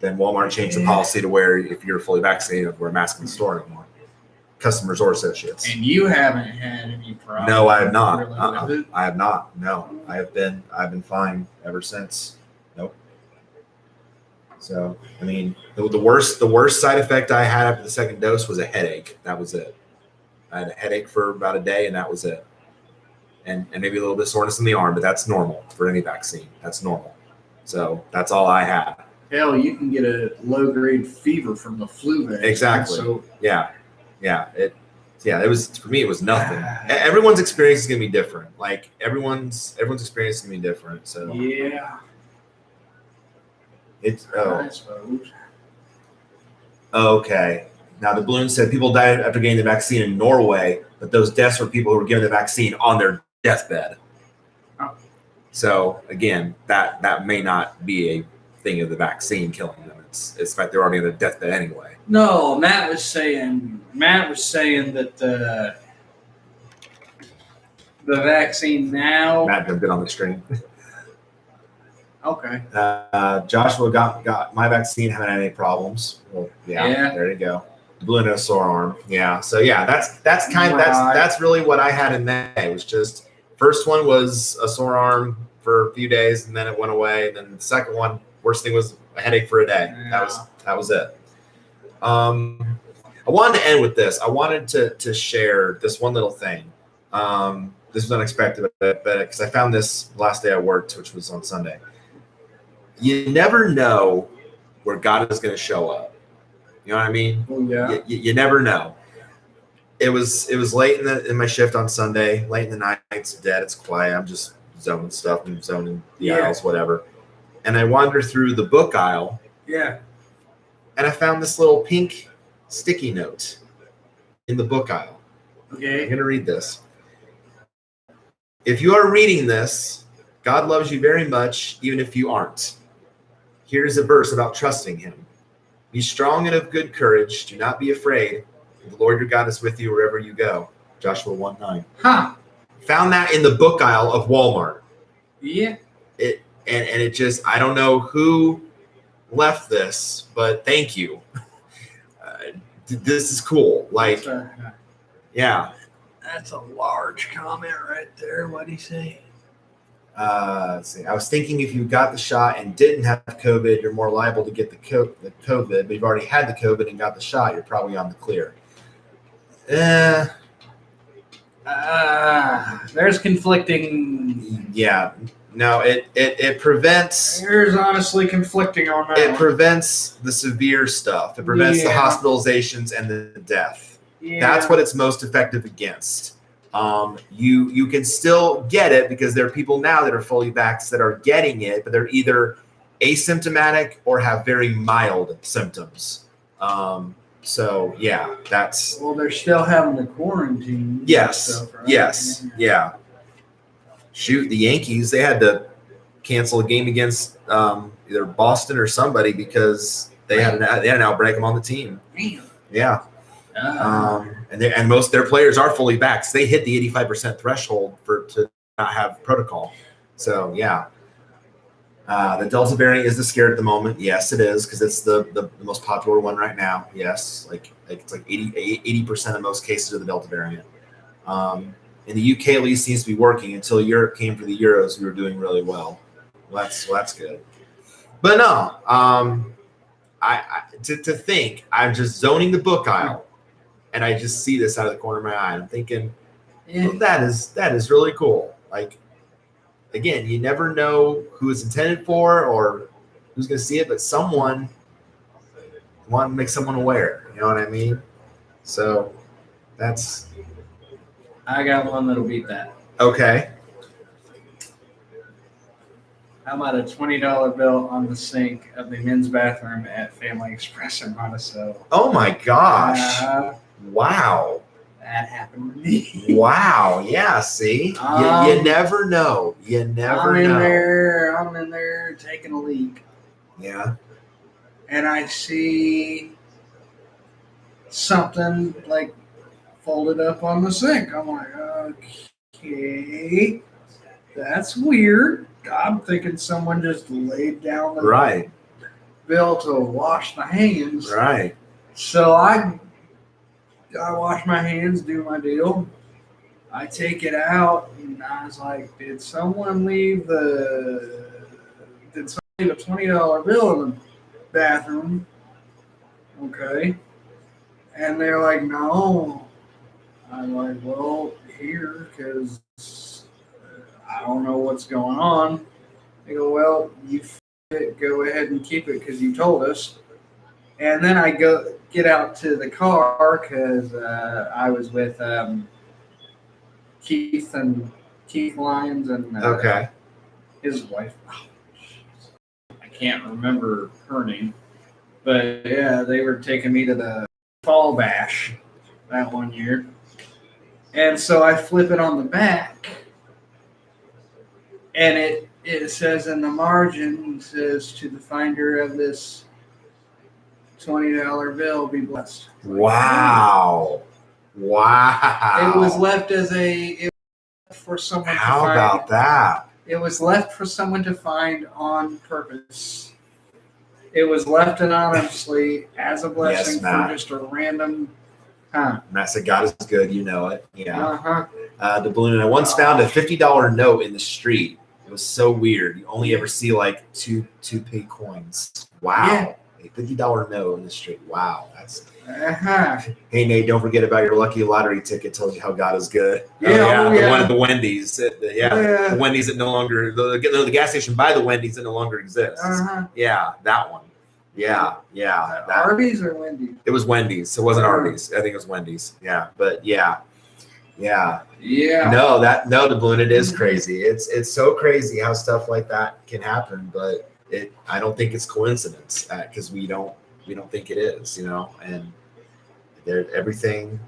Then Walmart changed the policy to where if you're fully vaccinated, you have to wear a mask in the store anymore. Customers or associates. And you haven't had any problems? No, I have not. Really I have not. No, I've been fine ever since. Nope. So, I mean, the worst side effect I had after the second dose was a headache. That was it. I had a headache for about a day, and that was it. And maybe a little bit of soreness in the arm, but that's normal for any vaccine. That's normal. So that's all I had. Hell, you can get a low-grade fever from the flu vaccine. Exactly. So Yeah. It was, for me, it was nothing. Everyone's experience is gonna be different. Like everyone's experience is gonna be different. So yeah, it's I suppose. okay. Now the balloon said people died after getting the vaccine in Norway, but those deaths were people who were given the vaccine on their deathbed. Oh. So again, that may not be a thing of the vaccine killing them. It's the fact they're already on their deathbed anyway. No, Matt was saying that the vaccine now. Matt jumped in on the stream. Okay. Joshua got my vaccine, haven't had any problems. Well, yeah. There you go. The balloon and a sore arm. Yeah. So yeah, that's really what I had in May. It was just first one was a sore arm for a few days, and then it went away. And then the second one, worst thing was a headache for a day. Yeah. That was it. I wanted to end with this. I wanted to share this one little thing. This was unexpected, but because I found this last day I worked, which was on Sunday. You never know where God is going to show up. You know what I mean? Oh, yeah. You never know. It was late in my shift on Sunday. Late in the night, it's dead. It's quiet. I'm just zoning stuff and zoning the aisles, whatever. And I wandered through the book aisle. Yeah. And I found this little pink sticky note in the book aisle. Okay. I'm going to read this. If you are reading this, God loves you very much, even if you aren't. Here's a verse about trusting him. Be strong and of good courage. Do not be afraid. The Lord your God is with you wherever you go. Joshua 1:9. Huh. Found that in the book aisle of Walmart. Yeah. And it just, I don't know who left this, but thank you. This is cool. Like, yeah. That's a large comment right there. What'd he say? Let's see. I was thinking if you got the shot and didn't have COVID, you're more liable to get the COVID. But you've already had the COVID and got the shot, you're probably on the clear. There's conflicting. Yeah. No, it prevents. There's honestly conflicting on that. It prevents the severe stuff. It prevents the hospitalizations and the death. Yeah. That's what it's most effective against. You can still get it because there are people now that are fully vaxxed that are getting it, but they're either asymptomatic or have very mild symptoms. So yeah, that's. Well, they're still having the quarantine. Yes. Stuff, right? Yes. Yeah. Shoot, the Yankees, they had to cancel a game against either Boston or somebody because they had an outbreak on the team. Damn. Yeah. And most their players are fully vaxxed. They hit the 85% threshold to not have protocol. So yeah. The Delta variant is the scare at the moment. Yes, it is, because it's the most popular one right now. Yes, like it's like 80% of most cases of the Delta variant. In the UK, at least, seems to be working. Until Europe came for the Euros, we were doing really well. That's good. But no, to think, I'm just zoning the book aisle, and I just see this out of the corner of my eye. I'm thinking, well, that is really cool. Like, again, you never know who it's intended for or who's going to see it, but someone want to make someone aware. You know what I mean? So that's. I got one that'll beat that. Okay. How about a $20 bill on the sink of the men's bathroom at Family Express in Monticello? Oh my gosh. Wow. That happened to me. Wow. Yeah, see? You never know. You never know. I'm in there taking a leak. Yeah. And I see something like folded up on the sink. I'm like, okay, that's weird. I'm thinking someone just laid down the bill to wash my hands. Right. So I wash my hands, do my deal. I take it out, and I was like, did someone leave a $20 bill in the bathroom? Okay. And they're like, no. I'm like, well, here, because I don't know what's going on. They go, well, you go ahead and keep it because you told us. And then I get out to the car because I was with Keith Lyons and his wife. Oh, I can't remember her name. But, yeah, they were taking me to the fall bash that one year. And so I flip it on the back, and it says in the margin, it says, to the finder of this $20 bill, be blessed. Wow. It was left for someone to find. How about that? It was left for someone to find on purpose. It was left anonymously as a blessing for just a random. Matt said, God is good, you know it. Yeah. Uh-huh. The balloon. I once found a $50 note in the street. It was so weird. You only ever see like two pay coins. Wow. A $50 note in the street. Wow. That's. Hey Nate, don't forget about your lucky lottery ticket. Tells you how God is good. The one at the Wendy's. The Wendy's that no longer the gas station by the Wendy's that no longer exists. Yeah, that one. Yeah. Arby's or Wendy's? It was Wendy's. It wasn't Arby's. I think it was Wendy's. Yeah, but yeah. No, the balloon. It is crazy. It's so crazy how stuff like that can happen, but I don't think it's coincidence because we don't think it is, and everything,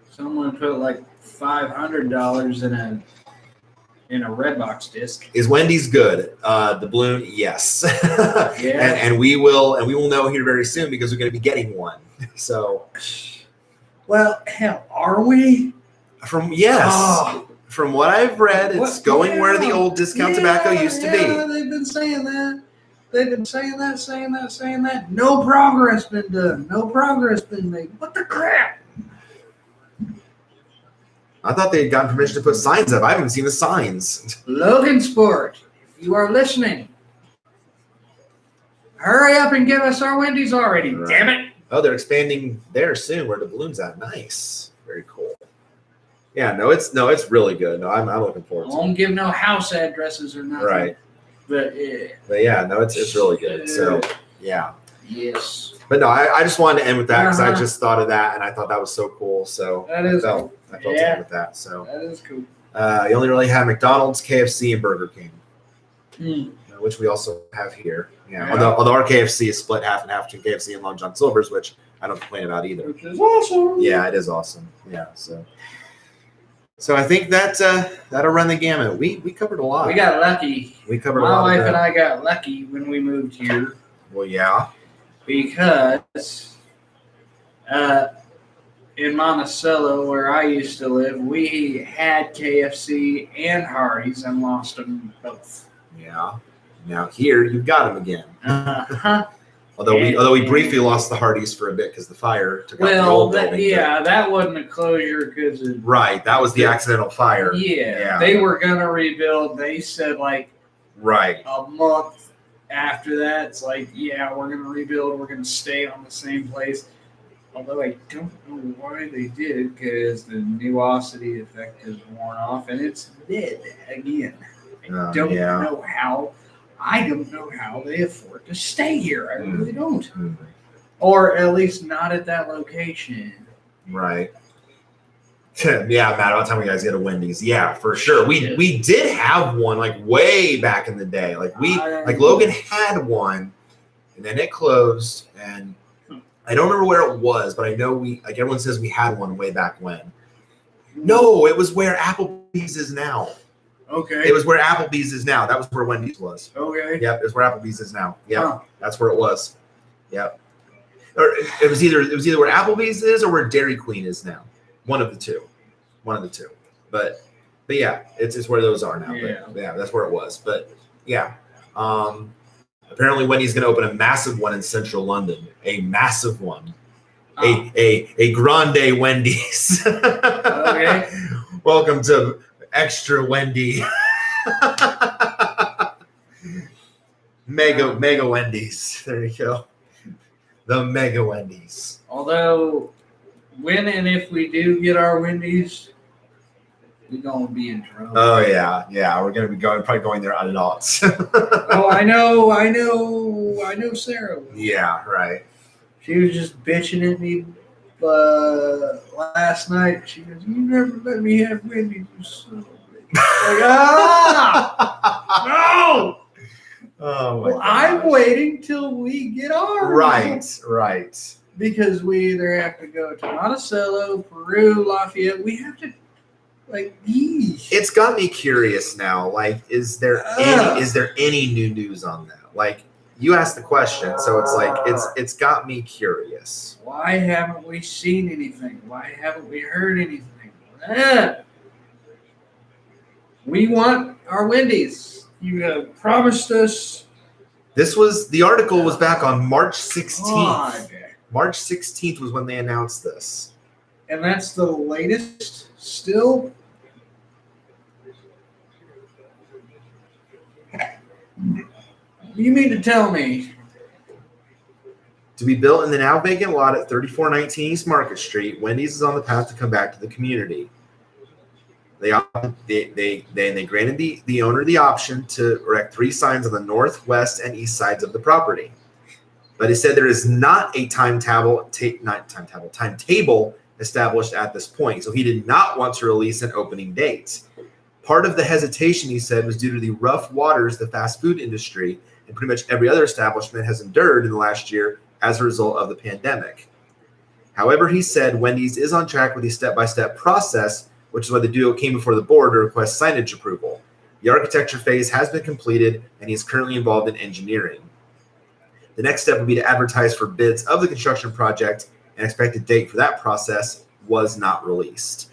Someone put like $500 in a Redbox disc. Is Wendy's good? The balloon, yes. Yeah. and we will know here very soon because we're going to be getting one. So, well, hell, are we? From what I've read, it's going where the old discount tobacco used to be. Yeah, they've been saying that. They've been saying that. No progress been done. No progress been made. What the crap? I thought they had gotten permission to put signs up. I haven't seen the signs. Logan Sport, if you are listening, hurry up and give us our Wendy's already. Right. Damn it. Oh, they're expanding there soon where the balloon's at. Nice. Very cool. Yeah, it's really good. No, I'm looking I forward to it. won't give no house addresses or nothing. Right. But yeah, no, it's really good. So yeah. Yes. But no, I just wanted to end with that because I just thought of that and I thought that was so cool. So That is I cool. felt to end with that. So That is cool. you only really have McDonald's, KFC, and Burger King, Mm. which we also have here. Yeah. Yeah. Although our KFC is split half and half between KFC and Long John Silver's, which I don't complain about either. Which is awesome. Yeah, it is awesome. Yeah. So I think that'll run the gamut. We covered a lot. We got lucky. We covered a My lot. wife of and I got lucky when we moved here Well, yeah. because in Monticello, where I used to live, we had KFC and Hardee's and lost them both. Yeah. Now here you've got them again. Uh-huh. Although we briefly lost the Hardee's for a bit because the fire took out the Well, old building. that wasn't a closure because Right. That was the accidental fire. yeah, they were gonna rebuild. They said like Right. a month after that, it's like, yeah, we're gonna rebuild. We're gonna stay on the same place. Although I don't know why they did, because the nuosity effect is worn off and it's dead again. I don't know how. I don't know how they afford to stay here. I really don't. Mm. Or at least not at that location. Right. Yeah, Matt, by the time you guys get a Wendy's, yeah, for sure. We did have one like way back in the day. Like Logan had one, and then it closed, and I don't remember where it was, but I know everyone says we had one way back when. No, it was where Applebee's is now. Okay. It was where Applebee's is now. That was where Wendy's was. Okay. Yep, it's where Applebee's is now. Yep, Huh. That's where it was. Yep. Or it was either where Applebee's is or where Dairy Queen is now. One of the two. But yeah, it's where those are now. Yeah. But yeah, that's where it was. But yeah. Apparently Wendy's gonna open a massive one in central London. A massive one. A grande Wendy's. Okay. Welcome to Extra Wendy. Mega Wendy's. There you go. The Mega Wendy's. Although, when and if we do get our Wendy's, we're gonna be in trouble. Oh yeah. We're gonna be probably going there a lot. Oh, I know, Sarah. Yeah, right. She was just bitching at me last night. She goes, "You never let me have Wendy's, you son of a bitch." Like, no! Oh my Well, I'm waiting till we get ours. Right. Because we either have to go to Monticello, Peru, Lafayette. We have to, yeesh. It's got me curious now. Like, is there any new news on that? Like, you asked the question, so it's like it's got me curious. Why haven't we seen anything? Why haven't we heard anything? We want our Wendy's. You have promised us. The article was back on March 16th. God. March 16th was when they announced this. And that's the latest still? You mean to tell me? To be built in the now vacant lot at 3419 East Market Street, Wendy's is on the path to come back to the community. They granted the owner the option to erect 3 signs on the north, west, and east sides of the property. But it said there is not a timetable established at this point. So he did not want to release an opening date. Part of the hesitation, he said, was due to the rough waters the fast food industry and pretty much every other establishment has endured in the last year as a result of the pandemic. However, he said Wendy's is on track with a step-by-step process, which is why the duo came before the board to request signage approval. The architecture phase has been completed, and he is currently involved in engineering. The next step would be to advertise for bids of the construction project. An expected date for that process was not released.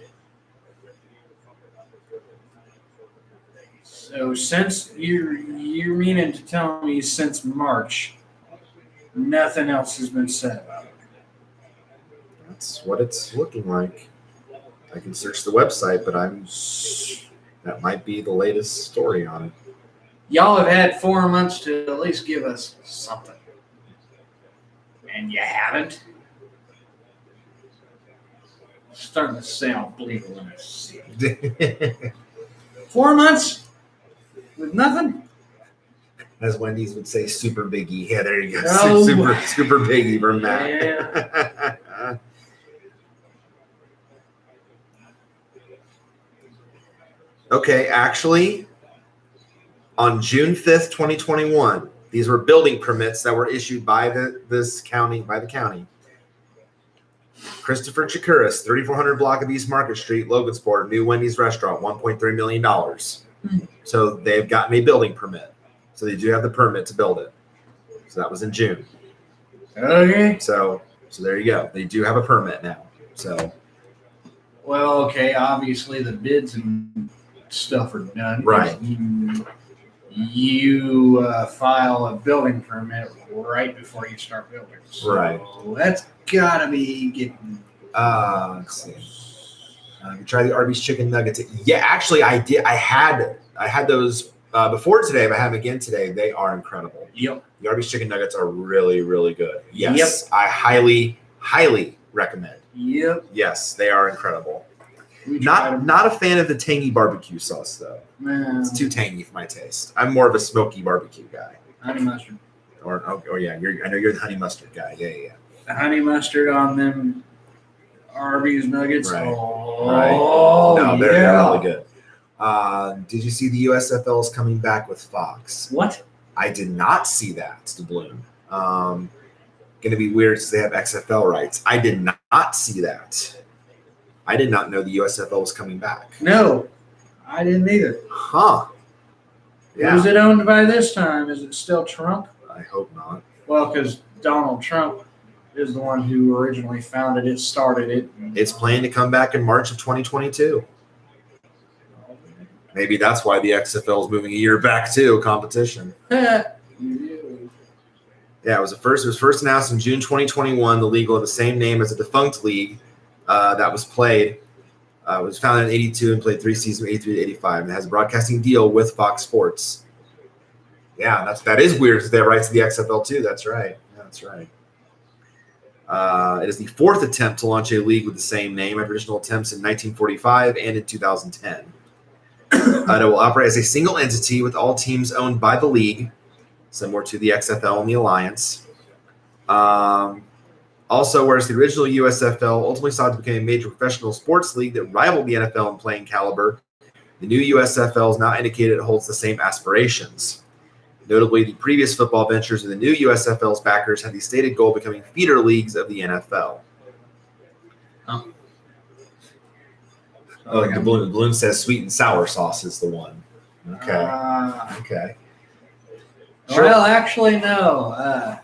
So since you're meaning to tell me since March, nothing else has been said about it. That's what it's looking like. I can search the website, but that might be the latest story on it. Y'all have had 4 months to at least give us something, and you haven't. Starting to sound believable when I see it. 4 months with nothing. As Wendy's would say, super biggie. Yeah, there you go. Oh. Super biggie from Matt. Yeah. Okay, actually, on June 5th, 2021, these were building permits that were issued by the county. Christopher Chikuris, 3400 block of East Market Street, Logansport, new Wendy's restaurant, $1.3 million. So they've gotten a building permit. So they do have the permit to build it. So that was in June. Okay. So there you go. They do have a permit now. So. Well, okay. Obviously, the bids and stuff are done. Right. You file a building permit right before you start building. So Right. That's gotta be getting. Let's see. Try the Arby's chicken nuggets. Yeah, actually, I did. I had those before today, but I have them again today. They are incredible. Yep. The Arby's chicken nuggets are really, really good. Yes, Yep. I highly recommend. Yep. Yes, they are incredible. We tried 'em. Not a fan of the tangy barbecue sauce though. Man, It's too tangy for my taste. I'm more of a smoky barbecue guy. honey mustard. Or yeah, I know you're the honey mustard guy. Yeah. The honey mustard on them Arby's nuggets. Right. Oh, Right. No, they're yeah. really good. Did you see the USFL is coming back with Fox? What? I did not see that, to Bloom. Going to be weird because they have XFL rights. I did not see that. I did not know the USFL was coming back. No, I didn't either. Huh. Yeah. Who's it owned by this time? Is it still Trump? I hope not. Well, because Donald Trump is the one who originally founded it, started it. It's planned to come back in March of 2022. Maybe that's why the XFL is moving a year back too. Competition. Yeah, it was first announced in June 2021. The league will have the same name as a defunct league that was played. It was founded in '82 and played 3 seasons, '83 to '85, and it has a broadcasting deal with Fox Sports. Yeah, that is weird because they have rights to the XFL too. That's right. Yeah, that's right. It is the fourth attempt to launch a league with the same name. After additional attempts in 1945 and in 2010. It will operate as a single entity with all teams owned by the league, similar to the XFL and the Alliance. Also, whereas the original USFL ultimately sought to become a major professional sports league that rivaled the NFL in playing caliber, the new USFL is now indicated it holds the same aspirations. Notably, the previous football ventures of the new USFL's backers had the stated goal of becoming feeder leagues of the NFL. Oh, the balloon says sweet and sour sauce is the one. Okay. Okay. Sure. Well, actually, no.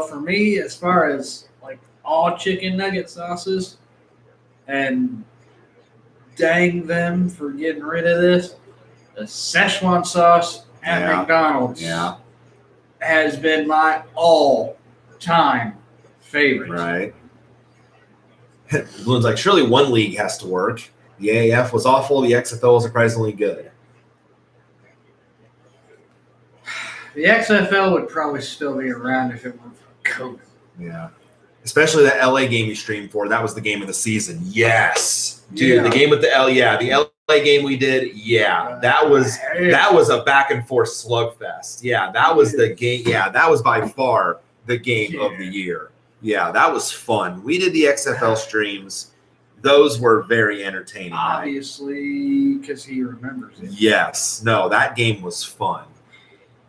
For me, as far as like all chicken nugget sauces, and dang them for getting rid of this, the Szechuan sauce at McDonald's has been my all-time favorite. Right. Balloon's like, surely one league has to work. The AAF was awful. The XFL was surprisingly good. The XFL would probably still be around if it weren't for COVID. Yeah. Especially that LA game you streamed for. That was the game of the season. Yes. Dude, the game with the LA game we did. Yeah. That was a back and forth slugfest. Yeah. That was the game. Yeah. That was by far the game of the year. Yeah. That was fun. We did the XFL streams. Those were very entertaining. Obviously, because he remembers it. Yes. No, that game was fun.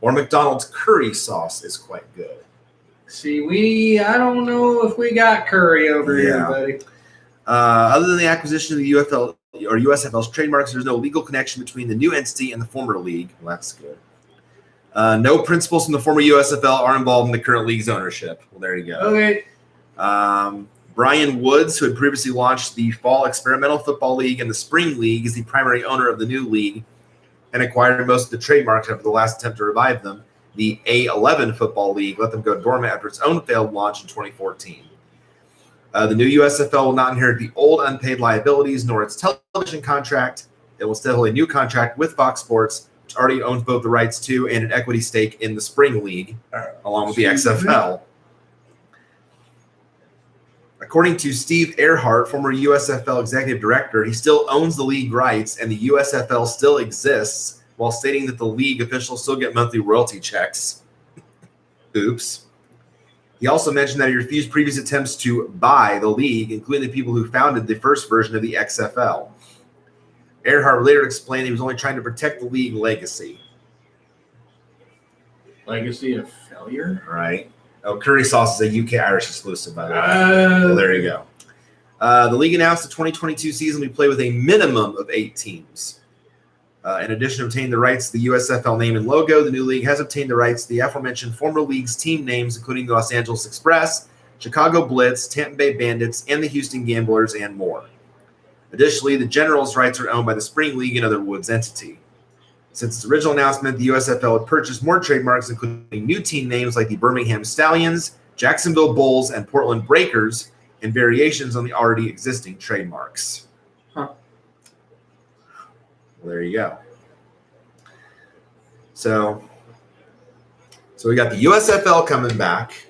Or McDonald's curry sauce is quite good. See, I don't know if we got curry over here, buddy. Other than the acquisition of the UFL or USFL's trademarks, there's no legal connection between the new entity and the former league. Well, that's good. No principals from the former USFL are involved in the current league's ownership. Well, there you go. Okay. Brian Woods, who had previously launched the Fall Experimental Football League and the Spring League, is the primary owner of the new league. and acquired most of the trademarks after the last attempt to revive them. The A11 Football League let them go dormant after its own failed launch in 2014. The new USFL will not inherit the old unpaid liabilities nor its television contract. It will instead hold a new contract with Fox Sports, which already owns both the rights to and an equity stake in the Spring League, along with the XFL. According to Steve Earhart, former USFL executive director, he still owns the league rights and the USFL still exists, while stating that the league officials still get monthly royalty checks. Oops. He also mentioned that he refused previous attempts to buy the league, including the people who founded the first version of the XFL. Earhart later explained he was only trying to protect the league legacy. Legacy of failure? Right. Oh, curry sauce is a UK-Irish exclusive, by the way. Well, there you go. The league announced the 2022 season will be played with a minimum of 8 teams. In addition to obtaining the rights to the USFL name and logo, the new league has obtained the rights to the aforementioned former league's team names, including the Los Angeles Express, Chicago Blitz, Tampa Bay Bandits, and the Houston Gamblers, and more. Additionally, the Generals' rights are owned by the Spring League, another Woods entity. Since its original announcement, the USFL had purchased more trademarks, including new team names like the Birmingham Stallions, Jacksonville Bulls, and Portland Breakers, and variations on the already existing trademarks. Well, there you go. So we got the USFL coming back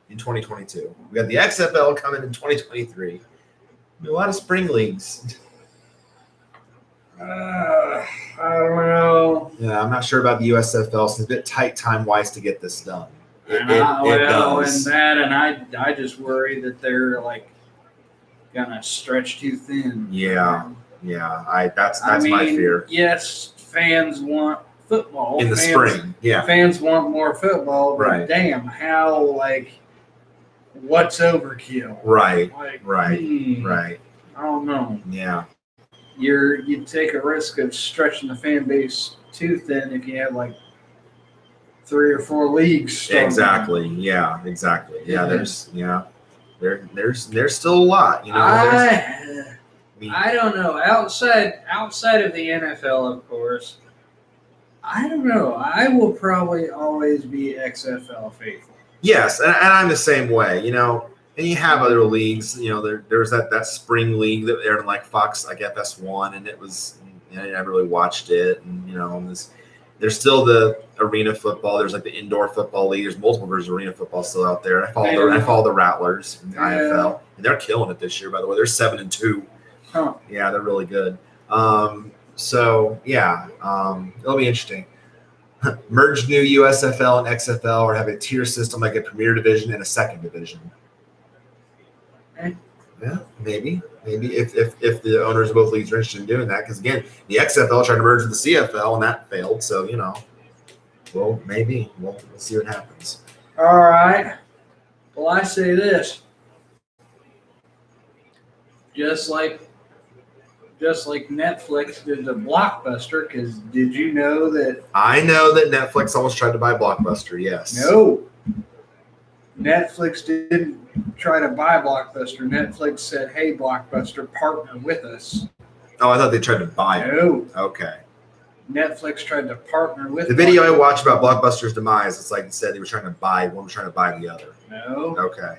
in 2022. We got the XFL coming in 2023. A lot of spring leagues. I don't know. Yeah, I'm not sure about the USFL. It's a bit tight time-wise to get this done. I just worry that they're like gonna stretch too thin. Yeah. That's my fear. Yes, fans want football in the spring. Yeah, fans want more football. But right. Damn, how what's overkill? Right. Right. I don't know. Yeah. You take a risk of stretching the fan base too thin if you have 3 or 4 leagues starting. Exactly. Yeah. There's still a lot. I don't know. Outside of the NFL, of course, I don't know. I will probably always be XFL faithful. Yes, and I'm the same way. And you have other leagues. There's that spring league that aired on Fox, FS1, and it was. I never really watched it, and there's still the arena football. There's the indoor football league. There's multiple versions of arena football still out there. I follow the Rattlers in the IFL, and they're killing it this year. By the way, they're 7-2. Huh. Yeah, they're really good. It'll be interesting. Merge new USFL and XFL, or have a tier system like a Premier Division and a Second Division. Yeah, maybe if the owners of both leagues are interested in doing that, because again, the XFL tried to merge with the CFL and that failed. So well, maybe we'll see what happens. All right. Well, I say this. Just like Netflix did the Blockbuster, because did you know that? I know that Netflix almost tried to buy Blockbuster. Yes. No. Netflix didn't try to buy Blockbuster. Netflix said, "Hey, Blockbuster, partner with us." Oh, I thought they tried to buy it. No. Okay. Netflix tried to partner with. The video I watched about Blockbuster's demise, it's like it said they were trying to buy one, was trying to buy the other. No. Okay.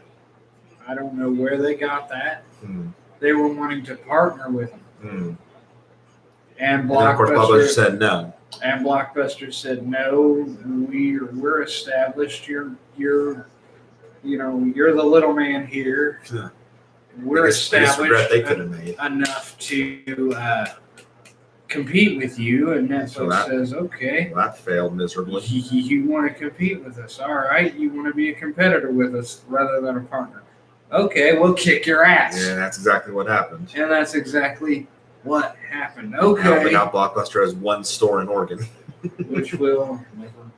I don't know where they got that. They were wanting to partner with them. And then, of course, Blockbuster said no. And Blockbuster said no. We're established. You're the little man here. Yeah. We're established they could have made enough to compete with you. And Netflix says, okay. Well, that failed miserably. You want to compete with us. All right. You want to be a competitor with us rather than a partner. Okay, we'll kick your ass. Yeah, that's exactly what happened. And that's exactly what happened. Okay. Now Blockbuster has one store in Oregon. Which will never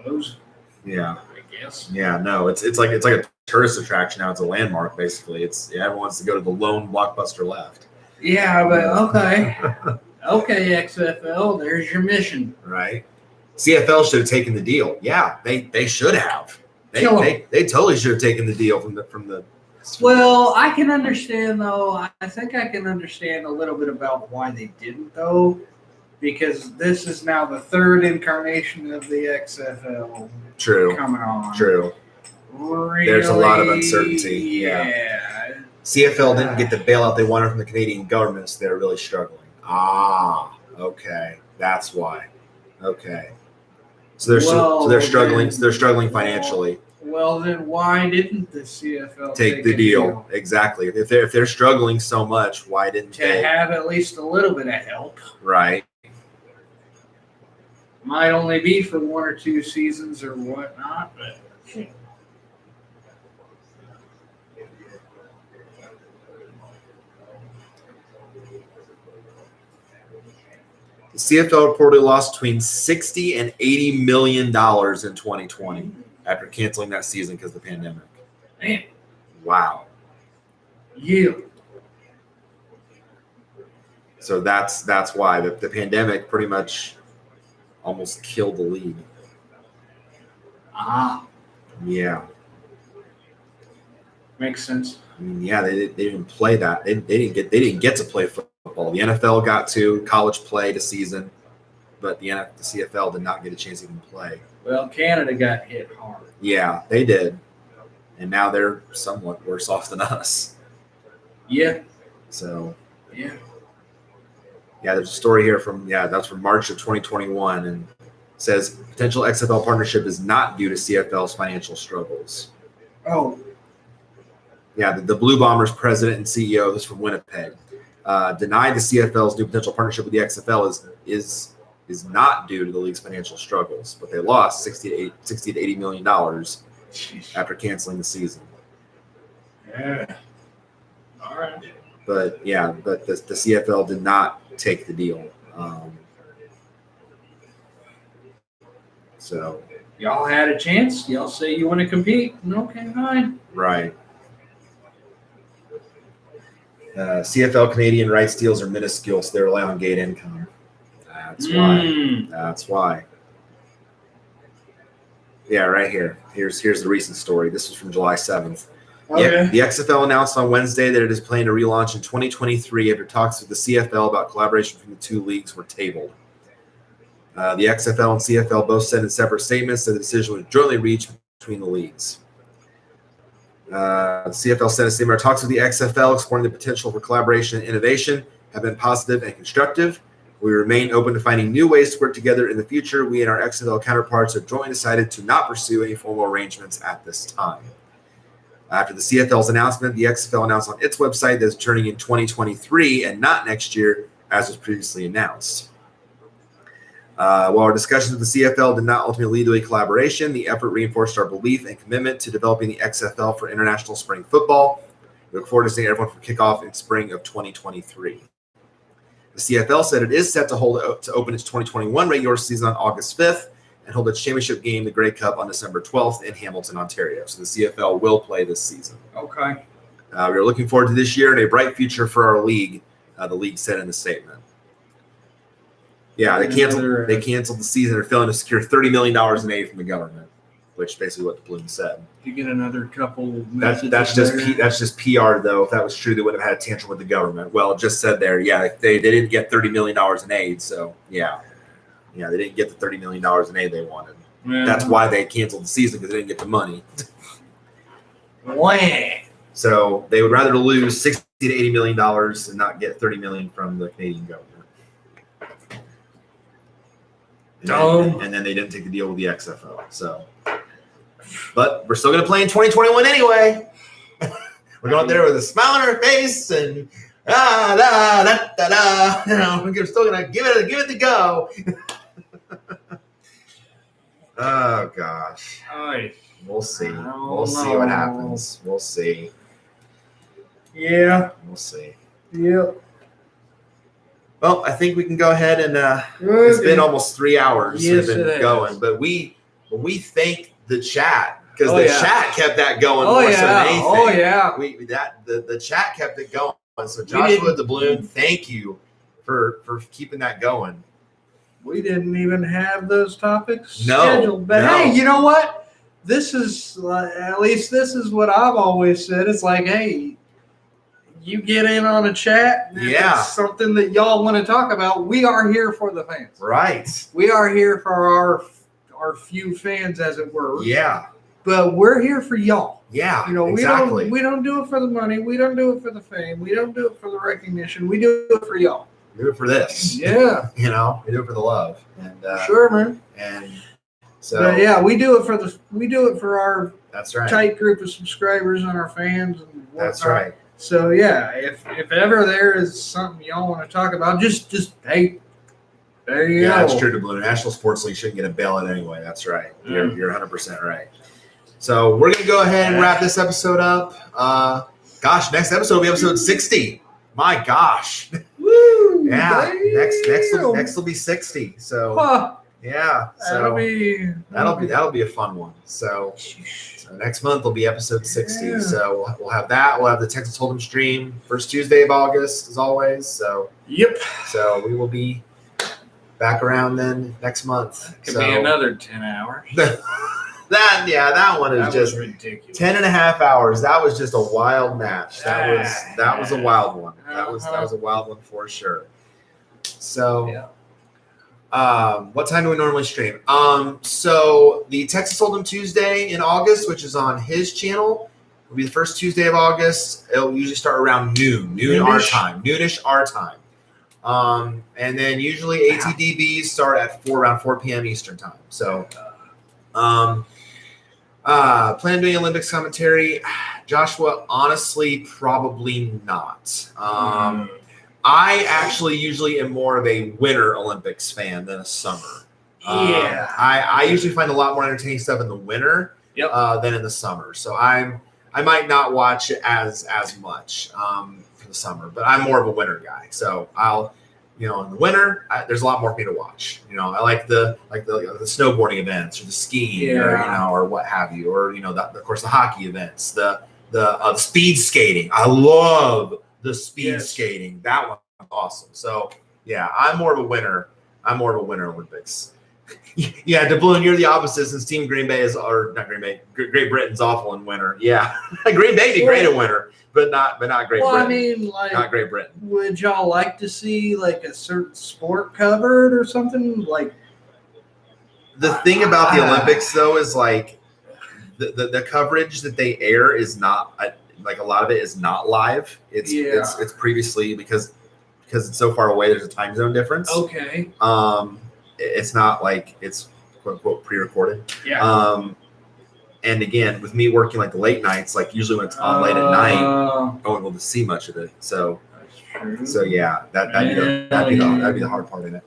close. Yeah. I guess. Yeah, no, it's like a tourist attraction now. It's a landmark, basically. Everyone wants to go to the lone Blockbuster left. Yeah, but okay. Okay, XFL, there's your mission. Right. CFL should have taken the deal. Yeah, they should have. They totally should have taken the deal from the. Well, I can understand though. I think I can understand a little bit about why they didn't though, because this is now the third incarnation of the XFL True. coming on. True. Really, There's a lot of uncertainty. Yeah. CFL didn't get the bailout they wanted from the Canadian government, so they're really struggling. Okay. That's why. Okay. So they're struggling. So they're struggling financially. Well, then why didn't the CFL Take the deal? Exactly. If they're struggling so much, why didn't they have at least a little bit of help? Right. Might only be for 1 or 2 seasons or whatnot, but. The CFL reportedly lost between $60 and $80 million in 2020 after canceling that season because of the pandemic. Man. Wow. Yeah. So that's why the pandemic pretty much almost killed the league. Yeah. Makes sense. I mean, yeah, they didn't play that. They didn't get to play football. The NFL got to college play the season, but the CFL did not get a chance to even play. Well, Canada got hit hard. Yeah, they did, and now they're somewhat worse off than us. Yeah. So. Yeah. Yeah, there's a story here that's from March of 2021, and it says potential XFL partnership is not due to CFL's financial struggles. Oh. Yeah, the Blue Bombers president and CEO, this is from Winnipeg, denied the CFL's new potential partnership with the XFL is not due to the league's financial struggles, but they lost $60 to $80 million after canceling the season. Yeah. All right. But the CFL did not take the deal. So y'all had a chance. Y'all say you want to compete. Okay, fine. Right. CFL Canadian rights deals are minuscule, so they rely on gate income. That's why. That's why. Yeah, right here. Here's the recent story. This was from July 7th. Okay. The XFL announced on Wednesday that it is planning to relaunch in 2023 after talks with the CFL about collaboration between the two leagues were tabled. The XFL and CFL both said in separate statements that the decision was jointly reached between the leagues. The CFL said a statement, our talks with the XFL exploring the potential for collaboration and innovation have been positive and constructive. We remain open to finding new ways to work together in the future. We and our XFL counterparts have jointly decided to not pursue any formal arrangements at this time. After the CFL's announcement, the XFL announced on its website that it's turning in 2023 and not next year, as was previously announced. While our discussions with the CFL did not ultimately lead to a collaboration, the effort reinforced our belief and commitment to developing the XFL for international spring football. We look forward to seeing everyone for kickoff in spring of 2023. The CFL said it is set to open its 2021 regular season on August 5th and hold its championship game, the Grey Cup, on December 12th in Hamilton, Ontario. So the CFL will play this season. Okay. We are looking forward to this year and a bright future for our league, the league said in the statement. Yeah, they canceled the season. They're failing to secure $30 million in aid from the government, which basically what the Bloom said. You get another couple. That's just PR though. If that was true, they would have had a tantrum with the government. Well, it just said there, yeah, they didn't get $30 million in aid, so yeah, they didn't get the $30 million in aid they wanted. Yeah. That's why they canceled the season, because they didn't get the money. Wah. So they would rather lose $60 to $80 million and not get $30 million from the Canadian government. And then they didn't take the deal with the XFL. So, but we're still going to play in 2021 anyway. We're going there with a smile on our face and we're still going to give it the go. Oh gosh. We'll see. We'll see what happens. We'll see. Yeah. We'll see. Yep. Well, I think we can go ahead and it's been almost 3 hours we've been going, but we thank the chat because chat kept that going more so than anything. Oh yeah. The chat kept it going. So Joshua DeBloom, thank you for keeping that going. We didn't even have those topics scheduled, but hey, you know what? This is at least this is what I've always said. It's like, hey, you get in on a chat. If it's something that y'all want to talk about, we are here for the fans. Right. We are here for our few fans, as it were. Yeah. But we're here for y'all. Yeah. Exactly. We don't do it for the money. We don't do it for the fame. We don't do it for the recognition. We do it for y'all. We do it for this. Yeah. We do it for the love. And sure, man. And so we do it for our that's right. tight group of subscribers and our fans and whatnot. That's right. So if ever there is something y'all want to talk about, just hey, there you go. Yeah, that's true. To Blue National Sports League shouldn't get a bailout anyway. That's right. You're 100% right. So we're gonna go ahead and wrap this episode up. Next episode will be episode 60. My gosh. Woo! Yeah. Damn. Next will be 60. So yeah. So that'll be a fun one. So next month will be episode 60. Yeah. So we'll have that. We'll have the Texas Hold'em stream first Tuesday of August as always. So So we will be back around then next month. Could be another 10 hours. That one is just ridiculous. 10 and a half hours. That was just a wild match. That was a wild one. That was a wild one for sure. So what time do we normally stream? So the Texas Hold'em Tuesday in August, which is on his channel, will be the first Tuesday of August. It'll usually start around noonish our time. And then usually ATDBs start at around 4 p.m. Eastern time. So plan on doing Olympics commentary. Joshua, honestly, probably not. I actually usually am more of a winter Olympics fan than a summer. I usually find a lot more entertaining stuff in the winter than in the summer. So I might not watch it as much for the summer, but I'm more of a winter guy. So I'll, in the winter, there's a lot more for me to watch. I like the snowboarding events or the skiing or what have you, or of course the hockey events, the speed skating. I love the speed skating. That one's awesome. So I'm more of a winner. I'm more of a winter Olympics. DeBloom, you're the opposite since Team Green Bay Great Britain's awful in winter. Yeah, Green Bay be great in winter, but not Great Britain. I mean, not Great Britain. Would y'all like to see like a certain sport covered or something like? The thing about the Olympics though is like the coverage that they air is not like a lot of it is not live. It's previously because it's so far away. There's a time zone difference. Okay. It's not like it's quote unquote pre-recorded. Yeah. And again, with me working like the late nights, like usually when it's on late at night, I won't be able to see much of it. So that'd be the hard part in it.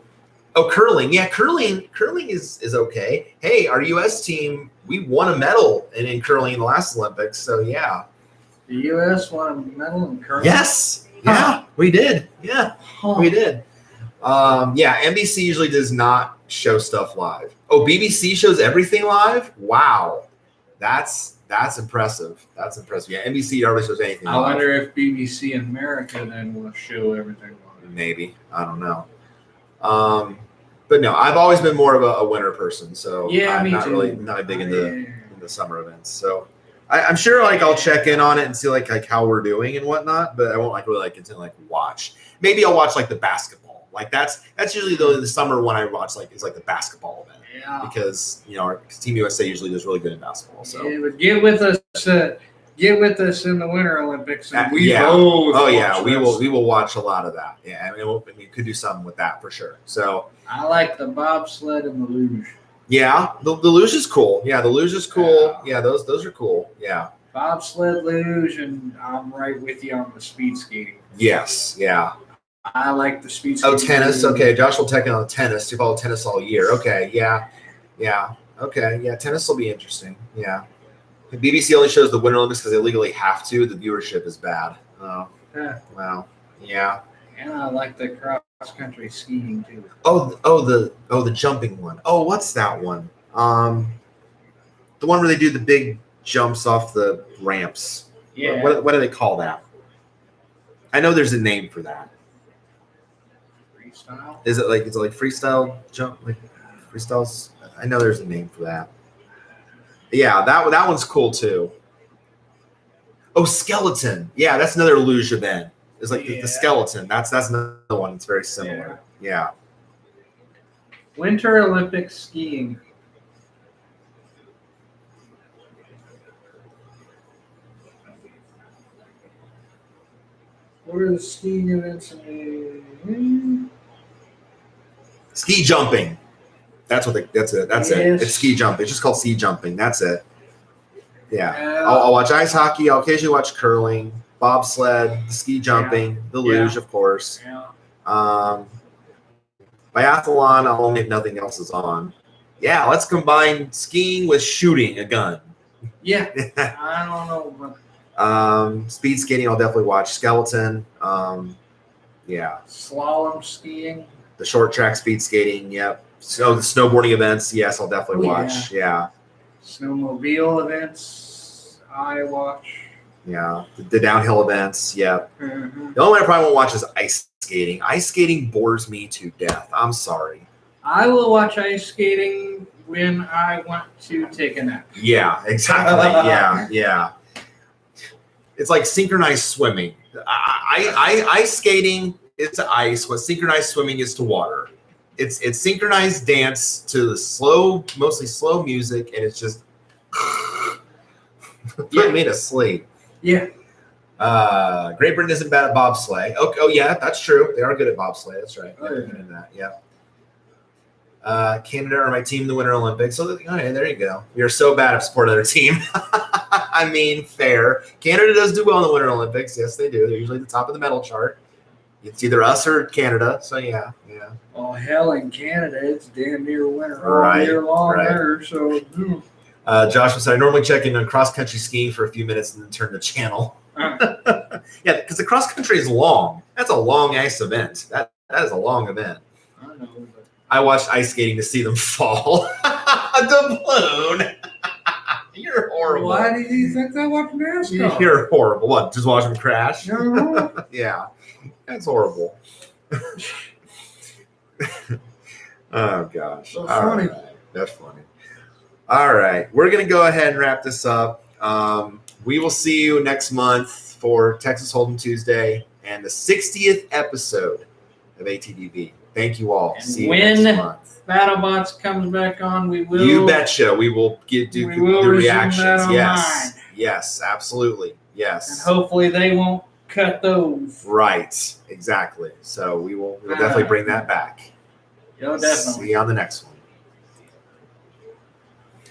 Oh, curling. Yeah, curling is okay. Hey, our US team, we won a medal in curling in the last Olympics. So yeah. The US won a medal in curling? Yes. Yeah, we did. Yeah, we did. NBC usually does not show stuff live. Oh, BBC shows everything live? Wow. That's impressive. That's impressive. Yeah, NBC hardly shows anything live. I wonder if BBC America then will show everything live. Maybe. I don't know. But no, I've always been more of a winter person, so I'm not big into the summer events. So I'm sure I'll check in on it and see like how we're doing and whatnot, but I won't really continue watch. Maybe I'll watch the basketball. That's usually the summer one I watch is the basketball event. Yeah. Because our Team USA usually does really good in basketball. So but get with us in the Winter Olympics. And we will watch a lot of that. Yeah, we could do something with that for sure. So I like the bobsled and the luge. Yeah, the luge is cool. Yeah, the luge is cool. Yeah, those are cool. Yeah. Bobsled, luge, and I'm right with you on the speed skating. Yes. Yeah. I like the speed skating. Oh, tennis. Okay, Josh will take it on tennis. You follow tennis all year. Okay. Yeah. Okay. Yeah, tennis will be interesting. Yeah. The BBC only shows the Winter Olympics because they legally have to. The viewership is bad. Oh. Yeah. Wow. Yeah. And I like the cross country skiing too. The jumping one. Oh, what's that one? The one where they do the big jumps off the ramps. Yeah. What do they call that? I know there's a name for that. Freestyle? Is it like freestyle jump? Like freestyles? I know there's a name for that. Yeah, that one's cool too. Oh, skeleton. Yeah, that's another luge event. It's like the Yeah. skeleton. That's another one. It's very similar. Yeah. Winter Olympic skiing. What are the skiing events? Ski jumping. That's it. That's it. Yes. It's ski jumping. It's just called ski jumping. That's it. Yeah. Yeah. I'll watch ice hockey. I'll occasionally watch curling, bobsled, the ski jumping, the luge, of course. Yeah. Biathlon, I'll only if nothing else is on. Yeah, let's combine skiing with shooting a gun. Yeah. I don't know. But Speed skating, I'll definitely watch. Skeleton. Yeah. slalom skiing. The short track speed skating, yep. So the snowboarding events, yes, I'll definitely watch. Yeah. Snowmobile events. I watch. Yeah. The downhill events, yep. Mhm. The only one I probably won't watch is ice skating. Ice skating bores me to death. I'm sorry. I will watch ice skating when I want to take a nap. Yeah, exactly. Yeah. It's like synchronized swimming. Ice skating is to ice. What synchronized swimming is to water. It's synchronized dance to the mostly slow music, and it's just put me to sleep. Yeah. Great Britain isn't bad at bobsleigh. Oh yeah, that's true. They are good at bobsleigh. That's right. Oh, yeah. Good in that. Yeah. Canada are my team in the Winter Olympics. So okay, there you go. We are so bad at support other team. I mean, fair. Canada does do well in the Winter Olympics. Yes, they do. They're usually at the top of the medal chart. It's either us or Canada. So yeah. Oh hell, in Canada, it's damn near winter Right, all year long right. there. So Joshua said, I normally check in on cross country skiing for a few minutes and then turn the channel. Yeah, because the cross country is long. That's a long ice event. That is a long event. I know. But I watched ice skating to see them fall. The balloon. You're horrible. why do you think I watch NASCAR? You're horrible. What? Just watch them crash? No. Yeah, that's horrible. Oh gosh. So All funny. right. That's funny. All right, we're gonna go ahead and wrap this up. We will see you next month for Texas Hold'em Tuesday and the 60th episode of ATDB. Thank you all. And see you when next month. BattleBots comes back on, we will. You betcha. We will do We the will resume reactions. that online. Yes. Yes, absolutely. Yes. And hopefully they won't cut those. Right. Exactly. So we'll definitely bring that back. Yo, definitely. See you on the next one.